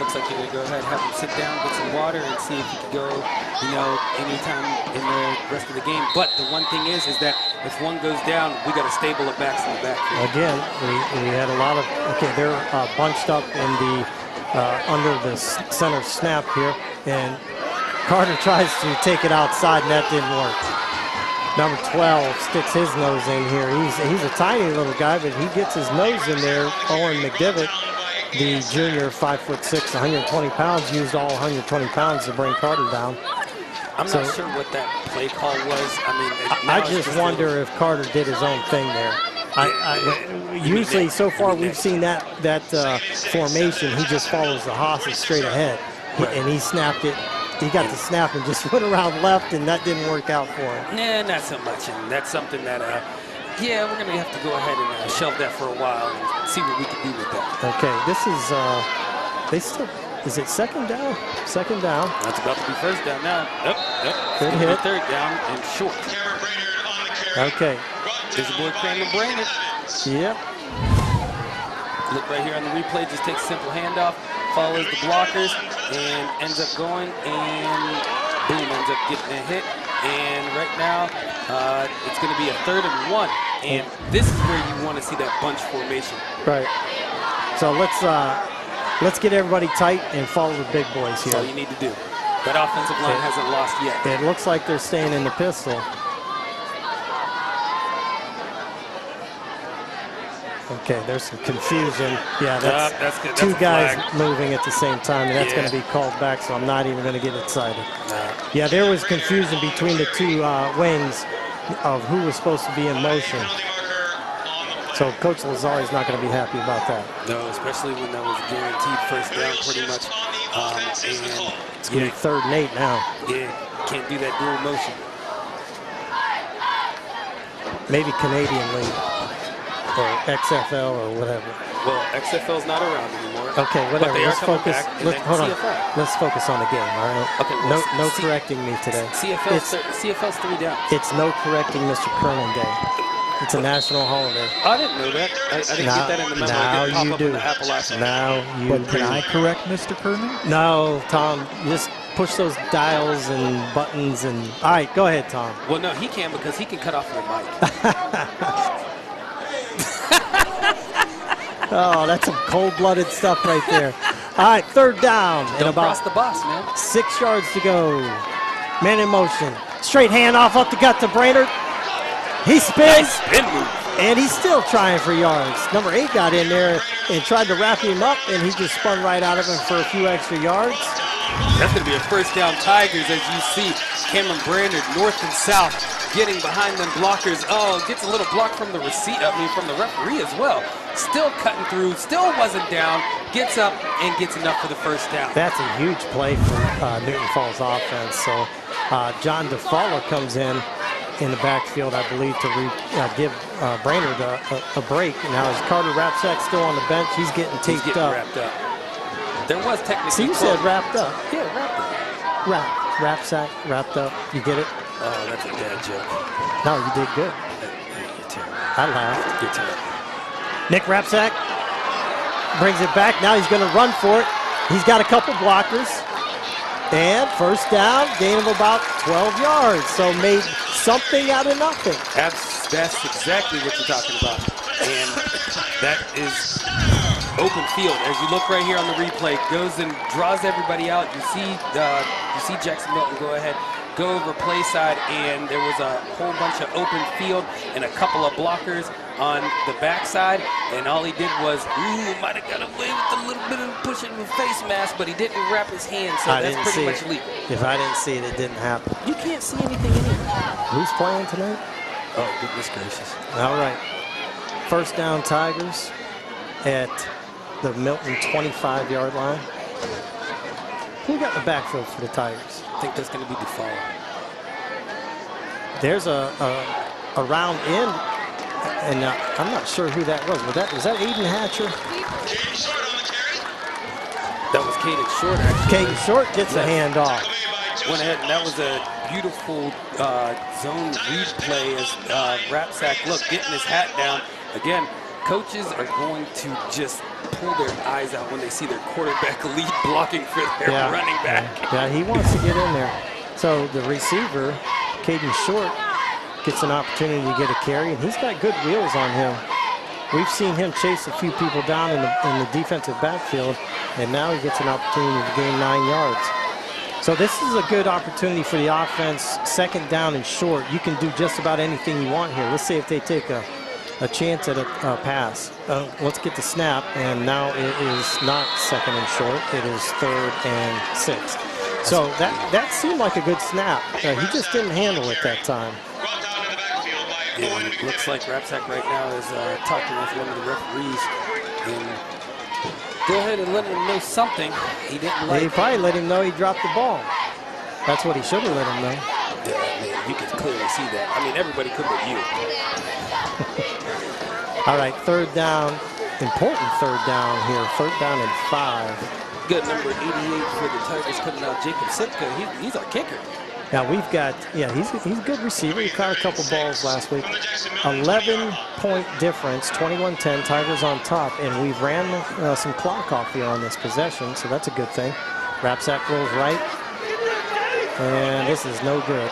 Looks like they're going to go ahead and have him sit down, get some water, and see if he can go, anytime in the rest of the game. But the one thing is that if one goes down, we got a stable of backs in the backfield. Again, we had a lot of, they're bunched up in the, under the center snap here, and Carter tries to take it outside, and that didn't work. Number 12 sticks his nose in here. He's a tiny little guy, but he gets his nose in there. Owen McDivitt, the junior, 5'6", 120 pounds, used all 120 pounds to bring Carter down. I'm not sure what that play call was. I just wonder if Carter did his own thing there. Usually, so far, we've seen that formation. He just follows the hosses straight ahead, and he snapped it. He got the snap and just went around left, and that didn't work out for him. Nah, not so much, and that's something that, we're going to have to go ahead and shelve that for a while and see what we can do with that. Okay, this is, is it second down? Second down. That's about to be first down now. Yep. Good hit. Third down and short. Okay. There's the boy Cameron Brainerd. Yep. Look right here on the replay, just takes a simple handoff, follows the blockers, and ends up going, and boom, ends up getting a hit. And right now, it's going to be a 3rd and 1. And this is where you want to see that bunch formation. Right. So let's get everybody tight and follow the big boys here. That's all you need to do. That offensive line hasn't lost yet. It looks like they're staying in the pistol. Okay, there's some confusion. Yeah, that's good. Two guys moving at the same time, and that's going to be called back, so I'm not even going to get excited. Yeah, there was confusion between the two wings of who was supposed to be in motion. So Coach Lazari's not going to be happy about that. No, especially when that was guaranteed first down pretty much. And it's going to be 3rd and 8 now. Yeah, can't do that dual motion. Maybe Canadian League or XFL or whatever. Well, XFL's not around anymore. Okay, whatever. But they Let's are coming focus. back, and then Hold on. CFL. Let's focus on the game, all right? Okay, well, no correcting me today. CFL's 3 down. It's no correcting Mr. Kernan Day. It's a national holiday. I didn't know that. I didn't get that in the memo. Now It didn't pop you up do. in the Appalachian. Now you But can do. I correct Mr. Kernan? No, Tom. Just push those dials and buttons and. All right, go ahead, Tom. Well, no, he can because he can cut off your mic. Oh, that's some cold-blooded stuff right there. All right, third down. And Don't about cross the boss, man. 6 yards to go. Man in motion. Straight handoff up the gut to Brainerd. He spins. Spin move. And he's still trying for yards. Number 8 got in there and tried to wrap him up, and he just spun right out of him for a few extra yards. That's going to be a first down Tigers as you see Cameron Brainerd north and south getting behind them blockers. Oh, gets a little block from the from the referee as well. Still cutting through, still wasn't down, gets up and gets enough for the first down. That's a huge play for Newton Falls offense. So John DeFalla comes in the backfield, I believe, to give Brainerd a break. Now is Carter Rapsack still on the bench? He's getting taped up. Wrapped up. There was technically. See, you said wrapped up. Yeah, wrapped up. Rapsack, wrapped up. You get it? Oh, that's a dad joke. No, you did good. You're terrible. I laughed. You're terrible. Nick Rapsack brings it back. Now he's going to run for it. He's got a couple blockers. And first down, gain of about 12 yards. So made something out of nothing. That's exactly what you're talking about. And that is open field. As you look right here on the replay, goes and draws everybody out. You see Jackson Milton go ahead, go over play side, and there was a whole bunch of open field and a couple of blockers on the backside, and all he did was, might have got away with a little bit of pushing with face mask, but he didn't wrap his hand, so that's pretty much legal. If I didn't see it, it didn't happen. You can't see anything anyway. Who's playing tonight? Oh, goodness gracious. All right. First down Tigers at the Milton 25-yard line. Who got the backfield for the Tigers? I think that's going to be DeFalla. There's a round in, and I'm not sure who that was. Was that Aiden Hatcher? That was Caden Short, actually. Caden Short gets a handoff. Went ahead, and that was a beautiful zone read play as Rapsack, look, getting his hat down. Again, coaches are going to just pull their eyes out when they see their quarterback lead blocking for their running back. Yeah, he wants to get in there. So the receiver, Caden Short, gets an opportunity to get a carry, and he's got good wheels on him. We've seen him chase a few people down in the defensive backfield, and now he gets an opportunity to gain 9 yards. So this is a good opportunity for the offense. Second down and short, you can do just about anything you want here. Let's see if they take a chance at a pass. Let's get the snap, and now it is not second and short. It is 3rd and 6. So that seemed like a good snap. He just didn't handle it that time. Yeah, and it looks like Rapsack right now is talking with one of the referees. And go ahead and let him know something. He didn't like. He probably let him know he dropped the ball. That's what he should have let him know. Yeah, man, you can clearly see that. I mean, everybody could but you. All right, third down. Important third down here. Third down and 5. Good number 88 for the Tigers coming out. Jacob Sitka, he's our kicker. Now we've got, he's a good receiver. He caught a couple balls last week. 11-point difference, 21-10, Tigers on top, and we've ran some clock off here on this possession, so that's a good thing. Rapsack rolls right, and this is no good.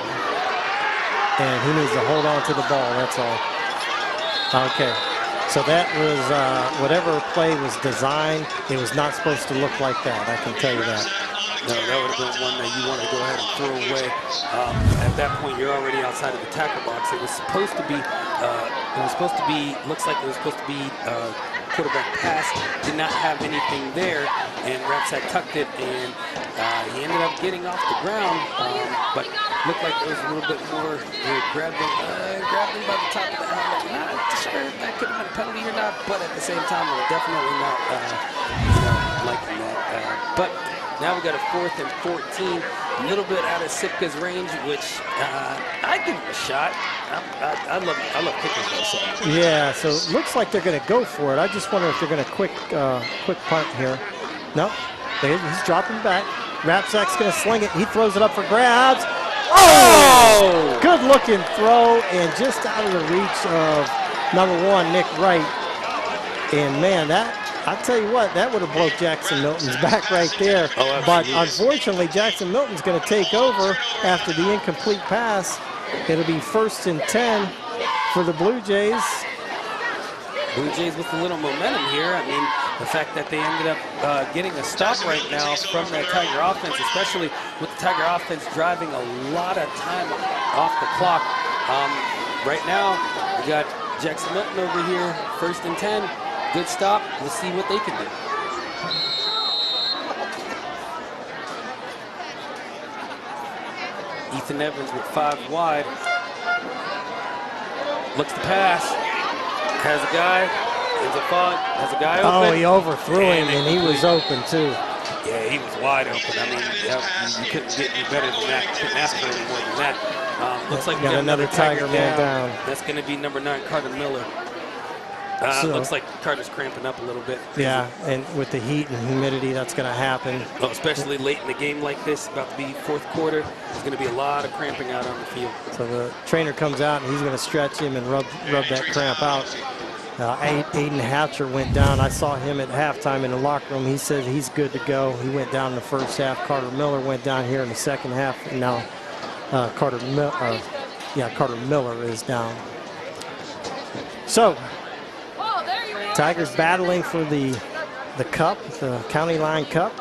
And he needs to hold on to the ball, that's all. Okay, so that was, whatever play was designed, it was not supposed to look like that, I can tell you that. No, that would have been one that you want to go ahead and throw away. At that point, you're already outside of the tackle box. It was supposed to be, looks like it was supposed to be quarterback pass. Did not have anything there, and Rapsack tucked it, and he ended up getting off the ground, but looked like there was a little bit more. He grabbed him by the top of the helmet. Not sure if that could have been a penalty or not, but at the same time, we're definitely not liking that. But now we got a 4th and 14. a little bit out of Sipka's range, which I give him a shot. I love kickers though. So. Yeah, so it looks like they're going to go for it. I just wonder if they're going to quick punt here. No, he's dropping back. Rapsack's going to sling it. He throws it up for grabs. Oh! Good looking throw and just out of the reach of number 1, Nick Wright. And man, I tell you what, that would have broke Jackson Milton's back right there. Oh, but unfortunately, Jackson Milton's going to take over after the incomplete pass. It'll be 1st and 10 for the Blue Jays. Blue Jays with a little momentum here. I mean, the fact that they ended up getting a stop right now from that Tiger offense, especially with the Tiger offense driving a lot of time off the clock. Right now, we got Jackson Milton over here, 1st and 10. Good stop. Let's see what they can do. Ethan Evans with 5 wide. Looks to pass. Has a guy. Has a guy open. Oh, he overthrew him, and he was open too. Yeah, he was wide open. I mean, you couldn't get any better than that. Couldn't ask for any more than that. Looks like we got another Tiger man down. That's going to be number 9, Carter Miller. Looks like Carter's cramping up a little bit. Yeah, and with the heat and humidity, that's going to happen. Well, especially late in the game like this, about to be 4th quarter, there's going to be a lot of cramping out on the field. So the trainer comes out, and he's going to stretch him and rub that cramp out. Aiden Hatcher went down. I saw him at halftime in the locker room. He said he's good to go. He went down in the first half. Carter Miller went down here in the second half, and now Carter Miller is down. So Tigers battling for the cup, the County Line Cup,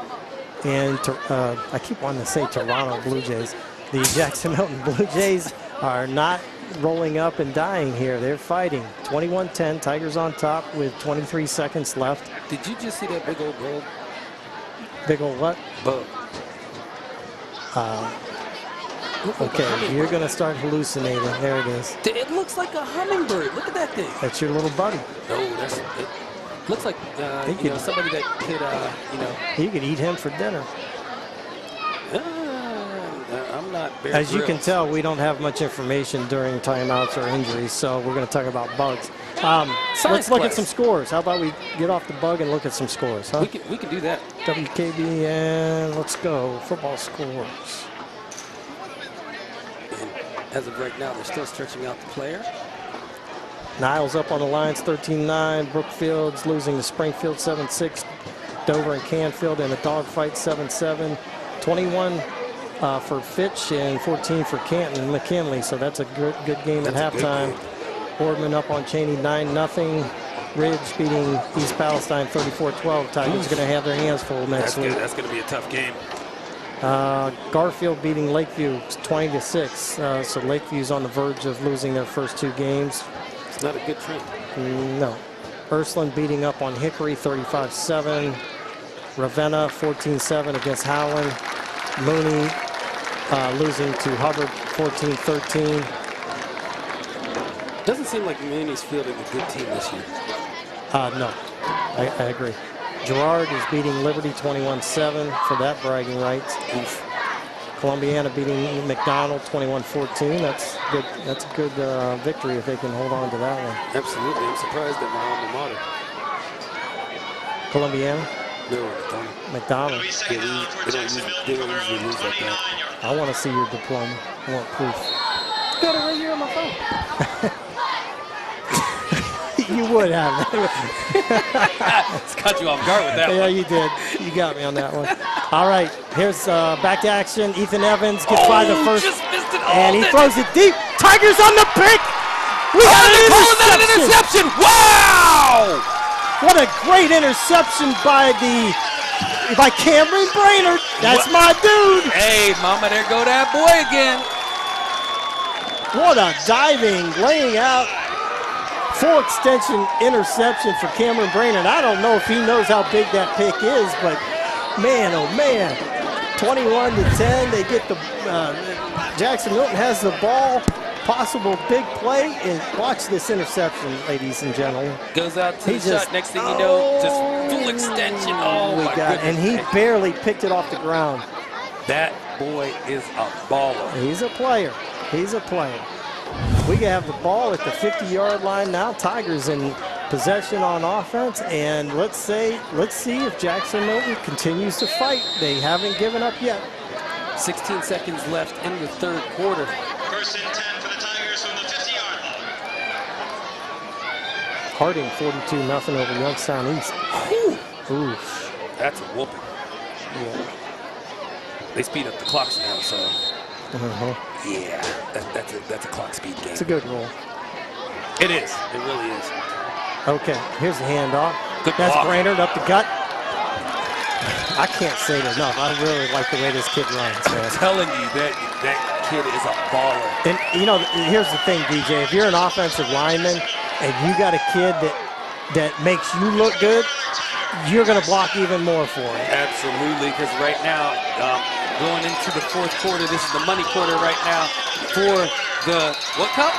and I keep wanting to say Toronto Blue Jays. The Jackson Milton Blue Jays are not rolling up and dying here. They're fighting. 21-10, Tigers on top with 23 seconds left. Did you just see that big old bug? Big old what? Bug. Okay, you're going to start hallucinating. There it is. It looks like a hummingbird. Look at that thing. That's your little buddy. No, it looks like somebody that could, You could eat him for dinner. I'm not Bear As you can Grylls. tell, we don't have much information during timeouts or injuries, so we're going to talk about bugs. Let's look at some scores. How about we get off the bug and look at some scores, huh? We can do that. WKB, and let's go. Football scores. As of right now, they're still stretching out the player. Niles up on the lines, 13-9. Brookfield's losing to Springfield, 7-6. Dover and Canfield in a dogfight, 7-7. 21 for Fitch and 14 for Canton and McKinley. So that's a good game at halftime. Boardman up on Cheney, 9-0. Ridge beating East Palestine, 34-12. Tigers going to have their hands full next week. That's going to be a tough game. Garfield beating Lakeview 20-6. So Lakeview's on the verge of losing their first 2 games. It's not a good trend. No. Ursuline beating up on Hickory 35-7. Ravenna 14-7 against Howland. Mooney losing to Hubbard 14-13. Doesn't seem like Mooney's fielding a good team this year. No, I agree. Girard is beating Liberty 21-7 for that bragging rights. Columbiana beating McDonald 21-14. That's good. That's a good victory if they can hold on to that one. Absolutely. I'm surprised at my alma mater. Columbiana? No, McDonald. They don't usually lose like that. I want to see your diploma. I want proof. Got it right here on my phone. You would have. It's caught you off guard with that Yeah, one. you did. You got me on that one. All right, here's back to action. Ethan Evans gets by the first, just missed it. and he throws it deep. Tigers on the pick. We got an interception. Wow! What a great interception by Cameron Brainerd. That's my dude. Hey, mama, there go that boy again. What a diving, laying out, full extension interception for Cameron Brainerd. I don't know if he knows how big that pick is, but man, oh man. 21-10, they get the, Jackson Milton has the ball, possible big play, and watch this interception, ladies and gentlemen. Goes out to the shot, next thing you know, just full extension. Oh my goodness. And he barely picked it off the ground. That boy is a baller. He's a player. He's a player. We have the ball at the 50-yard line now. Tigers in possession on offense, and let's see if Jackson Milton continues to fight. They haven't given up yet. 16 seconds left in the third quarter. First and 10 for the Tigers from the 50-yard line. Harding 42-0 over Youngstown East. Whew. Oof. That's a whooping. Yeah. They speed up the clocks now, so Uh-huh. yeah, that's a clock speed game. It's a good roll. It is. It really is. Okay, here's the handoff. Good That's block. Brainerd up the gut. I can't say it enough. I really like the way this kid runs, I'm man. telling you, that kid is a baller. And, you know, here's the thing, DJ. If you're an offensive lineman and you got a kid that makes you look good, you're going to block even more for it. Absolutely, because right now, going into the fourth quarter, this is the money quarter right now for the what cup?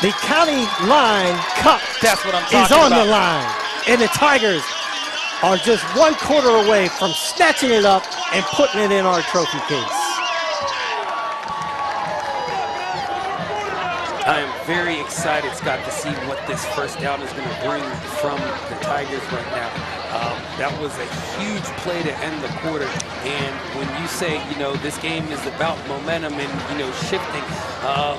The County Line Cup That's what I'm is talking on about. the line. And the Tigers are just 1 quarter away from snatching it up and putting it in our trophy case. I am very excited, Scott, to see what this first down is going to bring from the Tigers right now. That was a huge play to end the quarter. And when you say, you know, this game is about momentum and, you know, shifting,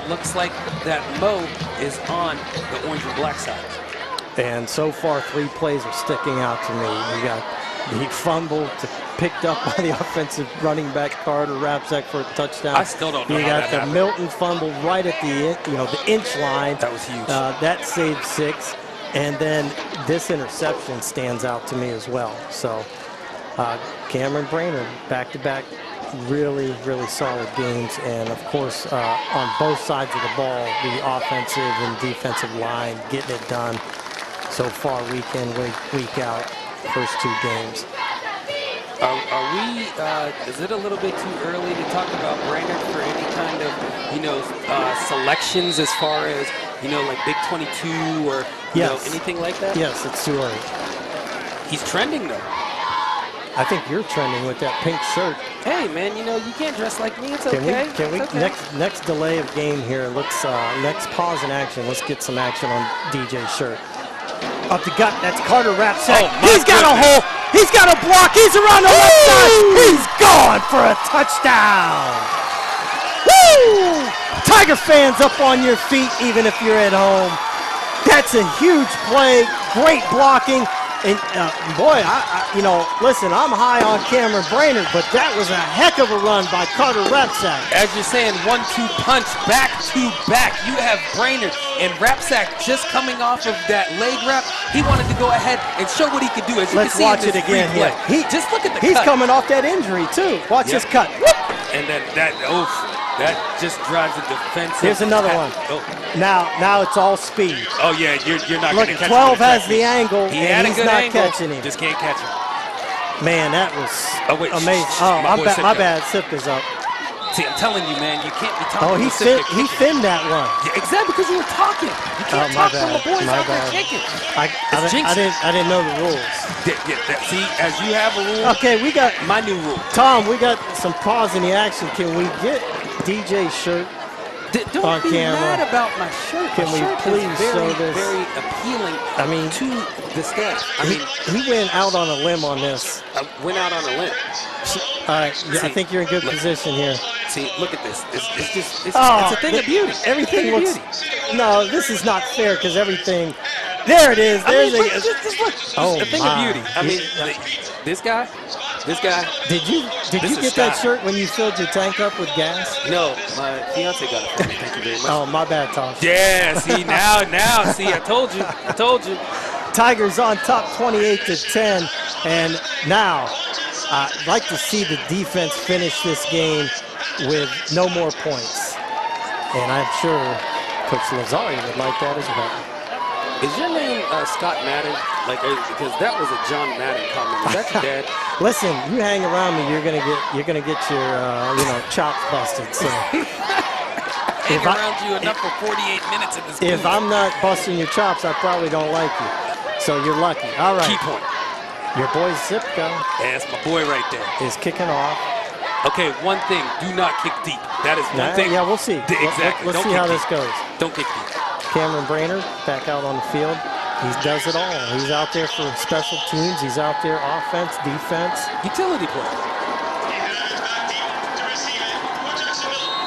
looks like that Mo is on the orange and black side. And so far, 3 plays are sticking out to me. You got the fumble picked up by the offensive running back Carter Rapsack for a touchdown. I still don't know You how got that the happened. Milton fumble right at the the inch line. That was huge. That saved 6, and then this interception stands out to me as well. So Cameron Brainerd back-to-back, really solid games, and of course on both sides of the ball, the offensive and defensive line getting it done. So far, week in, week out, first 2 games. Are we, is it a little bit too early to talk about Brainerd for any kind of, you know, selections as far as, you know, like Big 22 or, you know, anything like that? Yes, it's too early. He's trending, though. I think you're trending with that pink shirt. Hey, man, you know, you can't dress like me. It's okay. Can we It's okay. next delay of game here, let's, next pause in action, let's get some action on DJ's shirt. Up the gut, that's Carter Rapsack. Oh, my He's got a goodness. hole. He's got a block. He's around the left side. He's gone for a touchdown. Woo! Tiger fans up on your feet, even if you're at home. That's a huge play. Great blocking. And boy, you know, listen, I'm high on Cameron Brainerd, but that was a heck of a run by Carter Rapsack. As you're saying, 1-2 punch, back to back. You have Brainerd and Rapsack just coming off of that leg wrap. He wanted to go ahead and show what he could do. As you Let's can see watch in it this again replay. here. Just look at the He's cut. coming off that injury too. Watch Yep. this cut. Whoop! And then that just drives the defensive. Here's another one. Oh, Now it's all speed. oh yeah, you're not Look, going to catch 12 him. has the angle, He and had a he's good not angle. catching him. Just can't catch him. Man, that was Oh, wait, amazing. shh, Oh, my boy my Sipka. bad. Sipka's up. See, I'm telling you, man, you can't be talking. Oh, he to Sipka he kicking. thinned that one. Yeah, exactly, because you were talking. You can't my talk from bad, the boys my out there bad. kicking. I jinxing. didn't know the rules. See, as you have a rule, Okay, we got my new rule. Tom. We got some pause in the action. Can we get DJ's shirt? Don't on be camera. mad about my shirt. Can My we shirt please is very, show this? very appealing I mean, to the staff. I mean, he went out on a limb on this. I went out on a limb. All right, yeah, I See, think you're in good look. position here. See, look at this. It's just, it's Oh, a thing of beauty. Everything It's a thing looks. of beauty. No, this is not fair because everything. There it is. I There's mean, a. just look. Oh, It's a thing my. of beauty. I mean, this guy. Did you This is get that style. shirt when you filled your tank up with gas? No, my fiance got it for me. Thank you very much. Oh, my bad, Tom. Yeah, see, now, see, I told you. Tigers on top 28-10, and now I'd like to see the defense finish this game with no more points, and I'm sure Coach Lazario would like that as well. Is your name Scott Madden? Like, because that was a John Madden comment. Is that your dad? Listen, you hang around me, you're gonna get your chops busted. So Hang around you enough for 48 minutes in this if booth. I'm not busting your chops, I probably don't like you. So you're lucky. All right. Key point. Your boy Zipka Yeah, that's my boy right there. is kicking off. Okay, one thing, do not kick deep. That is one thing. Yeah, we'll see. Exactly. Let's Don't see kick how deep. this goes. Don't kick deep. Cameron Brainerd back out on the field. He does it all. He's out there for special teams. He's out there offense, defense. Utility play. Back deep to receive it for Jackson Milton.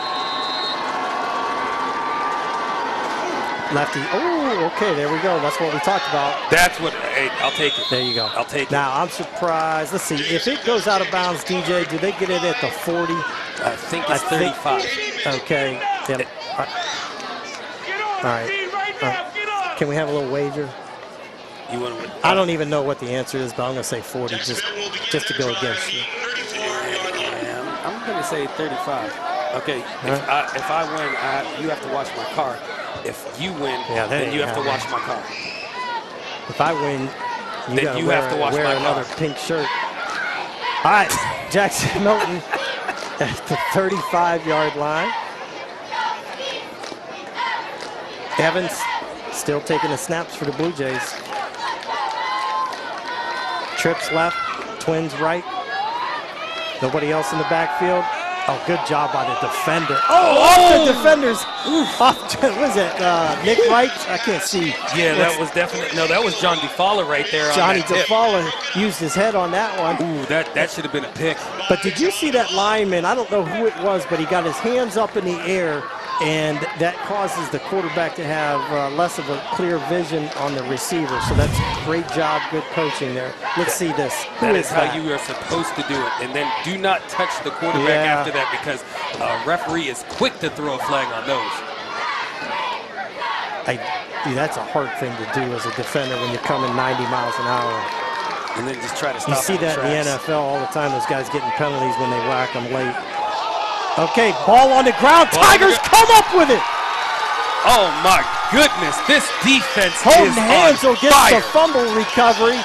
Lefty. Oh, okay, there we go. That's what we talked about. That's what, hey, I'll take it. There you go. I'll take it. Now, I'm surprised. Let's see. If it goes out of bounds, DJ, do they get it at the 40? I think it's 35. Okay. Yep. All right. Can we have a little wager? You want to? I don't even know what the answer is, but I'm going to say 40 just to go against you. I'm going to say 35. Okay. If I win, you have to wash my car. If you win, then you have to wash my car. If I win, Then gotta you have to wash wear my another car. pink shirt. All right, Jackson Milton at the 35-yard line. Evans still taking the snaps for the Blue Jays. Trips left, Twins right. Nobody else in the backfield. Oh, good job by the defender. Oh, off the defenders. Off, what is it, Nick Wright? I can't see. Yeah, that was definitely, no, that was John DeFalla right there. Johnny on that tip. DeFalla used his head on that one. Ooh, that should have been a pick. But did you see that lineman? I don't know who it was, but he got his hands up in the air, and that causes the quarterback to have less of a clear vision on the receiver. So that's a great job, good coaching there. Let's see this. That is how you are supposed to do it. And then do not touch the quarterback after that, because a referee is quick to throw a flag on those. That's a hard thing to do as a defender when you're coming 90 miles an hour. And then just try to stop. You see that in the NFL all the time, those guys getting penalties when they whack them late. Okay, ball on the ground. Tigers come up with it. Oh my goodness, this defense Holden is Hansel on gets fire. the fumble recovery.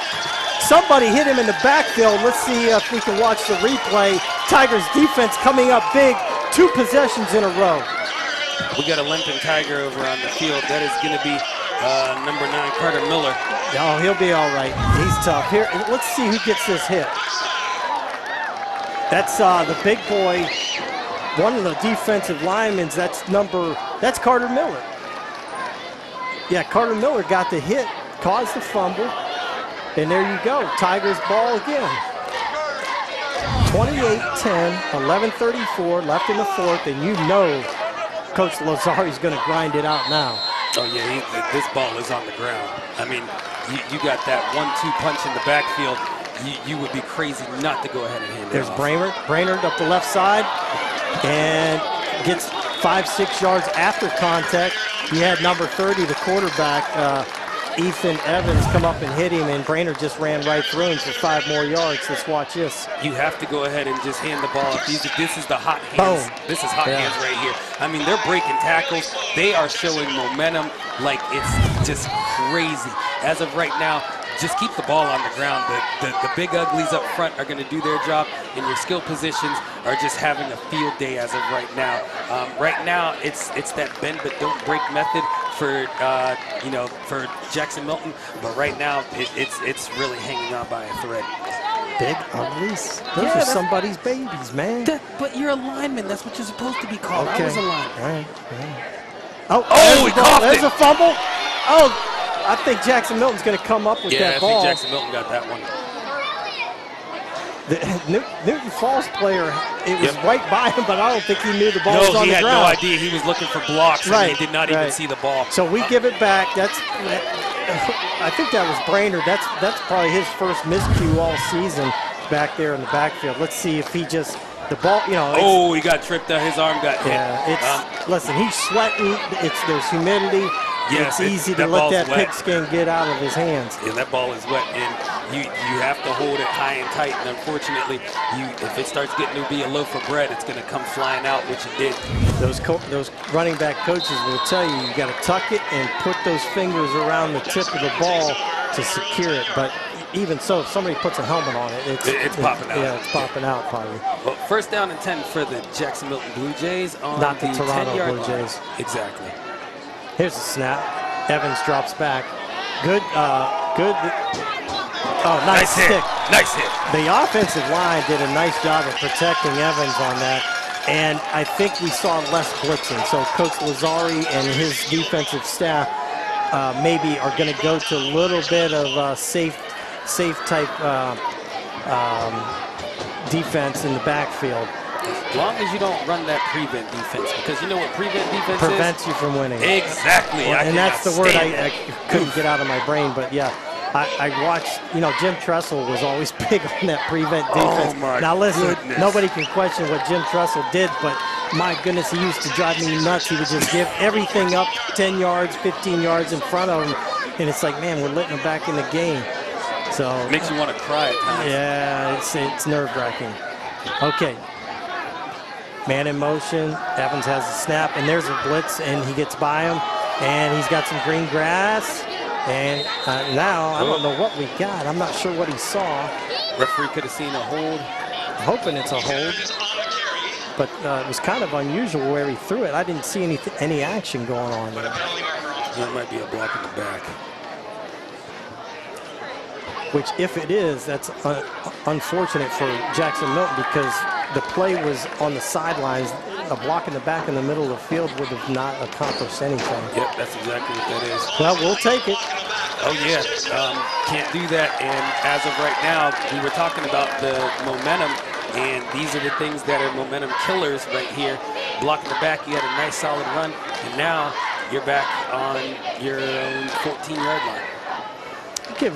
Somebody hit him in the backfield. Let's see if we can watch the replay. Tigers defense coming up big. 2 possessions in a row. We got a limping Tiger over on the field. That is going to be number 9, Carter Miller. Oh, he'll be all right. He's tough. Here, let's see who gets this hit. That's the big boy. One of the defensive linemen, that's Carter Miller. Yeah, Carter Miller got the hit, caused the fumble, and there you go. Tigers ball again. 28-10, 11:34 left in the fourth, and you know Coach Lazari's going to grind it out now. Oh, yeah, this ball is on the ground. I mean, you got that 1-2 punch in the backfield. You would be crazy not to go ahead and hand it There's off. Brainerd up the left side and gets 5-6 yards after contact. He had number 30, the quarterback, Ethan Evans, come up and hit him, and Brainerd just ran right through him for 5 more yards. Let's watch this. You have to go ahead and just hand the ball off. This is the hot hands. Boom. This is hot hands right here. I mean, they're breaking tackles. They are showing momentum like it's just crazy. As of right now, just keep the ball on the ground. The big uglies up front are going to do their job, and your skill positions are just having a field day as of right now. Right now, it's that bend but don't break method for for Jackson Milton. But right now, it's really hanging on by a thread. Big uglies. Those are somebody's babies, man. But you're a lineman. That's what you're supposed to be called. Okay. I was a lineman. All right. Oh, he coughed there's it. a fumble. Oh, I think Jackson Milton's going to come up with that ball. I think Jackson Milton got that one. The Newton Falls player, it was right by him, but I don't think he knew the ball was on the ground. No, he had no idea. He was looking for blocks, and he did not even see the ball. So we give it back. I think that was Brainerd. That's probably his first miscue all season back there in the backfield. Let's see if he just the ball. He got tripped up. His arm got hit. Yeah, listen. He's sweating. There's humidity. Yes, it's easy to let that pigskin get out of his hands. And that ball is wet, and you have to hold it high and tight. And unfortunately, if it starts getting to be a loaf of bread, it's going to come flying out, which it did. Those running back coaches will tell you got to tuck it and put those fingers around the tip of the ball to secure it. But even so, if somebody puts a helmet on it, it's popping out. Yeah, it's popping out probably. Well, 1st down and 10 for the Jackson Milton Blue Jays on Not the Toronto 10-yard Blue line. Jays. Exactly. Here's a snap. Evans drops back. Good. Oh, nice hit. stick. Nice hit. The offensive line did a nice job of protecting Evans on that, and I think we saw less blitzing. So Coach Lazari and his defensive staff maybe are going to go to a little bit of safe type defense in the backfield. As long as you don't run that prevent defense, because you know what prevent defense Prevents is? you from winning. Exactly. Well, and that's the word I couldn't get out of my brain, but yeah. I watched, Jim Tressel was always big on that prevent defense. Oh my now listen, goodness. nobody can question what Jim Tressel did, but my goodness, he used to drive me nuts. He would just give everything up 10 yards, 15 yards in front of him, and it's like, man, we're letting him back in the game. So It makes you want to cry at times. yeah, it's nerve-wracking. Okay. Man in motion. Evans has a snap, and there's a blitz, and he gets by him, and he's got some green grass. And now, I don't know what we got. I'm not sure what he saw. Referee could have seen a hold. I'm hoping it's a hold. But it was kind of unusual where he threw it. I didn't see any action going on there. That might be a block in the back. Which, if it is, that's unfortunate for Jackson Milton because the play was on the sidelines. A block in the back in the middle of the field would have not accomplished anything. Yep, that's exactly what that is. Well, we'll take it. Oh, yeah. Can't do that. And as of right now, we were talking about the momentum, and these are the things that are momentum killers right here. Blocking the back, you had a nice solid run, and now you're back on your own 14-yard line. Give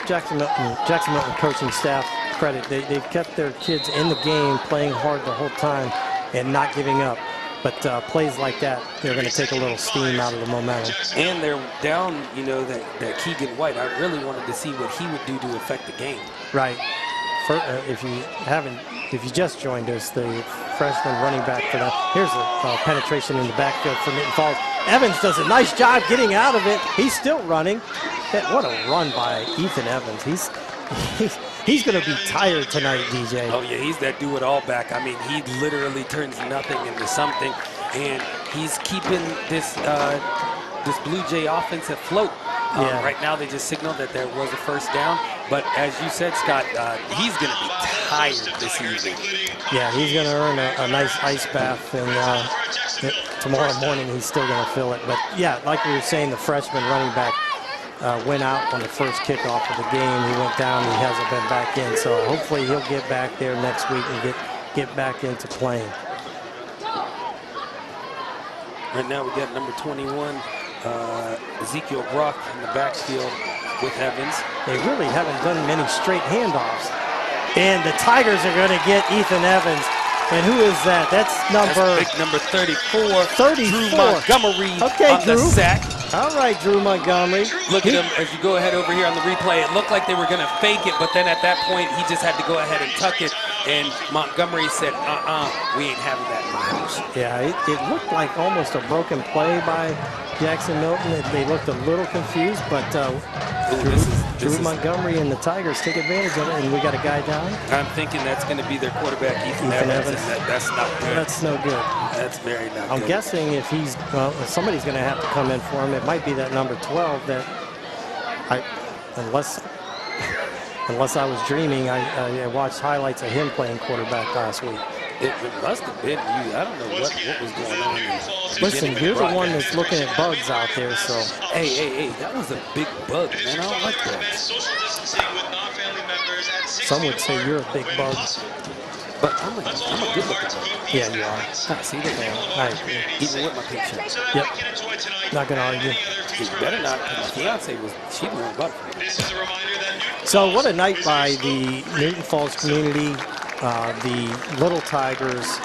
Jackson Milton coaching staff credit. They've kept their kids in the game, playing hard the whole time, and not giving up. But plays like that, they're going to take a little steam out of the momentum. And they're down, that Keegan White. I really wanted to see what he would do to affect the game. Right. If you just joined us, the freshman running back for that. Here's a penetration in the backfield for Newton Falls. Evans does a nice job getting out of it. He's still running. What a run by Ethan Evans. He's going to be tired tonight, DJ. Oh, yeah, he's that do-it-all back. I mean, he literally turns nothing into something, and he's keeping this Blue Jay offense afloat. Right now, they just signaled that there was a first down, but as you said, Scott, he's going to be tired this evening. Yeah, he's going to earn a nice ice bath, and tomorrow morning he's still going to feel it. But, yeah, like we were saying, the freshman running back went out on the first kickoff of the game. He went down. He hasn't been back in. So hopefully he'll get back there next week and get back into playing. Right now we got number 21, Ezekiel Brock in the backfield with Evans. They really haven't done many straight handoffs. And the Tigers are going to get Ethan Evans. And who is that? That's big number 34. 34. Drew Montgomery on Drew. the sack. All right, Drew Montgomery. Look at him as you go ahead over here on the replay. It looked like they were going to fake it, but then at that point, he just had to go ahead and tuck it. And Montgomery said, we ain't having that in my house. Yeah, it looked like almost a broken play by Jackson Milton. They looked a little confused, but Drew Montgomery and the Tigers take advantage of it, and we got a guy down. I'm thinking that's going to be their quarterback, Ethan Evans. And that's not good. That's no good. That's very not good. I'm guessing if somebody's going to have to come in for him. It might be that number 12 that unless I was dreaming, I watched highlights of him playing quarterback last week. It must have been you. I don't know what was going on. Listen, you're the one that's looking at bugs out there, so. Hey, that was a big bug, man. I don't like bugs. Some would say you're a big bug. But I'm a good looking bug. Yeah, you are. See that now? Even with my pink shirt. Yep. Not going to argue. You better not, because my fiance she the one buck. So what a night by the Newton Falls community, the Little Tigers,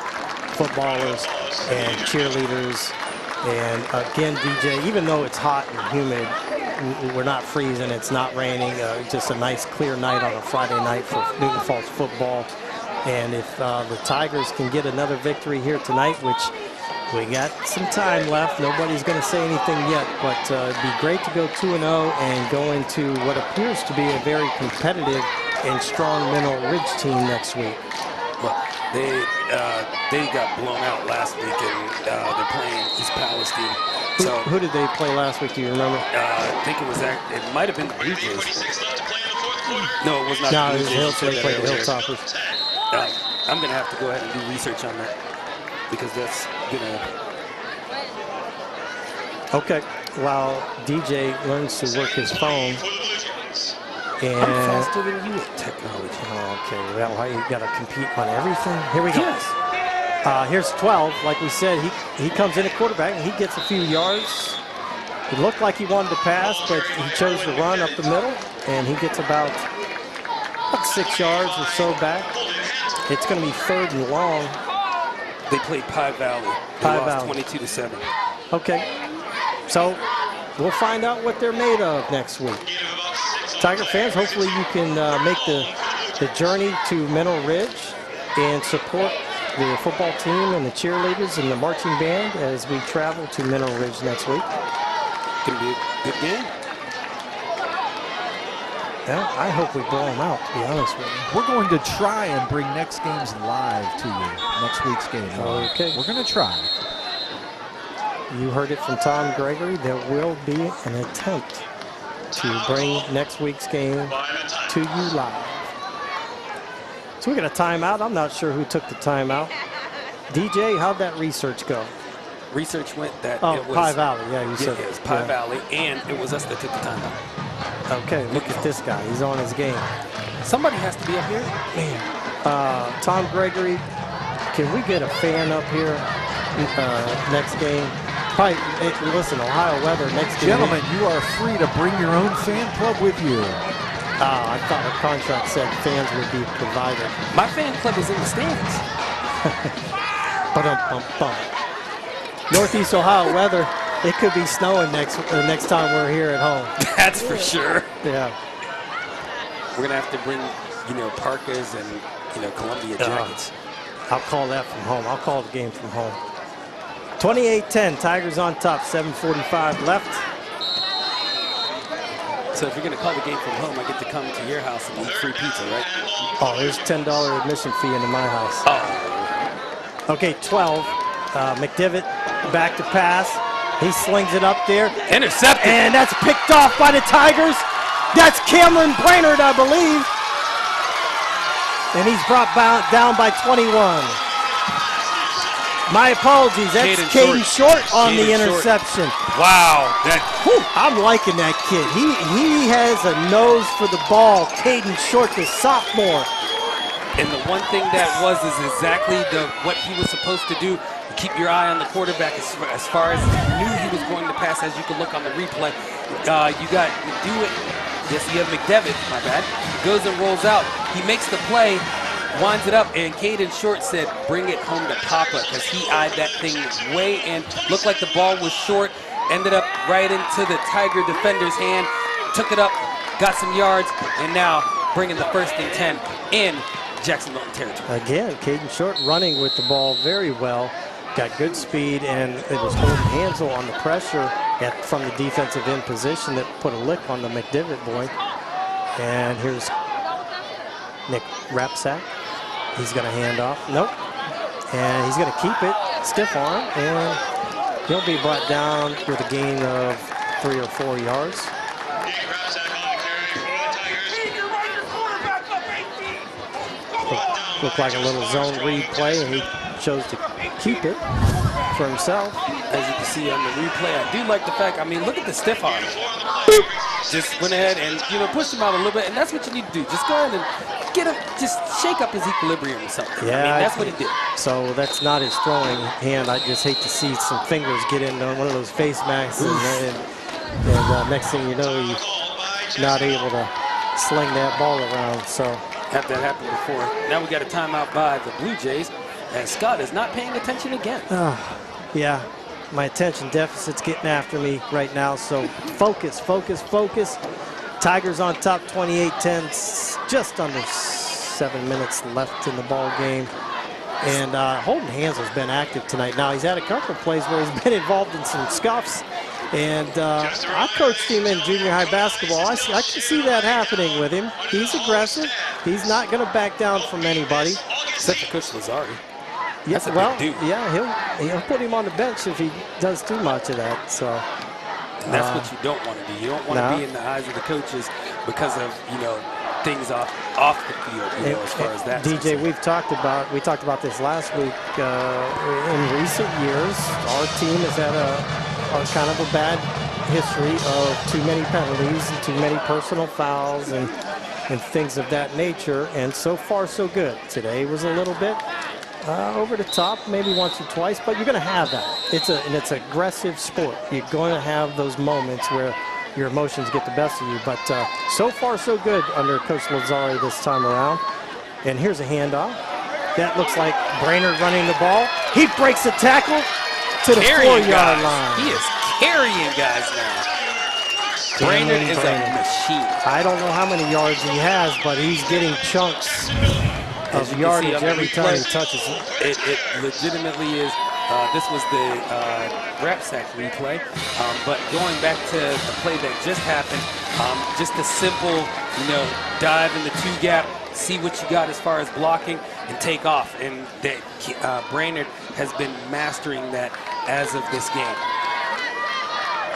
footballers, and cheerleaders. And again, DJ, even though it's hot and humid, we're not freezing, it's not raining, just a nice clear night on a Friday night for Newton Falls football. And if the Tigers can get another victory here tonight, which we got some time left, nobody's going to say anything yet, but it'd be great to go 2-0 and go into what appears to be a very competitive and strong Mineral Ridge team next week. Well, they got blown out last week, and they're playing East Palestine. Who did they play last week? Do you remember? I think it might have been the Blue Jays. No, it was not. No, the it was Blue Jays. Hilltoppers. You They said played the that earlier. Hilltoppers. I'm going to have to go ahead and do research on that because that's going to. Okay. While DJ learns to work his phone. I'm And faster than you at technology. okay, well, you got to compete on everything. Here we go. Yes. Here's 12. Like we said, he comes in at quarterback and he gets a few yards. It looked like he wanted to pass, but he chose to run up the middle, and he gets about 6 yards or so back. It's going to be 3rd and long. They played Pie Valley. They Pie lost Valley. 22-7. Okay, so we'll find out what they're made of next week. Tiger fans, hopefully you can make the journey to Mineral Ridge and support the football team and the cheerleaders and the marching band as we travel to Mineral Ridge next week. Going to be a good game. Yeah, I hope we blow them out, to be honest with you. We're going to try and bring next games live to you, next week's game. Okay. We're going to try. You heard it from Tom Gregory. There will be an attempt to bring next week's game to you live. So we got a timeout. I'm not sure who took the timeout. DJ, how'd that research go? Research went that Oh, it was Pie Valley. Yeah, you Yeah, said it was Pie yeah. Valley, and it was us that took the timeout. Okay, look at this guy. He's on his game. Somebody has to be up here. Man, Tom Gregory, can we get a fan up here next game? Probably, hey, listen, Ohio weather next game. Gentlemen, you are free to bring your own fan club with you. I thought our contract said fans would be provided. My fan club is in the stands. Ba-dum-bum-bum. Northeast Ohio weather, it could be snowing next time we're here at home. That's for sure. Yeah. We're gonna have to bring, parkas and Columbia jackets. I'll call that from home. I'll call the game from home. 28-10, Tigers on top, 7:45 left. So if you're gonna call the game from home, I get to come to your house and eat free pizza, right? Oh, there's $10 admission fee into my house. Oh, Okay, 12. McDivitt back to pass. He slings it up there. intercepted. And that's picked off by the Tigers. That's Cameron Brainerd, I believe. And he's brought down by 21. My apologies. That's Caden Short on the interception. Wow, Whew, I'm liking that kid. He has a nose for the ball. Caden Short, the sophomore. and the one thing that is exactly what he was supposed to do. Keep your eye on the quarterback as far as he knew he was going to pass. As you can look on the replay, you got do it. Yes, you have McDevitt. My bad. He goes and rolls out. He makes the play, winds it up, and Caden Short said, "Bring it home to Papa," because he eyed that thing way in. Looked like the ball was short. Ended up right into the Tiger defender's hand. Took it up, got some yards, and now bringing the 1st and 10 in Jackson Milton territory. Again, Caden Short running with the ball very well. Got good speed, and it was Holden Hansel on the pressure from the defensive end position that put a lick on the McDivitt boy. And here's Nick Rapsack. He's going to hand off. Nope. And he's going to keep it. Stiff arm. And he'll be brought down with a gain of 3 or 4 yards. Looked like a little zone read play, and he chose to keep it for himself. As you can see on the replay, I do like the fact, look at the stiff arm. Just went ahead and, pushed him out a little bit, and that's what you need to do. Just go ahead and get him, just shake up his equilibrium or something. Yeah, that's what he did. So that's not his throwing hand. I just hate to see some fingers get in one of those face masks, and next thing you know, he's not able to sling that ball around. So Had that happen before. Now we got a timeout by the Blue Jays, and Scott is not paying attention again. yeah, my attention deficit's getting after me right now. So focus. Tigers on top, 28-10. Just under 7 minutes left in the ball game. And Holden Hansel's been active tonight. Now he's had a couple of plays where he's been involved in some scuffs. And I coached him in junior high basketball. I can see that happening with him. He's aggressive. He's not going to back down from anybody. Except for Coach Lazari. Yeah, That's a big dude. Yeah, he'll put him on the bench if he does too much of that. So And that's what you don't want to do. You don't want to be in the eyes of the coaches because of, things off the field, you know, as far as that. DJ, we talked about this last week. In recent years, our team has had a kind of a bad history of too many penalties and too many personal fouls and things of that nature. And so far, so good. Today was a little bit over the top, maybe once or twice, but you're going to have that. It's an aggressive sport. You're going to have those moments where your emotions get the best of you. But so far, so good under Coach Lazari this time around. And here's a handoff. That looks like Brainerd running the ball. He breaks the tackle to the 4-yard line. He is carrying guys now. Brainerd is a machine. I don't know how many yards he has, but he's getting chunks of yardage every time he touches it. It legitimately is. This was the wrap sack replay. But going back to the play that just happened, just a simple, dive in the 2-gap, see what you got as far as blocking, and take off. And Brainerd has been mastering that as of this game.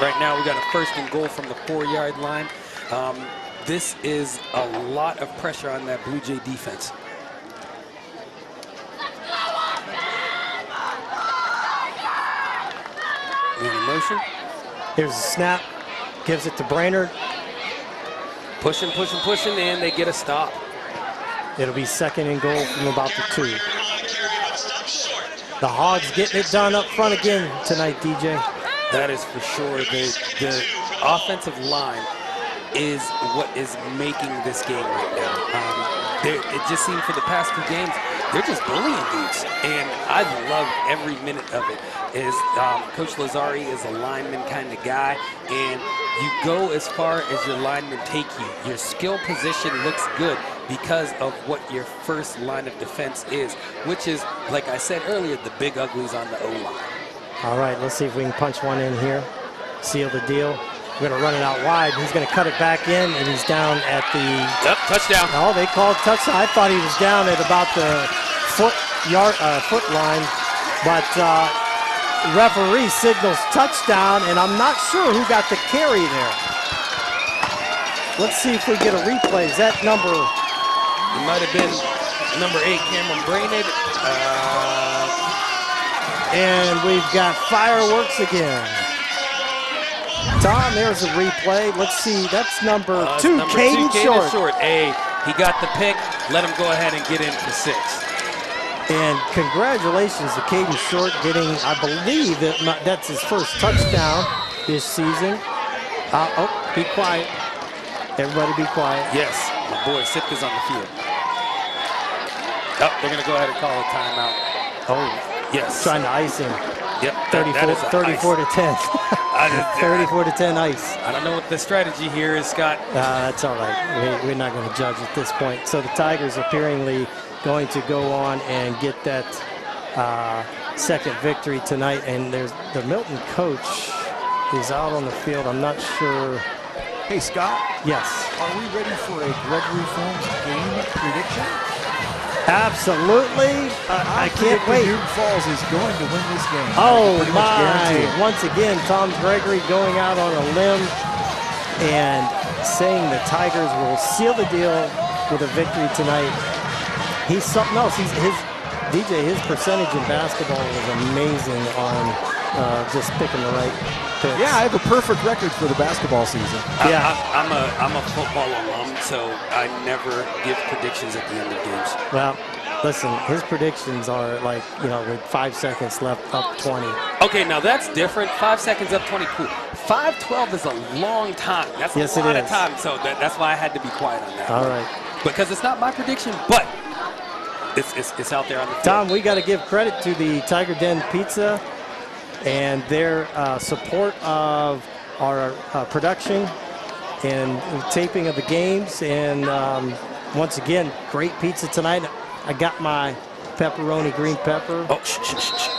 Right now, we got a 1st and goal from the 4-yard line. This is a lot of pressure on that Blue Jay defense. In motion. Here's a snap. Gives it to Brainerd. Pushing, and they get a stop. It'll be 2nd and goal from about the 2. The Hogs getting it done up front again tonight, DJ. That is for sure. The offensive line is what is making this game right now. It just seemed for the past 2 games, they're just bullying dudes. And I love every minute of it. Coach Lazari is a lineman kind of guy, and you go as far as your linemen take you. Your skill position looks good because of what your first line of defense is, which is, like I said earlier, the big uglies on the O-line. All right, let's see if we can punch one in here. Seal the deal. We're going to run it out wide. He's going to cut it back in, and he's down at the... Yep, touchdown. Oh, they called touchdown. I thought he was down at about the foot line, but referee signals touchdown, and I'm not sure who got the carry there. Let's see if we get a replay. Is that number... It might have been number 8, Cameron Brainerd. And we've got fireworks again. Tom, there's a replay. Let's see. That's number 2, Keegan Short. Hey, he got the pick. Let him go ahead and get in for 6. And congratulations to Keegan Short getting, I believe that's his first touchdown this season. Be quiet. Everybody be quiet. Yes, my boy Sitka's on the field. They're going to go ahead and call a timeout. Oh, yes. Trying to ice him. Yep, 34 to 10. 34 to 10 ice. I don't know what the strategy here is, Scott. That's all right. We're not going to judge at this point. So the Tigers apparently going to go on and get that 2nd victory tonight. And there's the Milton coach is out on the field. I'm not sure. Hey, Scott. Yes. Are we ready for a Gregory Films game prediction? Absolutely. I can't wait. Newton Falls is going to win this game. Oh, my. Once again, Tom Gregory going out on a limb and saying the Tigers will seal the deal with a victory tonight. He's something else. His percentage in basketball was amazing on just picking the right picks. Yeah, I have a perfect record for the basketball season. Yeah. I'm a football alum, so I never give predictions at the end of games. Well, listen, his predictions are like, with 5 seconds left, up 20. Okay, now that's different. 5 seconds up 20, cool. 5:12 is a long time. That's a lot of time, so that's why I had to be quiet on that. All right. Because it's not my prediction, but it's out there on the field. Tom, we got to give credit to the Tiger Den Pizza and their support of our production and taping of the games. And once again, great pizza tonight. I got my pepperoni, green pepper. Oh, shh.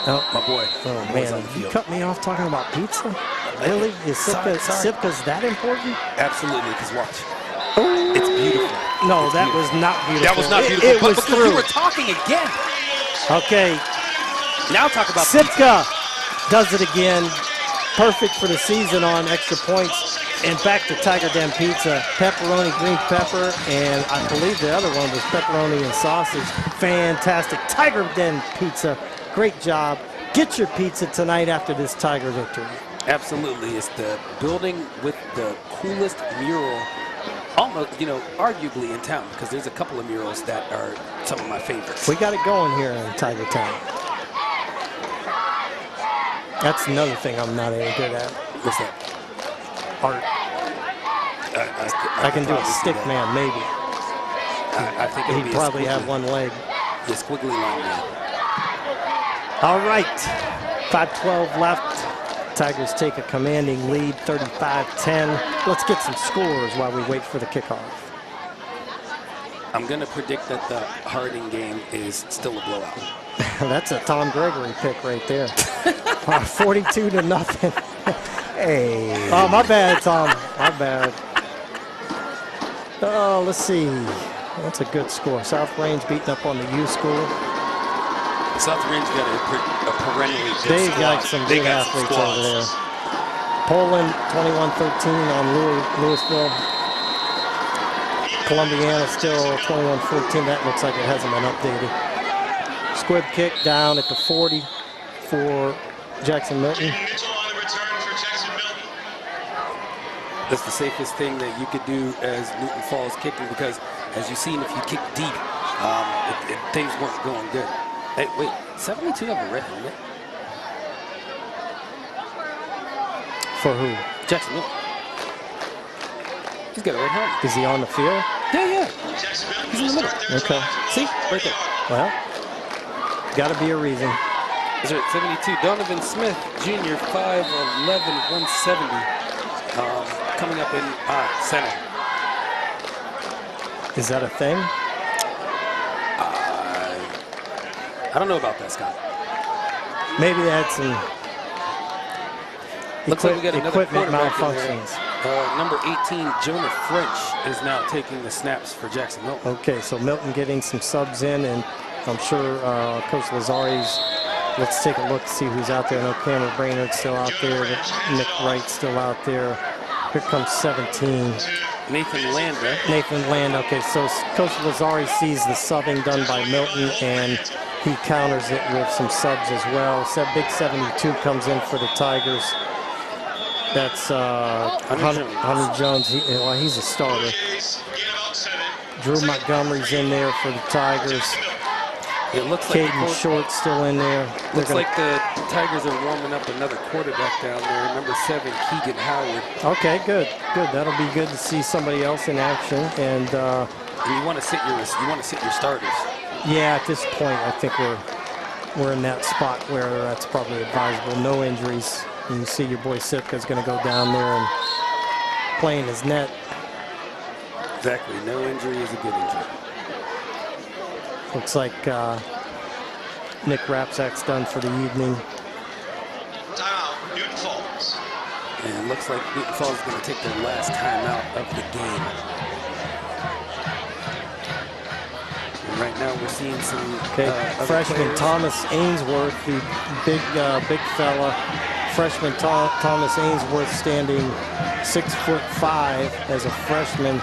Oh, my boy. Oh, man. You cut me off talking about pizza? Really? Is Sipka's that important? Absolutely, because watch. It's beautiful. No, that was not beautiful. That was not beautiful. It was because through. you were talking again. Okay. Now talk about Sipka does it again. Perfect for the season on extra points. And back to Tiger Den Pizza, pepperoni, green pepper, and I believe the other one was pepperoni and sausage. Fantastic. Tiger Den Pizza, great job. Get your pizza tonight after this Tiger victory. Absolutely. It's the building with the coolest mural, almost, arguably in town, because there's a couple of murals that are some of my favorites. We got it going here in Tiger Town. That's another thing I'm not any good at. What's that? Art. I can do a stick man, maybe. I think it'll He'd be probably have one leg. The squiggly line man. All right, 5:12 left. Tigers take a commanding lead, 35-10. Let's get some scores while we wait for the kickoff. I'm going to predict that the Harding game is still a blowout. That's a Tom Gregory pick right there. 42-0. Hey. Oh, my bad, Tom. My bad. Oh, let's see. That's a good score. South Range beating up on the U School. South Range got a perennially good They squad. got some good athletes over there. Poland 21-13 on Louisville. Columbiana still 21-14. That looks like it hasn't been updated. Squib kick down at the 40 for Jackson Milton. That's the safest thing that you could do as Newton Falls kicking, because as you've seen, if you kick deep, things weren't going good. Hey, wait, 72 have a red helmet? For who? Jackson Milton. He's got a red helmet. Is he on the field? Yeah. He's in the middle. Okay. See? Right there. Well, got to be a reason. That's right, 72. Donovan Smith, Jr., 5'11", 170. Coming up in center. Is that a thing? I don't know about that, Scott. Maybe they had some Looks like we got another equipment quarterback in there. malfunctions. Number 18, Jonah French, is now taking the snaps for Jackson Milton. Okay, so Milton getting some subs in, and I'm sure Coach Lazari's, let's take a look to see who's out there. No, Cameron Brainerd's still out there. Nick Wright's still out there. Here comes 17. Nathan Landa. Nathan Land. Okay, so Coach Lazari sees the subbing done by Milton, and he counters it with some subs as well. Big 72 comes in for the Tigers. That's Hunter Jones. He's a starter. Drew Montgomery's in there for the Tigers. It looks like Caden Short's still in there. Looks like the Tigers are warming up another quarterback down there. Number 7, Keegan Howard. Okay, good. That'll be good to see somebody else in action. And you want to sit your starters. Yeah, at this point, I think we're in that spot where that's probably advisable. No injuries. And you see your boy Sipka's going to go down there and play in his net. Exactly. No injury is a good injury. Looks like Nick Rapsak's done for the evening. Timeout, Newton Falls. And it looks like Newton Falls is going to take their last timeout of the game. And right now we're seeing some freshman players. Thomas Ainsworth, the big fella. Freshman Thomas Ainsworth, standing 6'5" as a freshman,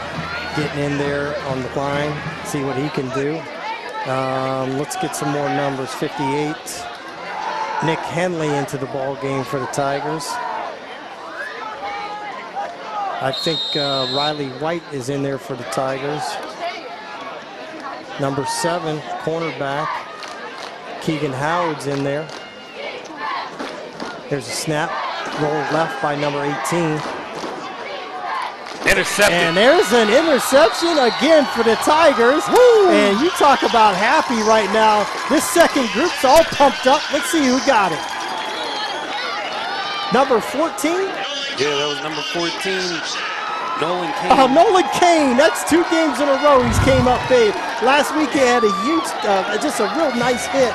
getting in there on the line. See what he can do. Let's get some more numbers. 58. Nick Henley into the ball game for the Tigers. I think Riley White is in there for the Tigers. Number 7, cornerback. Keegan Howard's in there. There's a snap. Roll left by number 18. Intercepted. And there's an interception again for the Tigers. Woo! And you talk about happy right now. This second group's all pumped up. Let's see who got it. Number 14? Yeah, that was number 14. Nolan Kane. Oh, Nolan Kane. That's 2 games in a row he's came up big. Last week he had a huge, just a real nice hit.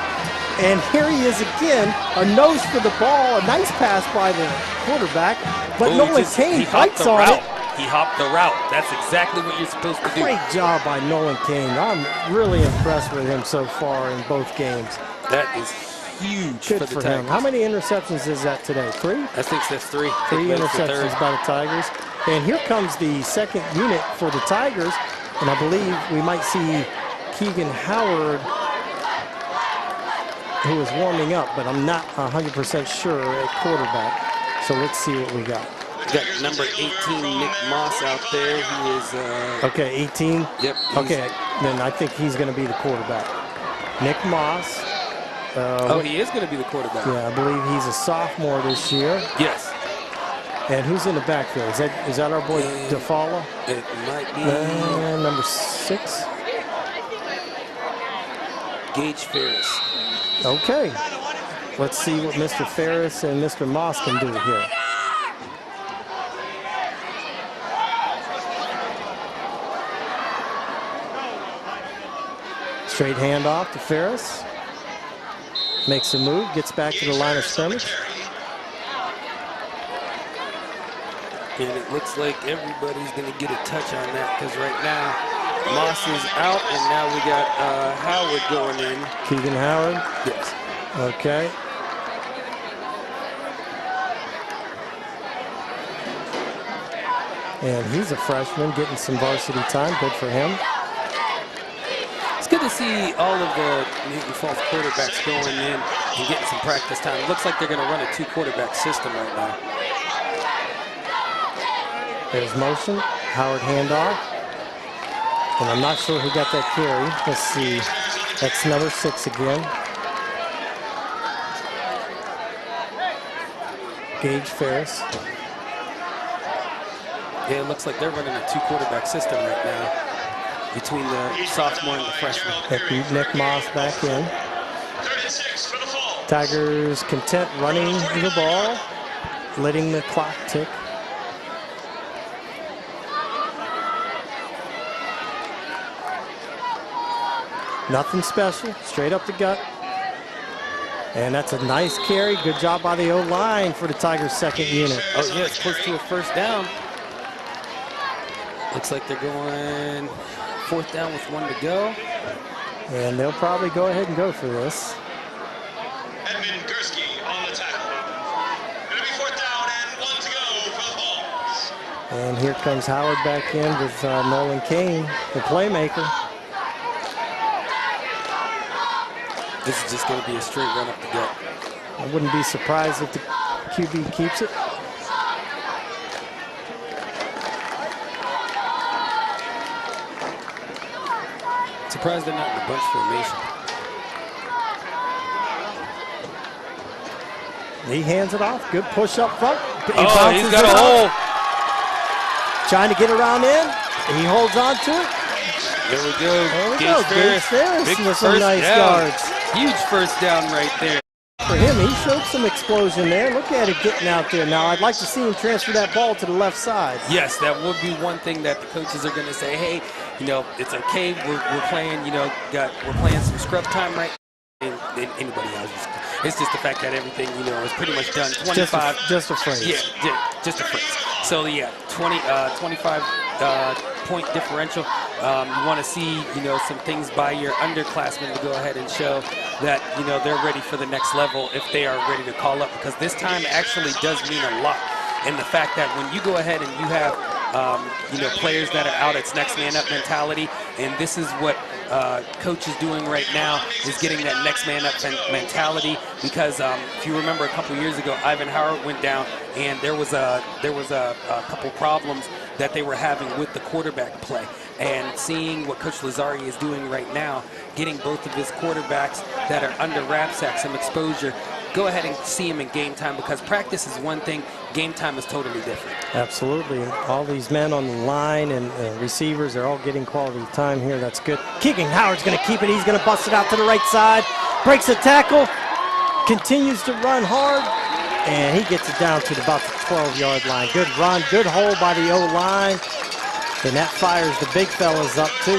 And here he is again, a nose for the ball, a nice pass by the quarterback. But Nolan Kane fights on it. He hopped the route. That's exactly what you're supposed to do. Great job by Nolan Kane. I'm really impressed with him so far in both games. That is huge Good for the him. Tigers. How many interceptions is that today? 3? I think that's 3. 3 interceptions by the Tigers. And here comes the second unit for the Tigers. And I believe we might see Keegan Howard, who is warming up, but I'm not 100% sure at quarterback. So let's see what we got. We got number 18, Nick Moss, out there. He is... Okay, 18? Yep. Okay, then I think he's going to be the quarterback. Nick Moss. He is going to be the quarterback. Yeah, I believe he's a sophomore this year. Yes. And who's in the backfield? Is that our boy DeFalla? It might be... number 6? Gage Ferris. Okay. Let's see what Mr. Ferris and Mr. Moss can do here. Straight handoff to Ferris. Makes a move, gets back to the line of scrimmage. And it looks like everybody's going to get a touch on that because right now Moss is out and now we got Howard going in. Keegan Howard? Yes. Okay. And he's a freshman getting some varsity time. Good for him. It's good to see all of the Newton Falls quarterbacks going in and getting some practice time. It looks like they're going to run a 2-quarterback system right now. There's motion. Howard handoff. And I'm not sure who got that carry. Let's see. That's number 6 again. Gage Ferris. Yeah, it looks like they're running a 2-quarterback system right now between the sophomore and the freshman. Nick Moss back in. Tigers content running the ball, letting the clock tick. Nothing special, straight up the gut. And that's a nice carry. Good job by the O-line for the Tigers' second unit. Oh, yeah, it's close to a first down. Looks like they're going 4th down with 1 to go. And they'll probably go ahead and go for this. Edmund Gursky on the tackle. It'll be 4th down and 1 to go for the Vols. And here comes Howard back in with Nolan Kane, the playmaker. This is just going to be a straight run up the gut. I wouldn't be surprised if the QB keeps it. Surprised they're not in a bunch formation. He hands it off. Good push up front. He he's bounces got it a hole. out. Trying to get around in. He holds on to it. There we go. There we go. Gage Ferris Big with some first nice down. yards. Huge first down right there. For him, he showed some explosion there. Look at it getting out there. Now, I'd like to see him transfer that ball to the left side. Yes, that would be one thing that the coaches are going to say, hey, you know, it's okay. We're playing, you know, we're playing some scrub time right now. And anybody else. It's just the fact that everything, you know, is pretty much done. 25. Just a phrase. Yeah, just a phrase. So, yeah, 25 point differential. You want to see, you know, some things by your underclassmen to go ahead and show that, you know, they're ready for the next level if they are ready to call up, because this time actually does mean a lot. And the fact that when you go ahead and you have, you know, players that are out, it's next man up mentality, and this is what coach is doing right now, is getting that next man up mentality, because if you remember a couple years ago, Ivan Howard went down, and there was a couple problems that they were having with the quarterback play. And seeing what Coach Lazzari is doing right now, getting both of his quarterbacks that are under wraps at some exposure, go ahead and see him in game time, because practice is one thing, game time is totally different. Absolutely. All these men on the line and receivers are all getting quality time here. That's good. Keegan Howard's going to keep it. He's going to bust it out to the right side. Breaks the tackle. Continues to run hard. And he gets it down to about the 12-yard line. Good run. Good hole by the O-line. And that fires the big fellas up, too.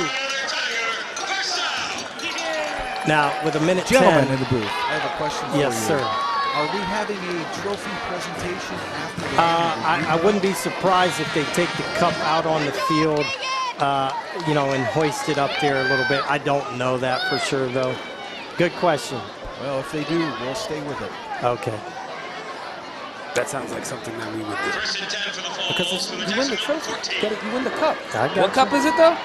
Now, with a minute 10. Gentlemen in the booth, I have a question for you. Yes, sir. Are we having a trophy presentation after the game? I wouldn't be surprised if they take the cup out on the field, you know, and hoist it up there a little bit. I don't know that for sure, though. Good question. Well, if they do, we'll stay with it. Okay. That sounds like something that we would do. First and 10 for the Falls. Because from the you win the Jackson trophy. 14. You win the cup. I got What cup is it, though?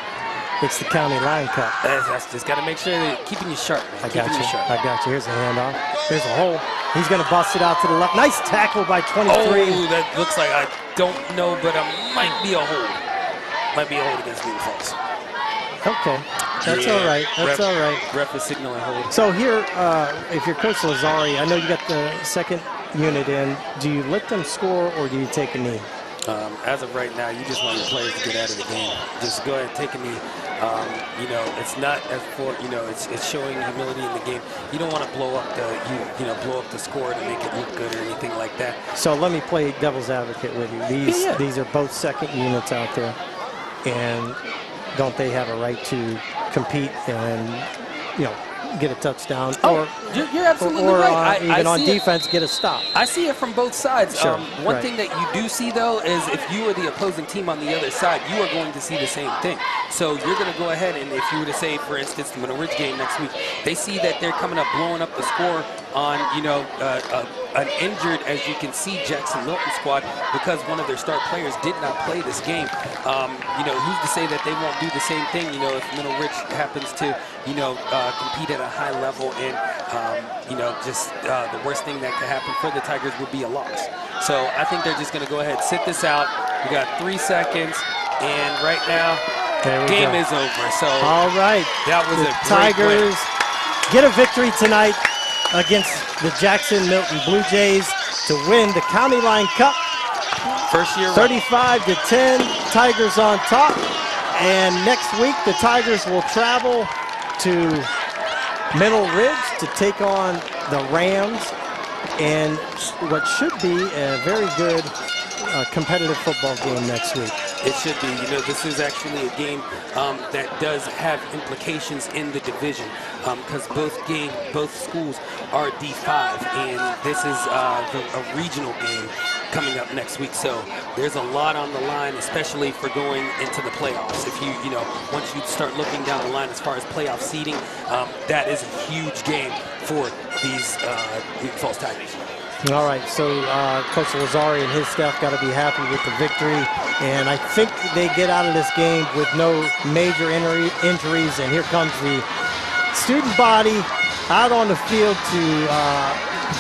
It's the County Line Cup. That's just got to make sure that keeping you sharp, man. I got Keeping you. sharp. I got you. Here's a handoff. Here's a hole. He's going to bust it out to the left. Nice tackle by 23. Oh, that looks like, I don't know, but it might be a hold. Might be a hold against Newton Falls. Okay. That's Yeah. all right. That's all right. Ref is signaling hold. So here, if you're Coach Lazari, I know you got the second unit in. Do you let them score or do you take a knee? As of right now, you just want your players to get out of the game. Just go ahead and take a knee. You know, it's not as for, you know, it's showing humility in the game. You don't want to blow up blow up the score to make it look good or anything like that. So let me play devil's advocate with you. These are both second units out there, and don't they have a right to compete and, you know, get a touchdown You're absolutely or right. even I on see defense get a stop? I see it from both sides. Sure, One right. thing that you do see, though, is if you are the opposing team on the other side, you are going to see the same thing. So you're going to go ahead, and if you were to say, for instance, the Middle Ridge game next week, they see that they're coming up, blowing up the score on, an injured, as you can see, Jackson Milton squad, because one of their star players did not play this game. Who's to say that they won't do the same thing, if Middle Ridge happens to, compete at a high level, and, the worst thing that could happen for the Tigers would be a loss. So I think they're just going to go ahead, sit this out. We got 3 seconds, and right now, game is over. So all right, that was the a great Tigers win. get a victory tonight against the Jackson Milton Blue Jays to win the County Line Cup. First year 35-10, Tigers on top. And next week, the Tigers will travel to Middle Ridge to take on the Rams and what should be a very good competitive football game next week. It should be. This is actually a game that does have implications in the division because both schools are D5, and this is a regional game coming up next week. So there's a lot on the line, especially for going into the playoffs. If once you start looking down the line as far as playoff seeding, that is a huge game for these Newton Falls Tigers. All right, so Coach Lazari and his staff got to be happy with the victory, and I think they get out of this game with no major injuries, and here comes the student body out on the field to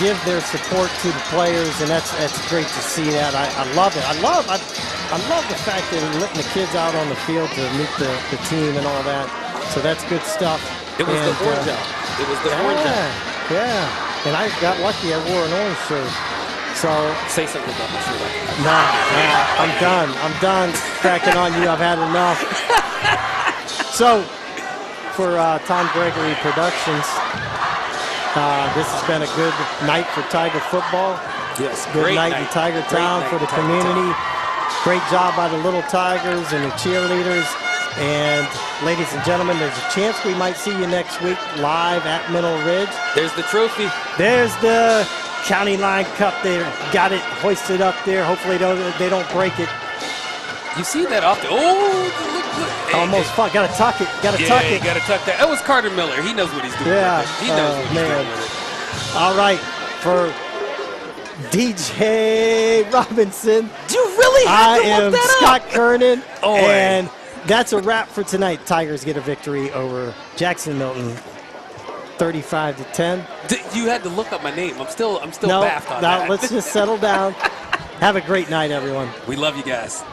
give their support to the players, and that's great to see that. I love it. I love the fact that they're letting the kids out on the field to meet the team and all that, so that's good stuff. It was the orange out. It was the orange out. Yeah. And I got lucky, I wore an orange shirt. So say something about my shirt. Nah, I'm done cracking on you. I've had enough. So for Tom Gregory Productions, this has been a good night for Tiger football. Yes, good night in Tiger Town for the community. Great job by the Little Tigers and the cheerleaders. And ladies and gentlemen, there's a chance we might see you next week live at Middle Ridge. There's the trophy. There's the County Line Cup. They got it hoisted up there. Hopefully they don't break it. You see that often. Oh, look. Almost fun. Got to tuck it. Got to tuck it. Got to tuck that. That was Carter Miller. He knows what he's doing. Yeah. With it. He knows what he's doing with it. All right. For DJ Robinson. Do you really have to I look am that Scott up? Kernan. Oh, and that's a wrap for tonight. Tigers get a victory over Jackson Milton, 35-10. You had to look up my name. I'm still No, baffed on that. let's just settle down. Have a great night, everyone. We love you guys.